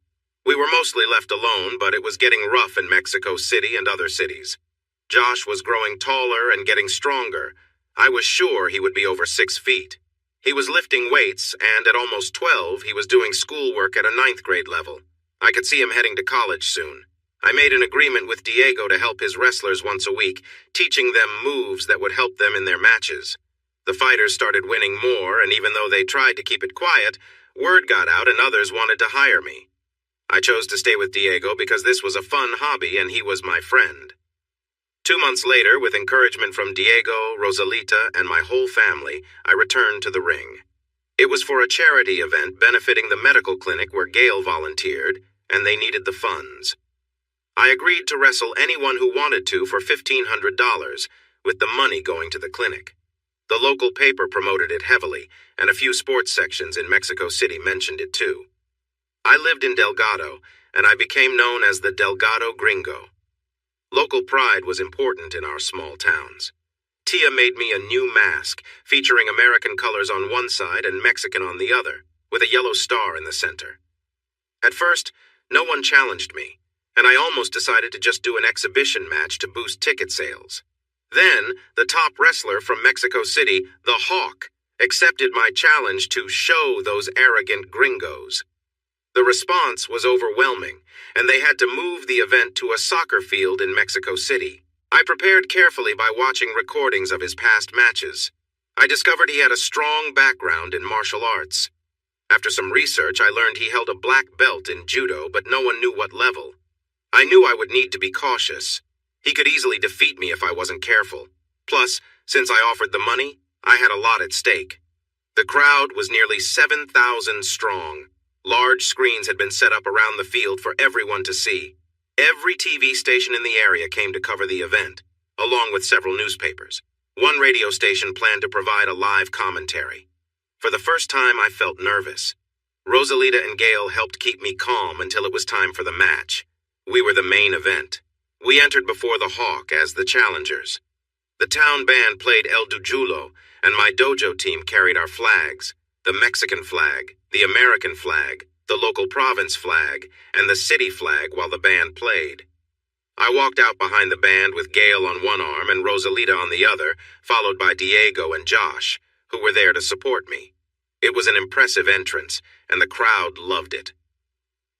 We were mostly left alone, but it was getting rough in Mexico City and other cities. Josh was growing taller and getting stronger. I was sure he would be over 6 feet. He was lifting weights, and at almost 12, he was doing schoolwork at a 9th grade level. I could see him heading to college soon. I made an agreement with Diego to help his wrestlers once a week, teaching them moves that would help them in their matches. The fighters started winning more, and even though they tried to keep it quiet, word got out and others wanted to hire me. I chose to stay with Diego because this was a fun hobby and he was my friend. 2 months later, with encouragement from Diego, Rosalita, and my whole family, I returned to the ring. It was for a charity event benefiting the medical clinic where Gail volunteered, and they needed the funds. I agreed to wrestle anyone who wanted to for $1,500, with the money going to the clinic. The local paper promoted it heavily, and a few sports sections in Mexico City mentioned it too. I lived in Delgado, and I became known as the Delgado Gringo. Local pride was important in our small towns. Tia made me a new mask, featuring American colors on one side and Mexican on the other, with a yellow star in the center. At first, no one challenged me, and I almost decided to just do an exhibition match to boost ticket sales. Then, the top wrestler from Mexico City, the Hawk, accepted my challenge to show those arrogant gringos. The response was overwhelming, and they had to move the event to a soccer field in Mexico City. I prepared carefully by watching recordings of his past matches. I discovered he had a strong background in martial arts. After some research, I learned he held a black belt in judo, but no one knew what level. I knew I would need to be cautious. He could easily defeat me if I wasn't careful. Plus, since I offered the money, I had a lot at stake. The crowd was nearly 7,000 strong. Large screens had been set up around the field for everyone to see. Every TV station in the area came to cover the event, along with several newspapers. One radio station planned to provide a live commentary. For the first time, I felt nervous. Rosalita and Gail helped keep me calm until it was time for the match. We were the main event. We entered before the Hawk as the challengers. The town band played El Dujulo, and my dojo team carried our flags: the Mexican flag, the American flag, the local province flag, and the city flag while the band played. I walked out behind the band with Gail on one arm and Rosalita on the other, followed by Diego and Josh, who were there to support me. It was an impressive entrance, and the crowd loved it.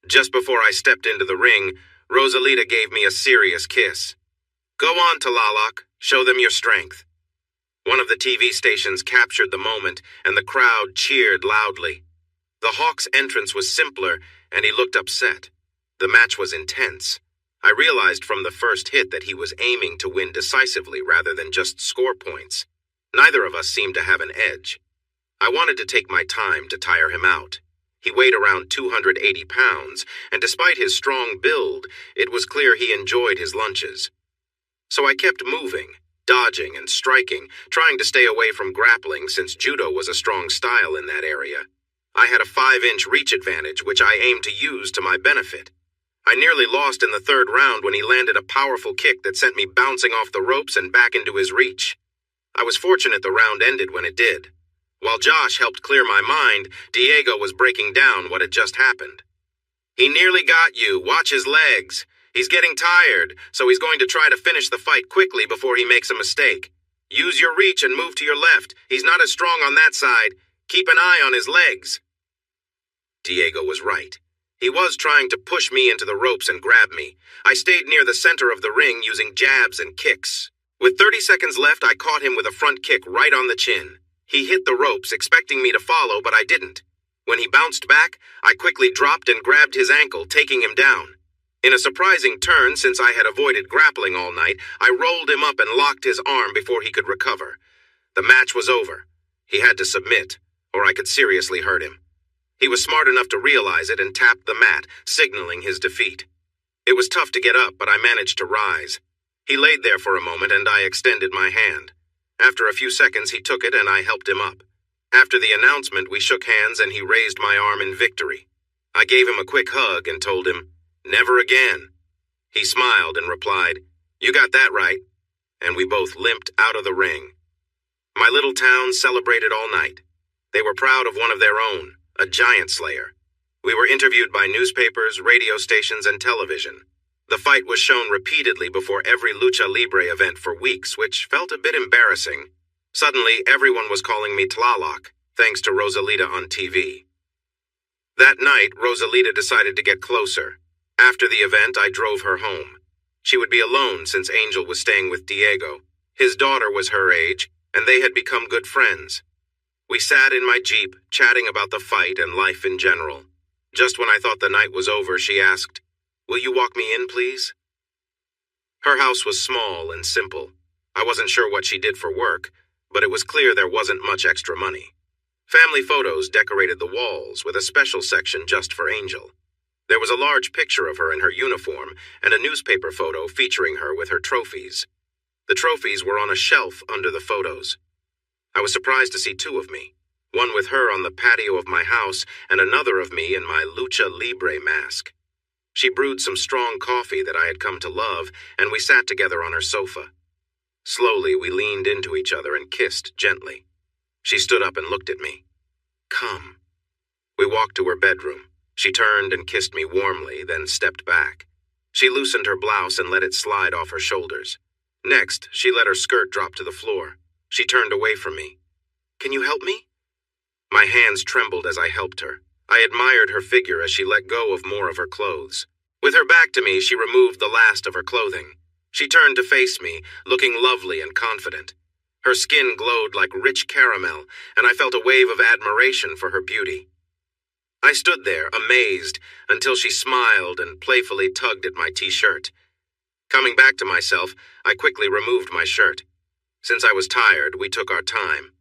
Just before I stepped into the ring, Rosalita gave me a serious kiss. "Go on, Tlaloc. Show them your strength." One of the TV stations captured the moment, and the crowd cheered loudly. The Hawk's entrance was simpler, and he looked upset. The match was intense. I realized from the first hit that he was aiming to win decisively rather than just score points. Neither of us seemed to have an edge. I wanted to take my time to tire him out. He weighed around 280 pounds, and despite his strong build, it was clear he enjoyed his lunches. So I kept moving, dodging and striking, trying to stay away from grappling since judo was a strong style in that area. I had a 5-inch reach advantage, which I aimed to use to my benefit. I nearly lost in the third round when he landed a powerful kick that sent me bouncing off the ropes and back into his reach. I was fortunate the round ended when it did. While Josh helped clear my mind, Diego was breaking down what had just happened. "He nearly got you. Watch his legs. He's getting tired, so he's going to try to finish the fight quickly before he makes a mistake. Use your reach and move to your left. He's not as strong on that side. Keep an eye on his legs." Diego was right. He was trying to push me into the ropes and grab me. I stayed near the center of the ring using jabs and kicks. With 30 seconds left, I caught him with a front kick right on the chin. He hit the ropes, expecting me to follow, but I didn't. When he bounced back, I quickly dropped and grabbed his ankle, taking him down. In a surprising turn, since I had avoided grappling all night, I rolled him up and locked his arm before he could recover. The match was over. He had to submit, or I could seriously hurt him. He was smart enough to realize it and tapped the mat, signaling his defeat. It was tough to get up, but I managed to rise. He laid there for a moment, and I extended my hand. After a few seconds, he took it, and I helped him up. After the announcement, we shook hands, and he raised my arm in victory. I gave him a quick hug and told him, "Never again." He smiled and replied, "You got that right." And we both limped out of the ring. My little town celebrated all night. They were proud of one of their own, a giant slayer. We were interviewed by newspapers, radio stations, and television. The fight was shown repeatedly before every lucha libre event for weeks, which felt a bit embarrassing. Suddenly, everyone was calling me Tlaloc, thanks to Rosalita on TV. That night, Rosalita decided to get closer. After the event, I drove her home. She would be alone since Angel was staying with Diego. His daughter was her age, and they had become good friends. We sat in my Jeep, chatting about the fight and life in general. Just when I thought the night was over, she asked, "Will you walk me in, please?" Her house was small and simple. I wasn't sure what she did for work, but it was clear there wasn't much extra money. Family photos decorated the walls with a special section just for Angel. There was a large picture of her in her uniform and a newspaper photo featuring her with her trophies. The trophies were on a shelf under the photos. I was surprised to see two of me, one with her on the patio of my house and another of me in my lucha libre mask. She brewed some strong coffee that I had come to love, and we sat together on her sofa. Slowly, we leaned into each other and kissed gently. She stood up and looked at me. "Come." We walked to her bedroom. She turned and kissed me warmly, then stepped back. She loosened her blouse and let it slide off her shoulders. Next, she let her skirt drop to the floor. She turned away from me. "Can you help me?" My hands trembled as I helped her. I admired her figure as she let go of more of her clothes. With her back to me, she removed the last of her clothing. She turned to face me, looking lovely and confident. Her skin glowed like rich caramel, and I felt a wave of admiration for her beauty. I stood there, amazed, until she smiled and playfully tugged at my t-shirt. Coming back to myself, I quickly removed my shirt. Since I was tired, we took our time.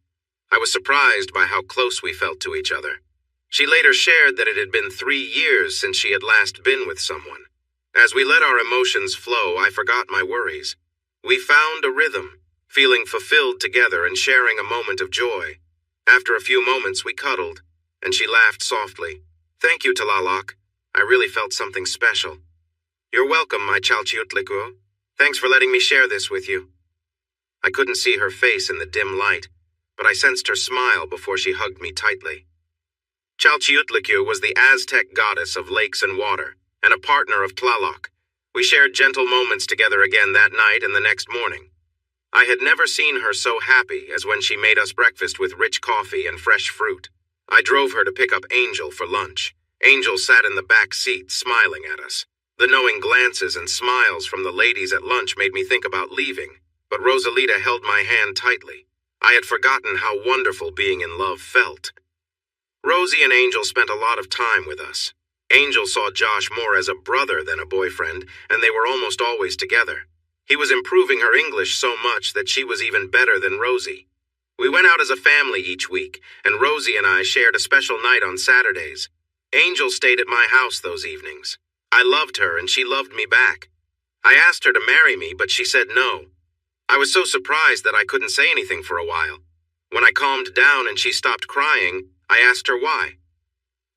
I was surprised by how close we felt to each other. She later shared that it had been 3 years since she had last been with someone. As we let our emotions flow, I forgot my worries. We found a rhythm, feeling fulfilled together and sharing a moment of joy. After a few moments, we cuddled, and she laughed softly. "Thank you, Tlaloc. I really felt something special." "You're welcome, my Chalchiuhtlicue. Thanks for letting me share this with you." I couldn't see her face in the dim light, but I sensed her smile before she hugged me tightly. Chalchiuhtlicue was the Aztec goddess of lakes and water, and a partner of Tlaloc. We shared gentle moments together again that night and the next morning. I had never seen her so happy as when she made us breakfast with rich coffee and fresh fruit. I drove her to pick up Angel for lunch. Angel sat in the back seat, smiling at us. The knowing glances and smiles from the ladies at lunch made me think about leaving, but Rosalita held my hand tightly. I had forgotten how wonderful being in love felt. Rosie and Angel spent a lot of time with us. Angel saw Josh more as a brother than a boyfriend, and they were almost always together. He was improving her English so much that she was even better than Rosie. We went out as a family each week, and Rosie and I shared a special night on Saturdays. Angel stayed at my house those evenings. I loved her, and she loved me back. I asked her to marry me, but she said no. I was so surprised that I couldn't say anything for a while. When I calmed down and she stopped crying, I asked her why.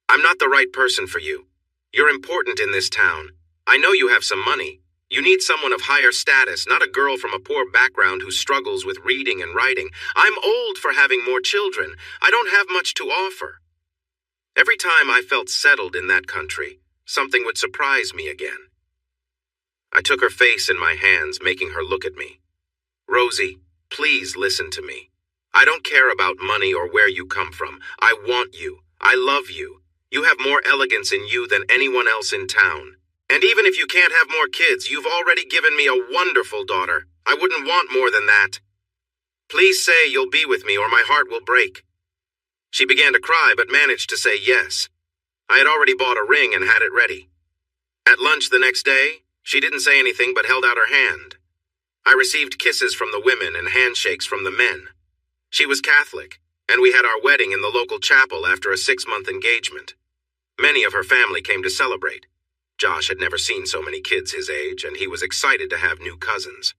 "I'm not the right person for you. You're important in this town. I know you have some money. You need someone of higher status, not a girl from a poor background who struggles with reading and writing. I'm old for having more children. I don't have much to offer." Every time I felt settled in that country, something would surprise me again. I took her face in my hands, making her look at me. "Rosie, please listen to me. I don't care about money or where you come from. I want you. I love you. You have more elegance in you than anyone else in town. And even if you can't have more kids, you've already given me a wonderful daughter. I wouldn't want more than that. Please say you'll be with me or my heart will break." She began to cry but managed to say yes. I had already bought a ring and had it ready. At lunch the next day, she didn't say anything but held out her hand. I received kisses from the women and handshakes from the men. She was Catholic, and we had our wedding in the local chapel after a 6-month engagement. Many of her family came to celebrate. Josh had never seen so many kids his age, and he was excited to have new cousins.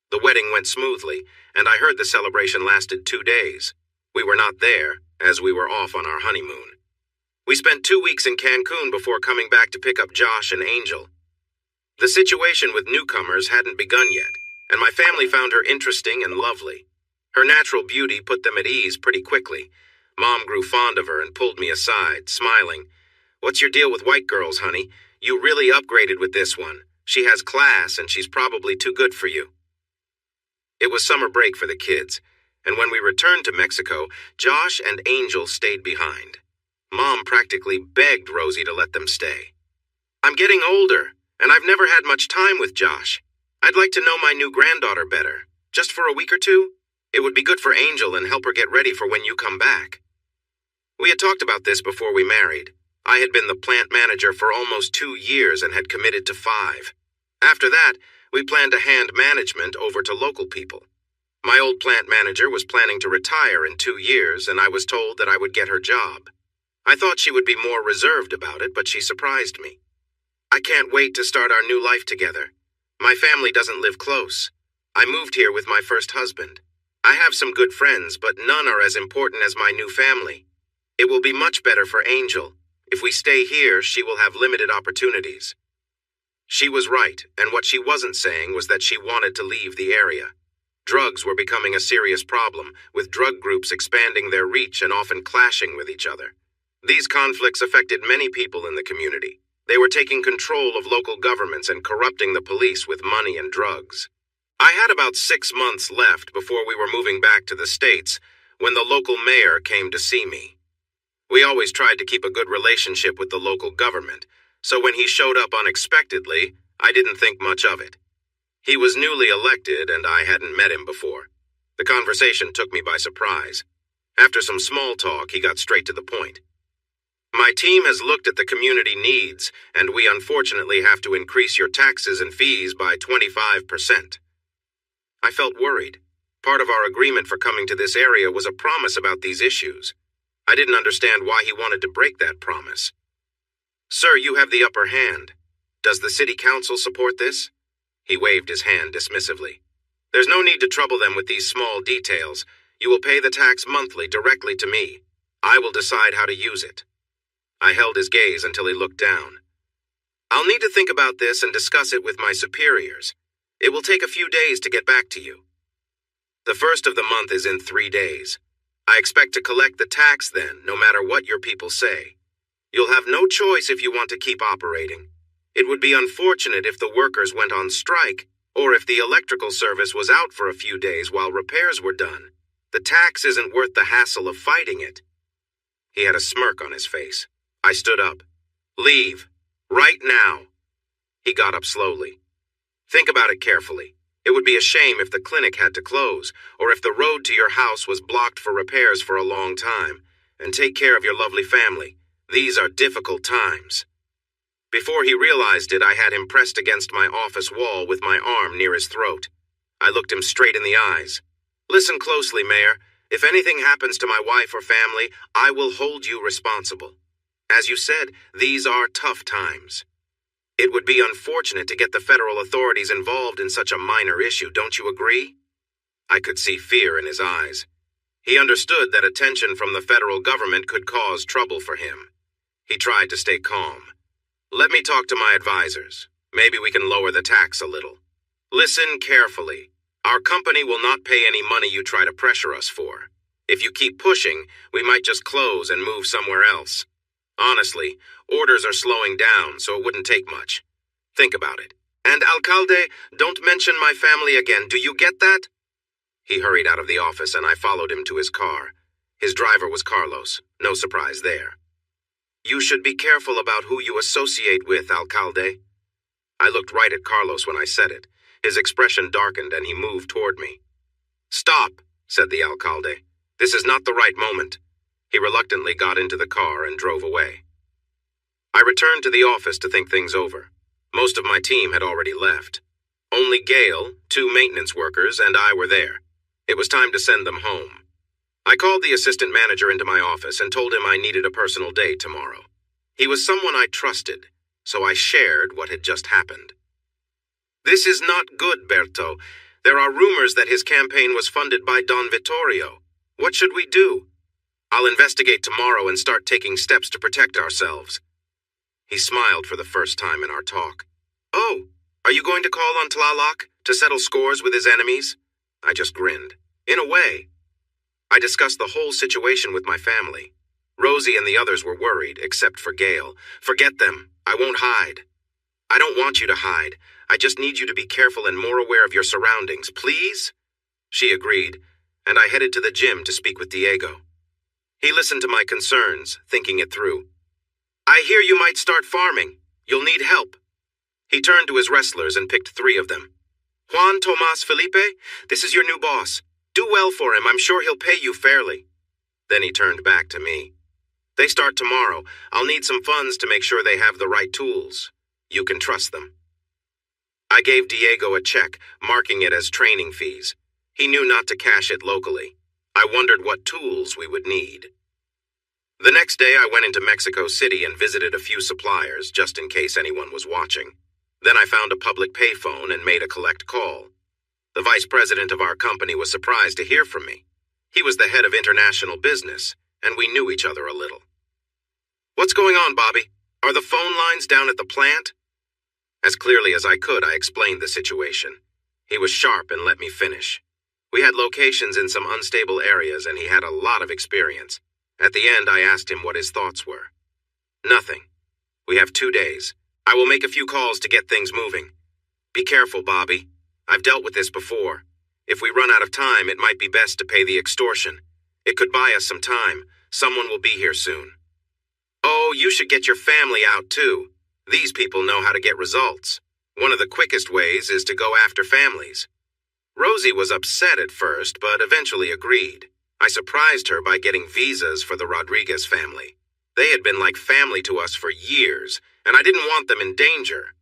The wedding went smoothly, and I heard the celebration lasted 2 days. We were not there, as we were off on our honeymoon. We spent 2 weeks in Cancun before coming back to pick up Josh and Angel. The situation with newcomers hadn't begun yet, and my family found her interesting and lovely. Her natural beauty put them at ease pretty quickly. Mom grew fond of her and pulled me aside, smiling. "What's your deal with white girls, honey? You really upgraded with this one. She has class and she's probably too good for you." It was summer break for the kids, and when we returned to Mexico, Josh and Angel stayed behind. Mom practically begged Rosie to let them stay. "I'm getting older, and I've never had much time with Josh. I'd like to know my new granddaughter better, just for a week or two. It would be good for Angel and help her get ready for when you come back." We had talked about this before we married. I had been the plant manager for almost 2 years and had committed to 5. After that, we planned to hand management over to local people. My old plant manager was planning to retire in 2 years, and I was told that I would get her job. I thought she would be more reserved about it, but she surprised me. "I can't wait to start our new life together. My family doesn't live close. I moved here with my first husband. I have some good friends, but none are as important as my new family. It will be much better for Angel. If we stay here, she will have limited opportunities." She was right, and what she wasn't saying was that she wanted to leave the area. Drugs were becoming a serious problem, with drug groups expanding their reach and often clashing with each other. These conflicts affected many people in the community. They were taking control of local governments and corrupting the police with money and drugs. I had about 6 months left before we were moving back to the States when the local mayor came to see me. We always tried to keep a good relationship with the local government, so when he showed up unexpectedly, I didn't think much of it. He was newly elected and I hadn't met him before. The conversation took me by surprise. After some small talk, he got straight to the point. "My team has looked at the community needs, and we unfortunately have to increase your taxes and fees by 25%. I felt worried. Part of our agreement for coming to this area was a promise about these issues. I didn't understand why he wanted to break that promise. "Sir, you have the upper hand. Does the city council support this?" He waved his hand dismissively. "There's no need to trouble them with these small details. You will pay the tax monthly directly to me. I will decide how to use it." I held his gaze until he looked down. "I'll need to think about this and discuss it with my superiors. It will take a few days to get back to you. The first of the month is in 3 days. I expect to collect the tax then, no matter what your people say. You'll have no choice if you want to keep operating. It would be unfortunate if the workers went on strike, or if the electrical service was out for a few days while repairs were done. The tax isn't worth the hassle of fighting it." He had a smirk on his face. I stood up. "Leave. Right now." He got up slowly. "Think about it carefully. It would be a shame if the clinic had to close, or if the road to your house was blocked for repairs for a long time. And take care of your lovely family. These are difficult times." Before he realized it, I had him pressed against my office wall with my arm near his throat. I looked him straight in the eyes. "Listen closely, Mayor. If anything happens to my wife or family, I will hold you responsible. As you said, these are tough times. It would be unfortunate to get the federal authorities involved in such a minor issue, don't you agree?" I could see fear in his eyes. He understood that attention from the federal government could cause trouble for him. He tried to stay calm. "Let me talk to my advisors. Maybe we can lower the tax a little. Listen carefully. Our company will not pay any money you try to pressure us for. If you keep pushing, we might just close and move somewhere else. Honestly, orders are slowing down, so it wouldn't take much. Think about it. And Alcalde, don't mention my family again. Do you get that?" He hurried out of the office and I followed him to his car. His driver was Carlos. No surprise there. "You should be careful about who you associate with, Alcalde." I looked right at Carlos when I said it. His expression darkened and he moved toward me. "Stop," said the Alcalde. "This is not the right moment." He reluctantly got into the car and drove away. I returned to the office to think things over. Most of my team had already left. Only Gail, 2 maintenance workers, and I were there. It was time to send them home. I called the assistant manager into my office and told him I needed a personal day tomorrow. He was someone I trusted, so I shared what had just happened. "This is not good, Berto. There are rumors that his campaign was funded by Don Vittorio. What should we do? I'll investigate tomorrow and start taking steps to protect ourselves." He smiled for the first time in our talk. "Oh, are you going to call on Tlaloc to settle scores with his enemies?" I just grinned. In a way. I discussed the whole situation with my family. Rosie and the others were worried, except for Gail. Forget them. I won't hide. I don't want you to hide. I just need you to be careful and more aware of your surroundings, please? She agreed, and I headed to the gym to speak with Diego. He listened to my concerns, thinking it through. I hear you might start farming. You'll need help. He turned to his wrestlers and picked 3 of them. Juan Tomas Felipe, this is your new boss. Do well for him. I'm sure he'll pay you fairly. Then he turned back to me. They start tomorrow. I'll need some funds to make sure they have the right tools. You can trust them. I gave Diego a check, marking it as training fees. He knew not to cash it locally. I wondered what tools we would need. The next day I went into Mexico City and visited a few suppliers, just in case anyone was watching. Then I found a public payphone and made a collect call. The vice president of our company was surprised to hear from me. He was the head of international business, and we knew each other a little. What's going on, Bobby? Are the phone lines down at the plant? As clearly as I could, I explained the situation. He was sharp and let me finish. We had locations in some unstable areas, and he had a lot of experience. At the end, I asked him what his thoughts were. Nothing. We have 2 days. I will make a few calls to get things moving. Be careful, Bobby. I've dealt with this before. If we run out of time, it might be best to pay the extortion. It could buy us some time. Someone will be here soon. Oh, you should get your family out, too. These people know how to get results. One of the quickest ways is to go after families. Rosie was upset at first, but eventually agreed. I surprised her by getting visas for the Rodriguez family. They had been like family to us for years, and I didn't want them in danger.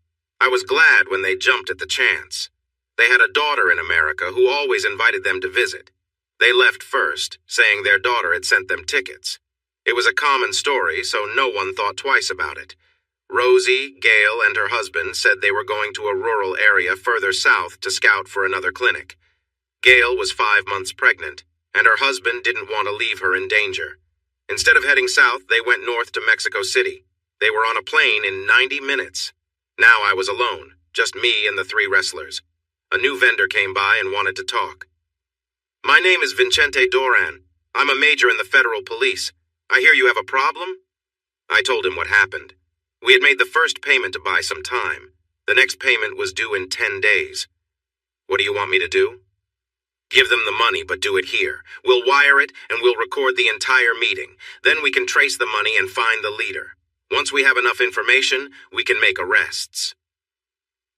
I was glad when they jumped at the chance. They had a daughter in America who always invited them to visit. They left first, saying their daughter had sent them tickets. It was a common story, so no one thought twice about it. Rosie, Gail, and her husband said they were going to a rural area further south to scout for another clinic. Gail was 5 months pregnant, and her husband didn't want to leave her in danger. Instead of heading south, they went north to Mexico City. They were on a plane in 90 minutes. Now I was alone, just me and the 3 wrestlers. A new vendor came by and wanted to talk. My name is Vicente Duran. I'm a major in the federal police. I hear you have a problem? I told him what happened. We had made the first payment to buy some time. The next payment was due in 10 days. What do you want me to do? Give them the money, but do it here. We'll wire it, and we'll record the entire meeting. Then we can trace the money and find the leader. Once we have enough information, we can make arrests.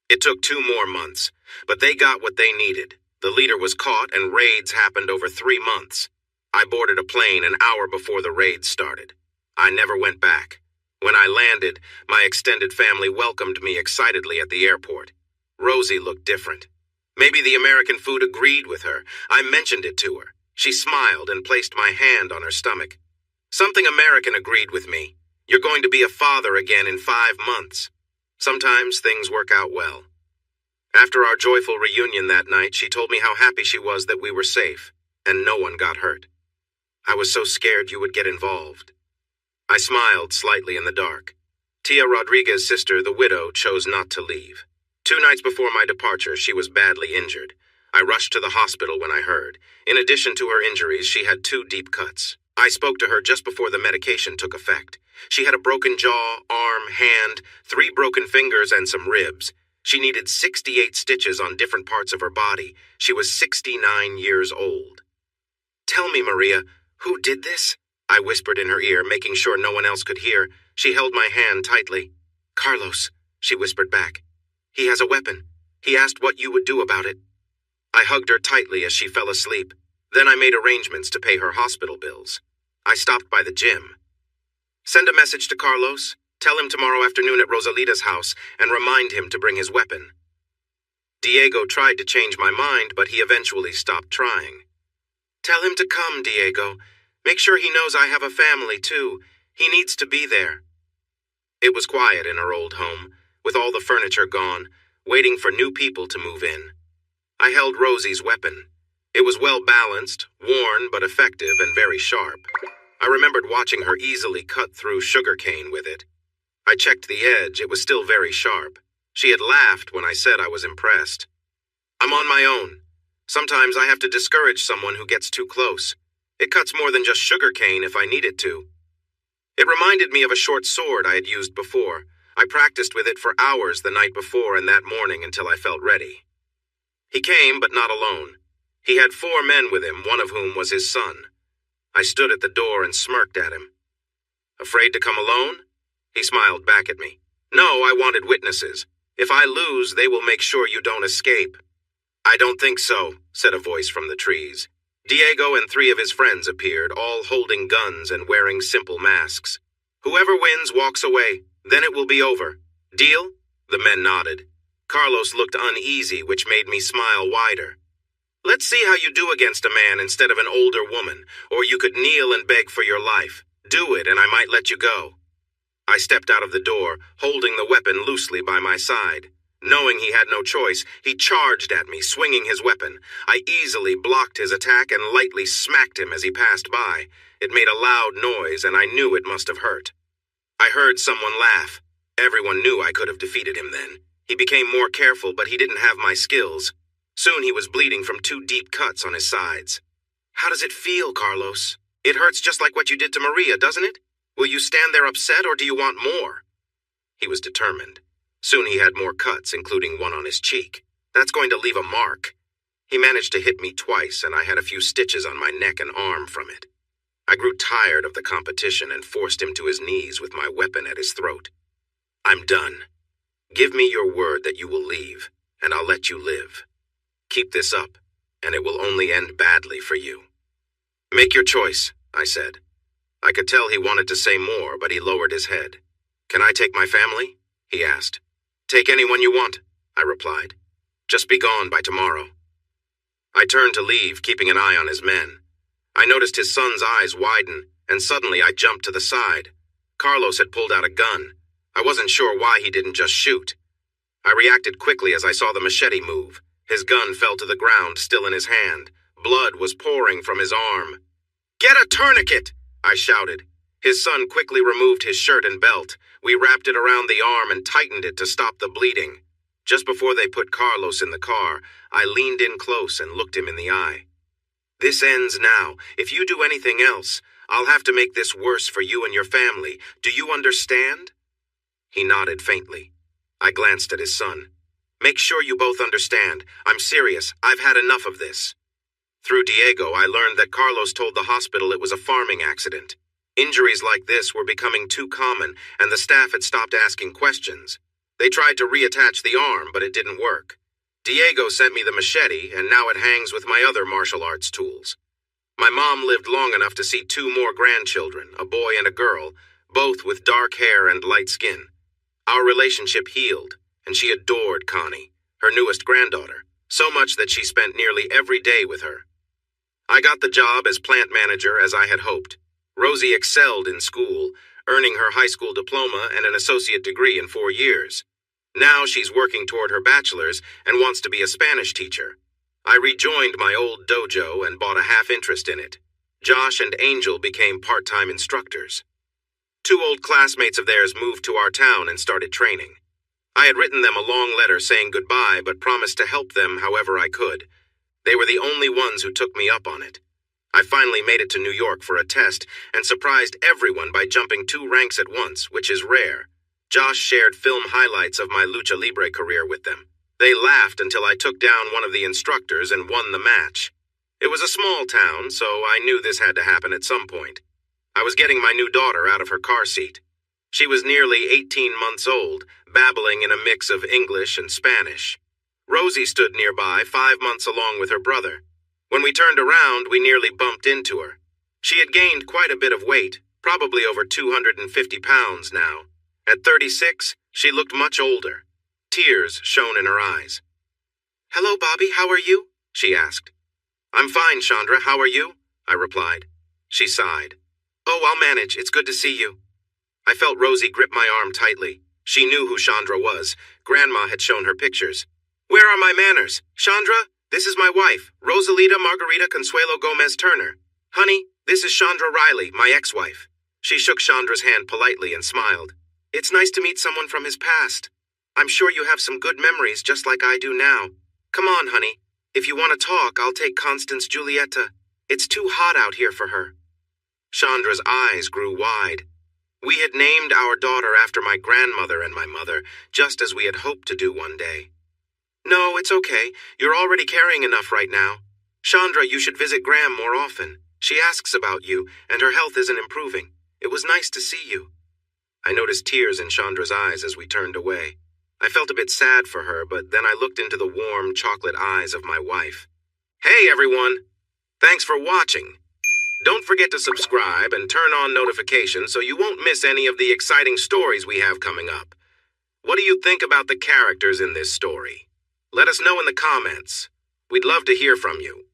It took 2 more months, but they got what they needed. The leader was caught, and raids happened over 3 months. I boarded a plane an hour before the raids started. I never went back. When I landed, my extended family welcomed me excitedly at the airport. Rosie looked different. Maybe the American food agreed with her. I mentioned it to her. She smiled and placed my hand on her stomach. Something American agreed with me. You're going to be a father again in 5 months. Sometimes things work out well. After our joyful reunion that night, she told me how happy she was that we were safe, and no one got hurt. I was so scared you would get involved. I smiled slightly in the dark. Tia Rodriguez's sister, the widow, chose not to leave. 2 nights before my departure, she was badly injured. I rushed to the hospital when I heard. In addition to her injuries, she had 2 deep cuts. I spoke to her just before the medication took effect. She had a broken jaw, arm, hand, 3 broken fingers, and some ribs. She needed 68 stitches on different parts of her body. She was 69 years old. Tell me, Maria, who did this? I whispered in her ear, making sure no one else could hear. She held my hand tightly. Carlos, she whispered back. He has a weapon. He asked what you would do about it. I hugged her tightly as she fell asleep. Then I made arrangements to pay her hospital bills. I stopped by the gym. Send a message to Carlos. Tell him tomorrow afternoon at Rosalita's house and remind him to bring his weapon. Diego tried to change my mind, but he eventually stopped trying. Tell him to come, Diego. Make sure he knows I have a family, too. He needs to be there. It was quiet in our old home, with all the furniture gone, waiting for new people to move in. I held Rosie's weapon. It was well balanced, worn but effective and very sharp. I remembered watching her easily cut through sugarcane with it. I checked the edge. It was still very sharp. She had laughed when I said I was impressed. I'm on my own. Sometimes I have to discourage someone who gets too close. It cuts more than just sugar cane if I need it to. It reminded me of a short sword I had used before. I practiced with it for hours the night before and that morning until I felt ready. He came, but not alone. He had 4 men with him, one of whom was his son. I stood at the door and smirked at him. Afraid to come alone? He smiled back at me. No, I wanted witnesses. If I lose, they will make sure you don't escape. I don't think so, said a voice from the trees. Diego and 3 of his friends appeared, all holding guns and wearing simple masks. Whoever wins walks away. Then it will be over. Deal? The men nodded. Carlos looked uneasy, which made me smile wider. Let's see how you do against a man instead of an older woman, or you could kneel and beg for your life. Do it, and I might let you go. I stepped out of the door, holding the weapon loosely by my side. Knowing he had no choice, he charged at me, swinging his weapon. I easily blocked his attack and lightly smacked him as he passed by. It made a loud noise, and I knew it must have hurt. I heard someone laugh. Everyone knew I could have defeated him then. He became more careful, but he didn't have my skills. Soon he was bleeding from 2 deep cuts on his sides. How does it feel, Carlos? It hurts just like what you did to Maria, doesn't it? Will you stand there upset, or do you want more? He was determined. Soon he had more cuts, including one on his cheek. That's going to leave a mark. He managed to hit me twice, and I had a few stitches on my neck and arm from it. I grew tired of the competition and forced him to his knees with my weapon at his throat. I'm done. Give me your word that you will leave, and I'll let you live. Keep this up, and it will only end badly for you. Make your choice, I said. I could tell he wanted to say more, but he lowered his head. Can I take my family? He asked. Take anyone you want, I replied. Just be gone by tomorrow. I turned to leave, keeping an eye on his men. I noticed his son's eyes widen, and suddenly I jumped to the side. Carlos had pulled out a gun. I wasn't sure why he didn't just shoot. I reacted quickly as I saw the machete move. His gun fell to the ground, still in his hand. Blood was pouring from his arm. Get a tourniquet! I shouted. His son quickly removed his shirt and belt. We wrapped it around the arm and tightened it to stop the bleeding. Just before they put Carlos in the car, I leaned in close and looked him in the eye. This ends now. If you do anything else, I'll have to make this worse for you and your family. Do you understand? He nodded faintly. I glanced at his son. Make sure you both understand. I'm serious. I've had enough of this. Through Diego, I learned that Carlos told the hospital it was a farming accident. Injuries like this were becoming too common, and the staff had stopped asking questions. They tried to reattach the arm, but it didn't work. Diego sent me the machete, and now it hangs with my other martial arts tools. My mom lived long enough to see 2 more grandchildren, a boy and a girl, both with dark hair and light skin. Our relationship healed, and she adored Connie, her newest granddaughter, so much that she spent nearly every day with her. I got the job as plant manager as I had hoped. Rosie excelled in school, earning her high school diploma and an associate degree in 4 years. Now she's working toward her bachelor's and wants to be a Spanish teacher. I rejoined my old dojo and bought a half interest in it. Josh and Angel became part-time instructors. 2 old classmates of theirs moved to our town and started training. I had written them a long letter saying goodbye, but promised to help them however I could. They were the only ones who took me up on it. I finally made it to New York for a test and surprised everyone by jumping 2 ranks at once, which is rare. Josh shared film highlights of my lucha libre career with them. They laughed until I took down one of the instructors and won the match. It was a small town, so I knew this had to happen at some point. I was getting my new daughter out of her car seat. She was nearly 18 months old, babbling in a mix of English and Spanish. Rosie stood nearby, 5 months along with her brother. When we turned around, we nearly bumped into her. She had gained quite a bit of weight, probably over 250 pounds now. At 36, she looked much older. Tears shone in her eyes. "Hello, Bobby, how are you?" she asked. "I'm fine, Chandra, how are you?" I replied. She sighed. "Oh, I'll manage, it's good to see you." I felt Rosie grip my arm tightly. She knew who Chandra was. Grandma had shown her pictures. "Where are my manners? Chandra, this is my wife, Rosalita Margarita Consuelo Gomez Turner. Honey, this is Chandra Riley, my ex-wife." She shook Chandra's hand politely and smiled. "It's nice to meet someone from his past. I'm sure you have some good memories just like I do now. Come on, honey. If you want to talk, I'll take Constance Julietta. It's too hot out here for her. Chandra's eyes grew wide. We had named our daughter after my grandmother and my mother, just as we had hoped to do one day. No, it's okay. You're already carrying enough right now. Chandra, you should visit Graham more often. She asks about you, and her health isn't improving. It was nice to see you. I noticed tears in Chandra's eyes as we turned away. I felt a bit sad for her, but then I looked into the warm, chocolate eyes of my wife. Hey, everyone! Thanks for watching. Don't forget to subscribe and turn on notifications so you won't miss any of the exciting stories we have coming up. What do you think about the characters in this story? Let us know in the comments. We'd love to hear from you.